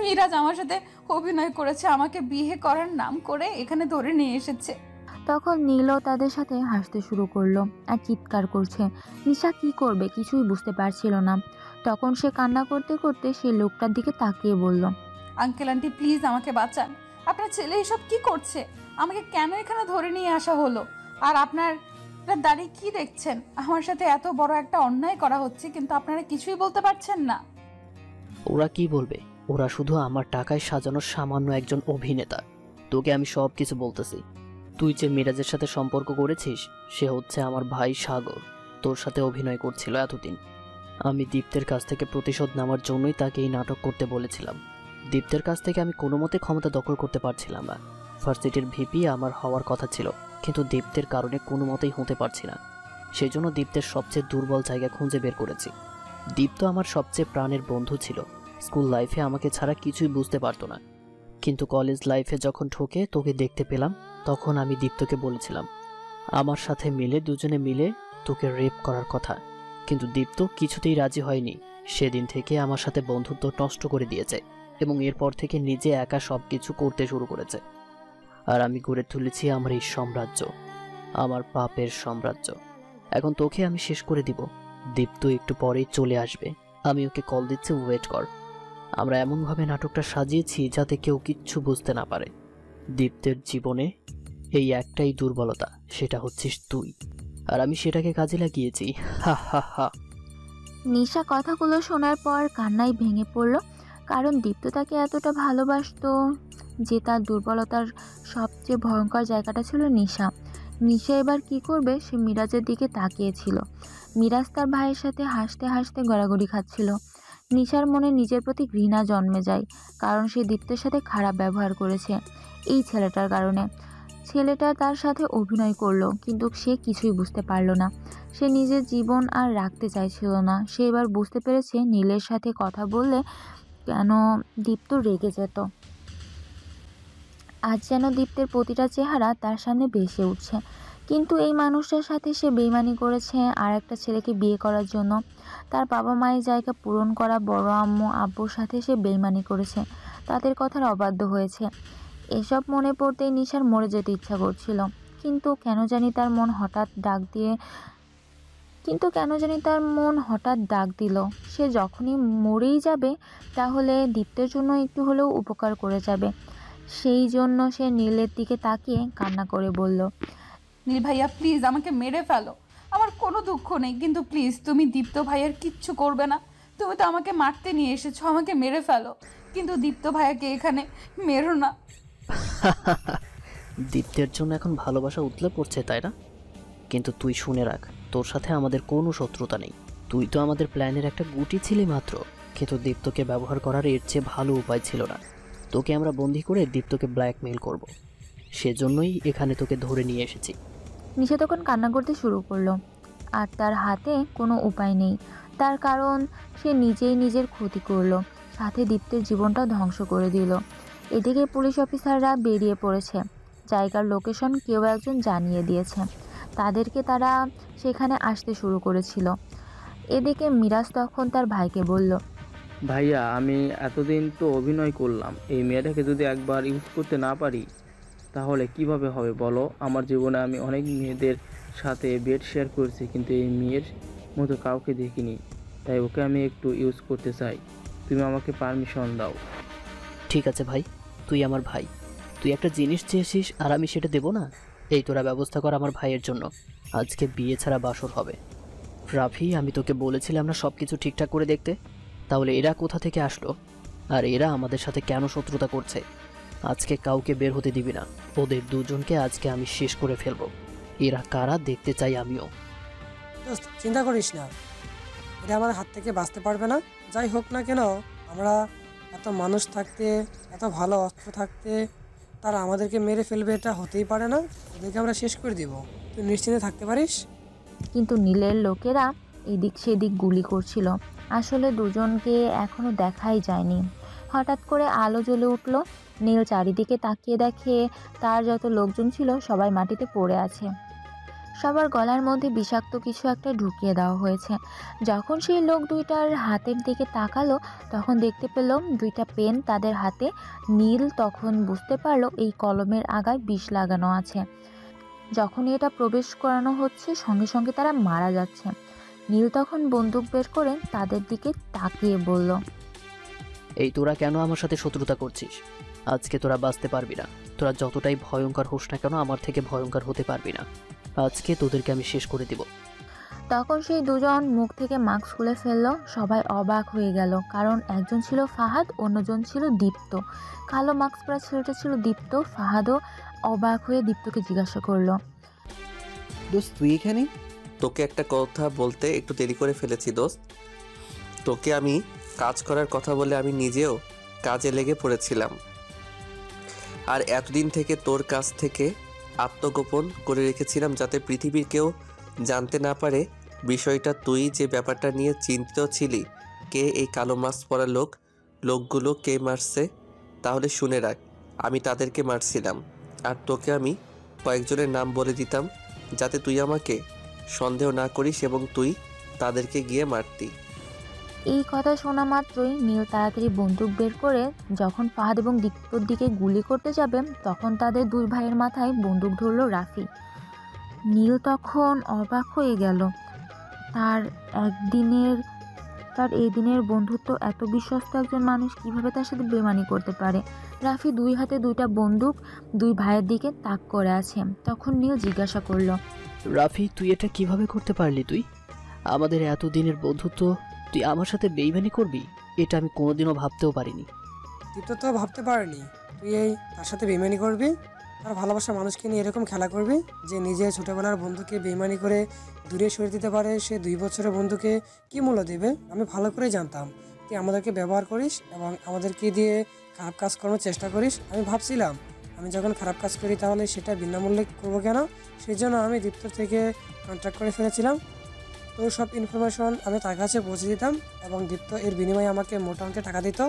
মিরাজ আমার সাথে অভিনয় করেছে, আমাকে বিয়ে করার নাম করে এখানে ধরে নিয়ে এসেছে। তখন নীলও তাদের সাথে হাসতে শুরু করলো আর চিৎকার করছে। নিশা কি করবে কিছুই বুঝতে পারছিল না। তখন সে কান্না করতে করতে সে লোকটার দিকে তাকিয়ে বলল, আঙ্কেল আন্টি প্লিজ আমাকে বাঁচান, আপনার ছেলে এসব কি করছে? আমাকে কেন এখানে ধরে নিয়ে আসা হলো? আর আপনার দাঁড়িয়ে কি দেখছেন? আমার সাথে এত বড় একটা অন্যায় করা হচ্ছে, কিন্তু আপনারা কিছুই বলতে পারছেন না। ওরা কি বলবে? ওরা শুধু আমার টাকায় সাজানো সামান্য একজন অভিনেতা। তোকে আমি সব কিছু বলতেছি। তুই যে মিরাজের সাথে সম্পর্ক করেছিস, সে হচ্ছে আমার ভাই সাগর। তোর সাথে অভিনয় করছিল এতদিন। আমি দীপ্তের কাছ থেকে প্রতিশোধ নেওয়ার জন্যই তাকে এই নাটক করতে বলেছিলাম। দীপ্তের কাছ থেকে আমি কোনো মতে ক্ষমতা দখল করতে পারছিলাম না। ভার্সিটির ভিপি আমার হওয়ার কথা ছিল, কিন্তু দীপ্তের কারণে কোনো মতেই হতে পারছি না। সেই জন্য দীপ্তের সবচেয়ে দুর্বল জায়গা খুঁজে বের করেছি। দীপ্ত আমার সবচেয়ে প্রাণের বন্ধু ছিল। স্কুল লাইফে আমাকে ছাড়া কিছুই বুঝতে পারতো না, কিন্তু কলেজ লাইফে যখন ঢোকে তোকে দেখতে পেলাম, তখন আমি দীপ্তকে বলেছিলাম আমার সাথে মিলে দুজনে মিলে তোকে রেপ করার কথা, কিন্তু দীপ্ত কিছুতেই রাজি হয়নি। সেদিন থেকে আমার সাথে বন্ধুত্ব নষ্ট করে দিয়েছে এবং এরপর থেকে নিজে একা সব কিছু করতে শুরু করেছে। আর আমি গড়ে তুলেছি আমার এই সাম্রাজ্য, আমার পাপের সাম্রাজ্য। এখন তোকে আমি শেষ করে দিব। দীপ্ত একটু পরেই চলে আসবে, আমি ওকে কল দিচ্ছি, ওয়েট কর। আমরা এমনভাবে নাটকটা সাজিয়েছি যাতে কেউ কিচ্ছু বুঝতে না পারে। দীপ্তের জীবনে এই একটাই দুর্বলতা, সেটা হচ্ছিস তুই, আর আমি সেটাকে কাজে লাগিয়েছি। হা হা হা। নিশা কথাগুলো শোনার পর কান্নায় ভেঙে পড়ল। কারণ দীপ্ত তাকে এতটা ভালোবাসতো যে তার দুর্বলতার সবচেয়ে ভয়ঙ্কর জায়গাটা ছিল নিশা। নিশা এবার কি করবে সে মিরাজের দিকে তাকিয়েছিল। মিরাজ তার ভাইয়ের সাথে হাসতে হাসতে গড়াগড়ি খাচ্ছিল। নিশার মনে নিজের প্রতি ঘৃণা জন্মে যায়, কারণ সে দীপ্তের সাথে খারাপ ব্যবহার করেছে এই ছেলেটার কারণে। ছেলেটা তার সাথে অভিনয় করলো, কিন্তু সে কিছুই বুঝতে পারল না। সে নিজের জীবন আর রাখতে চাইছিল না। সে এবার বুঝতে পেরেছে নীলের সাথে কথা বললে কেন দীপ্ত রেগে যেত। আজ যেন দীপ্তের প্রতিটা চেহারা তার সামনে ভেসে উঠছে। কিন্তু এই মানুষটার সাথে সে বেইমানি করেছে আর একটা ছেলেকে বিয়ে করার জন্য। তার বাবা মায়ের জায়গা পূরণ করা বড় আম্মু আব্বুর সাথে সে বেইমানি করেছে, তাদের কথার অবাধ্য হয়েছে। এসব মনে পড়তেই নিশার মরে যেতে ইচ্ছা করছিল। কিন্তু কেন জানি তার মন হঠাৎ ডাক দিল সে যখনই মরেই যাবে তাহলে দীপ্তের জন্য একটু হলেও উপকার করে যাবে। সেই জন্য সে নীলের দিকে তাকিয়ে কান্না করে বলল, নীল ভাইয়া প্লিজ আমাকে মেরে ফেলো, আমার কোনো দুঃখ নেই, কিন্তু প্লিজ তুমি দীপ্ত ভাইয়ার কিচ্ছু করবে না। তুমি তো আমাকে মারতে নিয়ে এসেছো, আমাকে মেরে ফেলো, কিন্তু দীপ্ত ভাইয়াকে এখানে মেরো না। দীপ্তের জন্য এখন ভালোবাসা উতলে পড়ছে, তাই না? কিন্তু তুই শুনে রাখ, তোর সাথে আমাদের কোনো শত্রুতা নেই। তুই তো আমাদের প্ল্যানের একটা গুটি ছিলি মাত্র, কিন্তু দীপ্তকে ব্যবহার করার এর চেয়ে ভালো উপায় ছিল না। তোকে আমরা বন্দি করে দীপ্তকে ব্ল্যাকমেইল করব, সেজন্যই এখানে তোকে ধরে নিয়ে এসেছি। নিশা তখন কান্না করতে শুরু করলো, আর তার হাতে কোনো উপায় নেই। তার কারণ সে নিজেই নিজের ক্ষতি করলো, সাথে দীপ্তের জীবনটা ধ্বংস করে দিল। এদিকে পুলিশ অফিসাররা বেরিয়ে পড়েছে, জায়গার লোকেশন কেউ একজন জানিয়ে দিয়েছে তাদেরকে, তারা সেখানে আসতে শুরু করেছিল। এদিকে মিরাজ তখন তার ভাইকে বলল, ভাইয়া আমি এতদিন তো অভিনয় করলাম, এই মেয়েটাকে যদি একবার ইউজ করতে না পারি তাহলে কিভাবে হবে বলো? আমার জীবনে আমি অনেক মেয়েদের সাথে বেড শেয়ার করেছি, কিন্তু এই মেয়ের মতো কাউকে দেখিনি, তাই ওকে আমি একটু ইউজ করতে চাই, তুমি আমাকে পারমিশন দাও। ঠিক আছে ভাই, তুই আমার ভাই, তুই একটা জিনিস চেয়েছিস আর আমি সেটা দেবো না? এই তোরা ব্যবস্থা কর আমার ভাইয়ের জন্য, আজকে বিয়ে ছাড়া বাসর হবে। রাফি, আমি তোকে বলেছিলাম না সব কিছু ঠিকঠাক করে দেখতে? তাহলে এরা কোথা থেকে আসলো, আর এরা আমাদের সাথে কেন শত্রুতা করছে? আজকে কাউকে বের হতে দিবি না, ওদের দুজনকে আজকে আমি শেষ করে ফেলবো। এরা কারা দেখতে চাই আমিও। দোস্ত চিন্তা করিস না, এটা আমাদের হাত থেকে বাঁচতে পারবে না। যাই হোক না কেন, আমরা এত মানুষ থাকতে, এত ভালো অস্ত্র থাকতে তারা আমাদেরকে মেরে ফেলবে, এটা হতেই পারে না। ওদেরকে আমরা শেষ করে দিব, তুই নিশ্চিন্তে থাকতে পারিস। কিন্তু নীলের লোকেরা এদিক সেদিক গুলি করছিল। আসলে দুজনকে এখনো দেখাই যায়নি। হঠাৎ করে আলো জ্বলে উঠল। নীল চারিদিকে তাকিয়ে দেখে তার যত লোকজন ছিল সবাই মাটিতে পড়ে আছে। সবার গলার মধ্যে বিষাক্ত কিছু একটা ঢুকিয়ে দেওয়া হয়েছে। যখন সেই লোক দুইটার হাতের দিকে তাকালো তখন দেখতে পেল দুইটা পেন তাদের হাতে। নীল তখন বুঝতে পারলো এই কলমের আগায় বিষ লাগানো আছে। যখনই এটা প্রবেশ করানো হচ্ছে সঙ্গে সঙ্গে তারা মারা যাচ্ছে। নীল তখন বন্দুক বের করে তাদের দিকে তাকিয়ে বলল, এই তোরা কেন আমার সাথে শত্রুতা করছিস? আজকে তোরা বাঁচতে পারবি না। তোরা যতটাই ভয়ঙ্কর হোস না কেন আমার থেকে ভয়ঙ্কর হতে পারবি না। আজকে তোদেরকে আমি শেষ করে দিব। তখন সেই দুজন মুখ থেকে মাস্ক খুলে ফেললো। সবাই অবাক হয়ে গেল, কারণ একজন ছিল ফাহাদ, অন্যজন ছিল দীপ্ত। কালো মাস্ক পরা ছেলেটা ছিল দীপ্ত। ফাহাদও অবাক হয়ে দীপ্তকে জিজ্ঞাসা করলো, দোস্ত তুই এখানে? তোকে একটা কথা বলতে একটু দেরি করে ফেলেছি দোস্ত। তোকে আমি কাজ করার কথা বলে আমি নিজেও কাজে লেগে পড়েছিলাম, আর এতদিন থেকে তোর কাছ থেকে আত্মগোপন করে রেখেছিলাম যাতে পৃথিবীর কেউ জানতে না পারে বিষয়টা। তুই যে ব্যাপারটা নিয়ে চিন্তিত ছিলি, কে এই কালো মাস্ক পরা লোকগুলো কে মারছে, তাহলে শুনে রাখ, আমি তাদেরকে মারছিলাম। আর তোকে আমি কয়েকজনের নাম বলে দিতাম যাতে তুই আমাকে সন্দেহ না করিস এবং তুই তাদেরকে গিয়ে মারতি। এই কথা শোনা মাত্রই নীল তাড়াতাড়ি বন্দুক বের করে যখন ফাহাদ এবং দীপ্তর দিকে গুলি করতে যাবে তখন তাদের দুই ভাইয়ের মাথায় বন্দুক ধরল রাফি। নীল তখন অবাক হয়ে গেল। তার এই দিনের বন্ধুত্ব, এত বিশ্বস্ত একজন মানুষ কিভাবে তার সাথে বেমানি করতে পারে। রাফি দুই হাতে দুইটা বন্দুক দুই ভাইয়ের দিকে তাক করে আছে। তখন নীল জিজ্ঞাসা করলো, রাফি, তুই এটা কিভাবে করতে পারলি? তুই আমাদের এতদিনের বন্ধুত্ব, তুই আমার সাথে বেইমানি করবি? এটা আমি কোনোদিনও ভাবতেও পারিনি। তুই তো ভাবতে পারিনি তুই তার সাথে বেইমানি করবি। আর ভালোবাসা মানুষকে নিয়ে এরকম খেলা করবি যে নিজে ছোটবেলার বন্ধুকে বেইমানি করে দূরে সরিয়ে দিতে পারে, সে 2 বছরের বন্ধুকে কি মূল্য দেবে? আমি ভালো করেই জানতাম তুই আমাদেরকে ব্যবহার করিস এবং আমাদেরকে দিয়ে খারাপ কাজ করার চেষ্টা করিস। আমি ভাবছিলাম আমি যখন খারাপ কাজ করি তাহলে সেটা বিনামূল্যে করবো কেন, সেই জন্য আমি দীপ্তর থেকে কন্ট্যাক্ট করে ফেলেছিলাম। তোর সব ইনফরমেশন আমি তার কাছে পৌঁছে দিতাম এবং দীপ্ত এর বিনিময়ে আমাকে মোটা অঙ্কের টাকা দিত।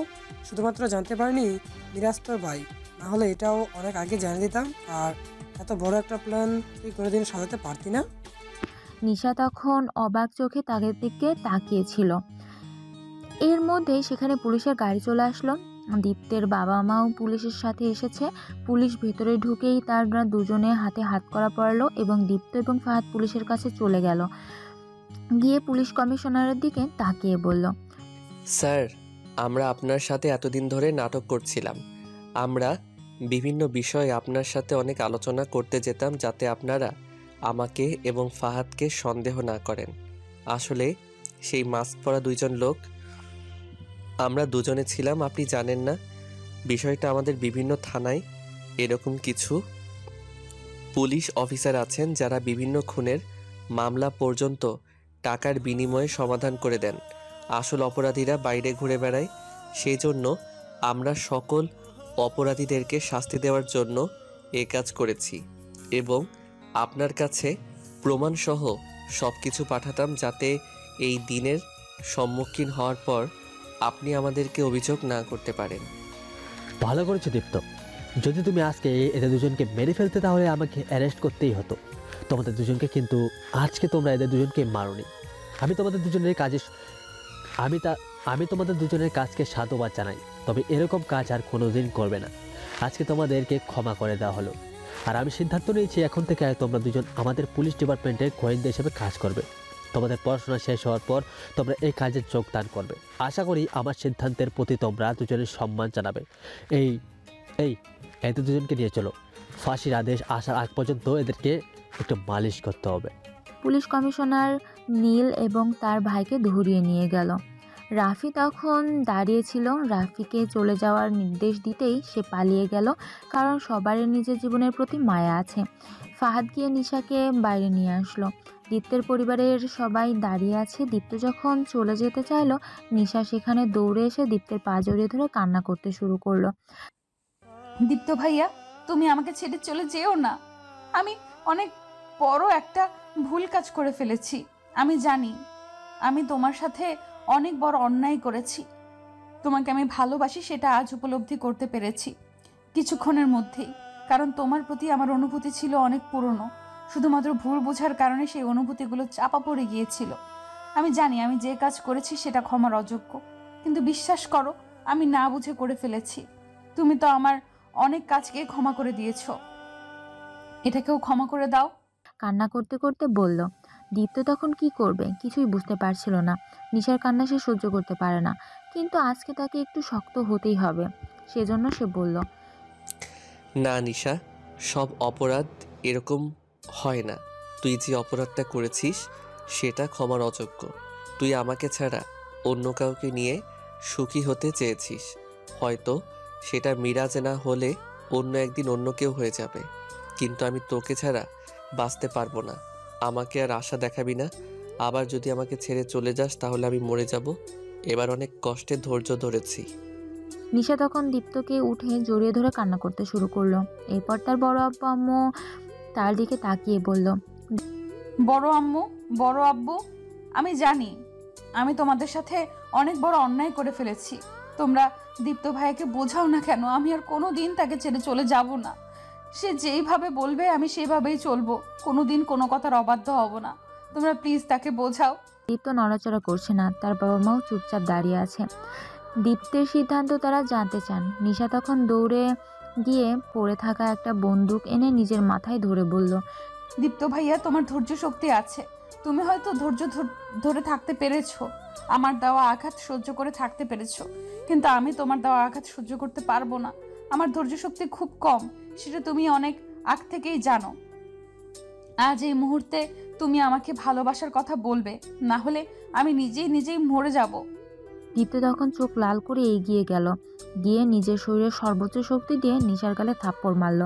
শুধুমাত্র জানতে পারিনি মিরাজ তোর ভাই, না হলে এটাও অনেক আগে জানিয়ে দিতাম। আর এত বড় একটা প্ল্যান তুই কোনোদিন সাজাতে পারতি না। নিশা তখন অবাক চোখে তাদের দিকে তাকিয়েছিল। এর মধ্যেই সেখানে পুলিশের গাড়ি চলে আসলো। দীপ্তের বাবা মাও পুলিশের সাথে এসেছে। পুলিশ ভেতরে ঢুকেই তারা দুজনে হাতে হাত করা পড়লো এবং দীপ্ত এবং ফাহাদ পুলিশের কাছে চলে গেল। গিয়ে পুলিশ কমিশনারের দিকে তাকিয়ে বলল, স্যার, আমরা আপনার সাথে এতদিন ধরে নাটক করছিলাম। আমরা বিভিন্ন বিষয়ে আপনার সাথে অনেক আলোচনা করতে যেতাম যাতে আপনারা আমাকে এবং ফাহাদকে সন্দেহ না করেন। আসলে সেই মাস্ক পরা 2জন লোক আমরা দুজনে ছিলাম। আপনি জানেন না বিষয়টা, আমাদের বিভিন্ন থানায় এরকম কিছু পুলিশ অফিসার আছেন যারা বিভিন্ন খুনের মামলা পর্যন্ত টাকার বিনিময়ে সমাধান করে দেন। আসল অপরাধীরা বাইরে ঘুরে বেড়ায়। সেই জন্য আমরা সকল অপরাধীদেরকে শাস্তি দেওয়ার জন্য এ কাজ করেছি এবং আপনার কাছে প্রমাণসহ সব কিছু পাঠাতাম যাতে এই দিনের সম্মুখীন হওয়ার পর আপনি আমাদেরকে অভিযোগ না করতে পারেন। ভালো করেছো দীপ্ত। যদি তুমি আজকে এদের দুজনকে মেরে ফেলতে তাহলে আমাকে অ্যারেস্ট করতেই হতো। তোমাদের দুজনকে, কিন্তু আজকে তোমরা এদের দুজনকে মারোনি। আমি তোমাদের দুজনের কাজকে সাধুবাদ জানাই, তবে এরকম কাজ আর কোনোদিন করবে না। আজকে তোমাদেরকে ক্ষমা করে দেওয়া হলো। আর আমি সিদ্ধান্ত নিয়েছি এখন থেকে তোমরা দুজন আমাদের পুলিশ ডিপার্টমেন্টের গোয়েন্দা হিসেবে কাজ করবে। তোমাদের পড়াশোনা শেষ হওয়ার পর তোমরা এই কাজে যোগদান করবে। আশা করি আমার সিদ্ধান্তের প্রতি তোমরা দুজনের সম্মান জানাবে। এদের দুজনকে নিয়ে চলো। ফাঁসির আদেশ আসার আগ পর্যন্ত এদেরকে একটু মালিশ করতে হবে। পুলিশ কমিশনার নীল এবং তার ভাইকে ধরিয়ে নিয়ে গেল। রাফি তখন দাঁড়িয়েছিল। রাফিকে চলে যাওয়ার নির্দেশ দিতেই সে পালিয়ে গেল, কারণ সবারই নিজের জীবনের প্রতি মায়া আছে। ফাহাদ গিয়ে নিশাকে বাইরে নিয়ে আসলো। দীপ্তের পরিবারের সবাই দাঁড়িয়ে আছে। দীপ্ত যখন চলে যেতে চাইলো, নিশা সেখানে দৌড়ে এসে দীপ্তের পা জড়িয়ে ধরে কান্না করতে শুরু করলো। দীপ্ত ভাইয়া, তুমি আমাকে ছেড়ে চলে যেও না। আমি অনেক বড় একটা ভুল কাজ করে ফেলেছি। আমি জানি আমি তোমার সাথে অনেক বড় অন্যায় করেছি। তোমাকে আমি ভালোবাসি সেটা আজ উপলব্ধি করতে পেরেছি কিছুক্ষণের মধ্যেই, কারণ তোমার প্রতি আমার অনুভূতি ছিল অনেক পুরনো। শুধুমাত্র ভুল বোঝার কারণে সেই অনুভূতিগুলো চাপা পড়ে গিয়েছিল। আমি জানি আমি যে কাজ করেছি সেটা ক্ষমার অযোগ্য, কিন্তু বিশ্বাস করো আমি না বুঝে করে ফেলেছি। তুমি তো আমার অনেক কাজকে ক্ষমা করে দিয়েছো, এটাকেও ক্ষমা করে দাও। কান্না করতে করতে বলল। দীপ্ত তখন কি করবে কিছুই বুঝতে পারছিল না। নিশার কান্না সে সহ্য করতে পারে না, কিন্তু আজকে তাকে একটু শক্ত হতেই হবে। সেজন্য সে বলল, না নিশা, সব অপরাধ এরকম হয় না। তুই যে অপরাধটা করেছিস সেটা ক্ষমার অযোগ্য। তুই আমাকে ছাড়া অন্য কাউকে নিয়ে সুখী হতে চেয়েছিস। হয়তো সেটা মিরাজে না হলে অন্য একদিন অন্য কেউ হয়ে যাবে, কিন্তু আমি তোকে ছাড়া বাঁচতে পারবো না। আমাকে আর আশা দেখাবি না। আবার যদি আমাকে ছেড়ে চলে যাস তাহলে আমি মরে যাব। এবার অনেক কষ্টে ধৈর্য ধরেছি। নিশা তখন দীপ্তকে উঠে জড়িয়ে ধরে কান্না করতে শুরু করলো। এরপর তার বড় আব্বু আম্মু তার দিকে তাকিয়ে বলল, বড় আম্মু, বড় আব্বু, আমি জানি আমি তোমাদের সাথে অনেক বড় অন্যায় করে ফেলেছি। তোমরা দীপ্ত ভাইকে বোঝাও না কেন, আমি আর কোনো দিন তাকে ছেড়ে চলে যাব না। সে যেইভাবে বলবে আমি সেভাবেই চলবো, কোনো দিন কোনো কথার অবাধ্য হব না। তোমরা প্লিজ তাকে বোঝাও। দীপ্ত নড়াচড়া করছে না, তার বাবা মাও চুপচাপ দাঁড়িয়ে আছে। দীপ্তের সিদ্ধান্ত তারা জানতে চান। নিশা তখন দৌড়ে গিয়ে পড়ে থাকা একটা বন্দুক এনে নিজের মাথায় ধরে বলল, দীপ্ত ভাইয়া, তোমার ধৈর্য শক্তি আছে। তুমি হয়তো ধৈর্য ধরে থাকতে পেরেছো, আমার দেওয়া আঘাত সহ্য করে থাকতে পেরেছো, কিন্তু আমি তোমার দেওয়া আঘাত সহ্য করতে পারবো না। আমার ধৈর্য শক্তি খুব কম, সেটা তুমি অনেক আগ থেকেই জানো। আজ এই মুহূর্তে তুমি আমাকে ভালোবাসার কথা বলবে, না হলে আমি নিজেই মরে যাব। দীপ্ত তখন চোখ লাল করে এগিয়ে গেল, গিয়ে নিজের শরীরের সর্বোচ্চ শক্তি দিয়ে নিশার গালে থাপ্পড় মারল।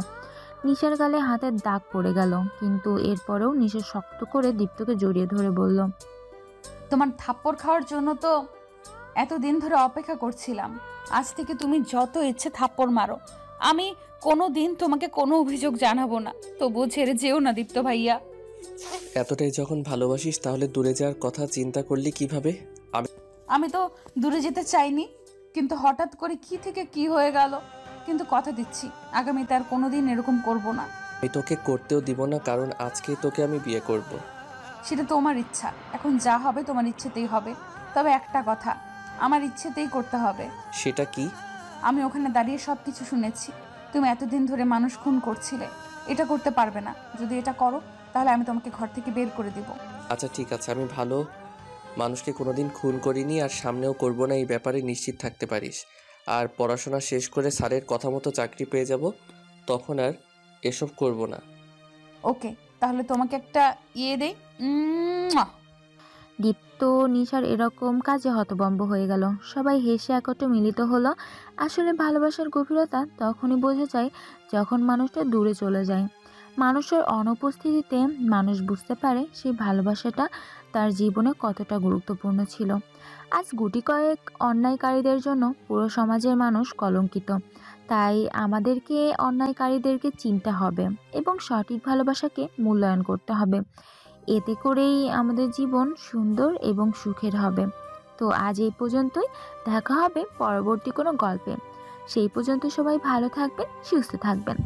নিশার গালে হাতের দাগ পড়ে গেল, কিন্তু এরপরেও নিশা শক্ত করে দীপ্তকে জড়িয়ে ধরে বলল, তোমার থাপ্পড় খাওয়ার জন্য তো এতদিন ধরে অপেক্ষা করছিলাম। আজ থেকে তুমি যত ইচ্ছে থাপ্পড় মারো, আমি কোনো দিন তোমাকে কোনো অভিযোগ জানাবো না। তবুও ছেড়ে যেও না দীপ্ত ভাইয়া। এতটাই যখন ভালোবাসিস তাহলে দূরে যাওয়ার কথা চিন্তা করলি কিভাবে? আমি তো দূরে যেতে চাইনি, কিন্তু হঠাৎ করে কি থেকে কি হয়ে গেল। কিন্তু কথা দিচ্ছি আগামীতে আর কোনোদিন এরকম করব না। আমি তোকে করতেও দিব না, কারণ আজকে তোকে আমি বিয়ে করব। সেটা তোমার ইচ্ছা, এখন যা হবে তোমার ইচ্ছেতেই হবে। তবে একটা কথা, আমার ইচ্ছেতেই করতে হবে। সেটা কি? আমি ওখানে দাঁড়িয়ে সব কিছু শুনেছি। তুমি এতদিন ধরে মানুষ খুন করছিলে, এটা করতে পারবে না। যদি এটা করো তাহলে আমি তোমাকে ঘর থেকে বের করে দিব। আচ্ছা ঠিক আছে, আমি ভালো মানুষকে কোনোদিন খুন করিনি আর সামনেও করব না, এই ব্যাপারে নিশ্চিত থাকতে পারিস। আর পড়াশোনা শেষ করে স্যারের কথা মতো চাকরি পেয়ে যাব, তখন আর এসব করব না। ওকে, তাহলে তোমাকে একটা দেই। দীপ্ত নিশার এরকম কাজে হতভম্ব হয়ে গেল। সবাই হেসে একত্র মিলিত হলো। আসলে ভালোবাসার গভীরতা তখনই বোঝা যায় যখন মানুষটা দূরে চলে যায়। মানুষের অনুপস্থিতিতে মানুষ বুঝতে পারে সেই ভালোবাসাটা তার জীবনে কতটা গুরুত্বপূর্ণ ছিল। আজ গুটি কয়েক অন্যায়কারীদের জন্য পুরো সমাজের মানুষ কলঙ্কিত। তাই আমাদেরকে অন্যায়কারীদেরকে চিনতে হবে এবং সঠিক ভালোবাসাকে মূল্যায়ন করতে হবে। এতে করেই আমাদের জীবন সুন্দর এবং সুখের হবে। তো আজ এই পর্যন্তই, দেখা হবে পরবর্তী কোনো গল্পে। সেই পর্যন্ত সবাই ভালো থাকবেন, সুস্থ থাকবেন।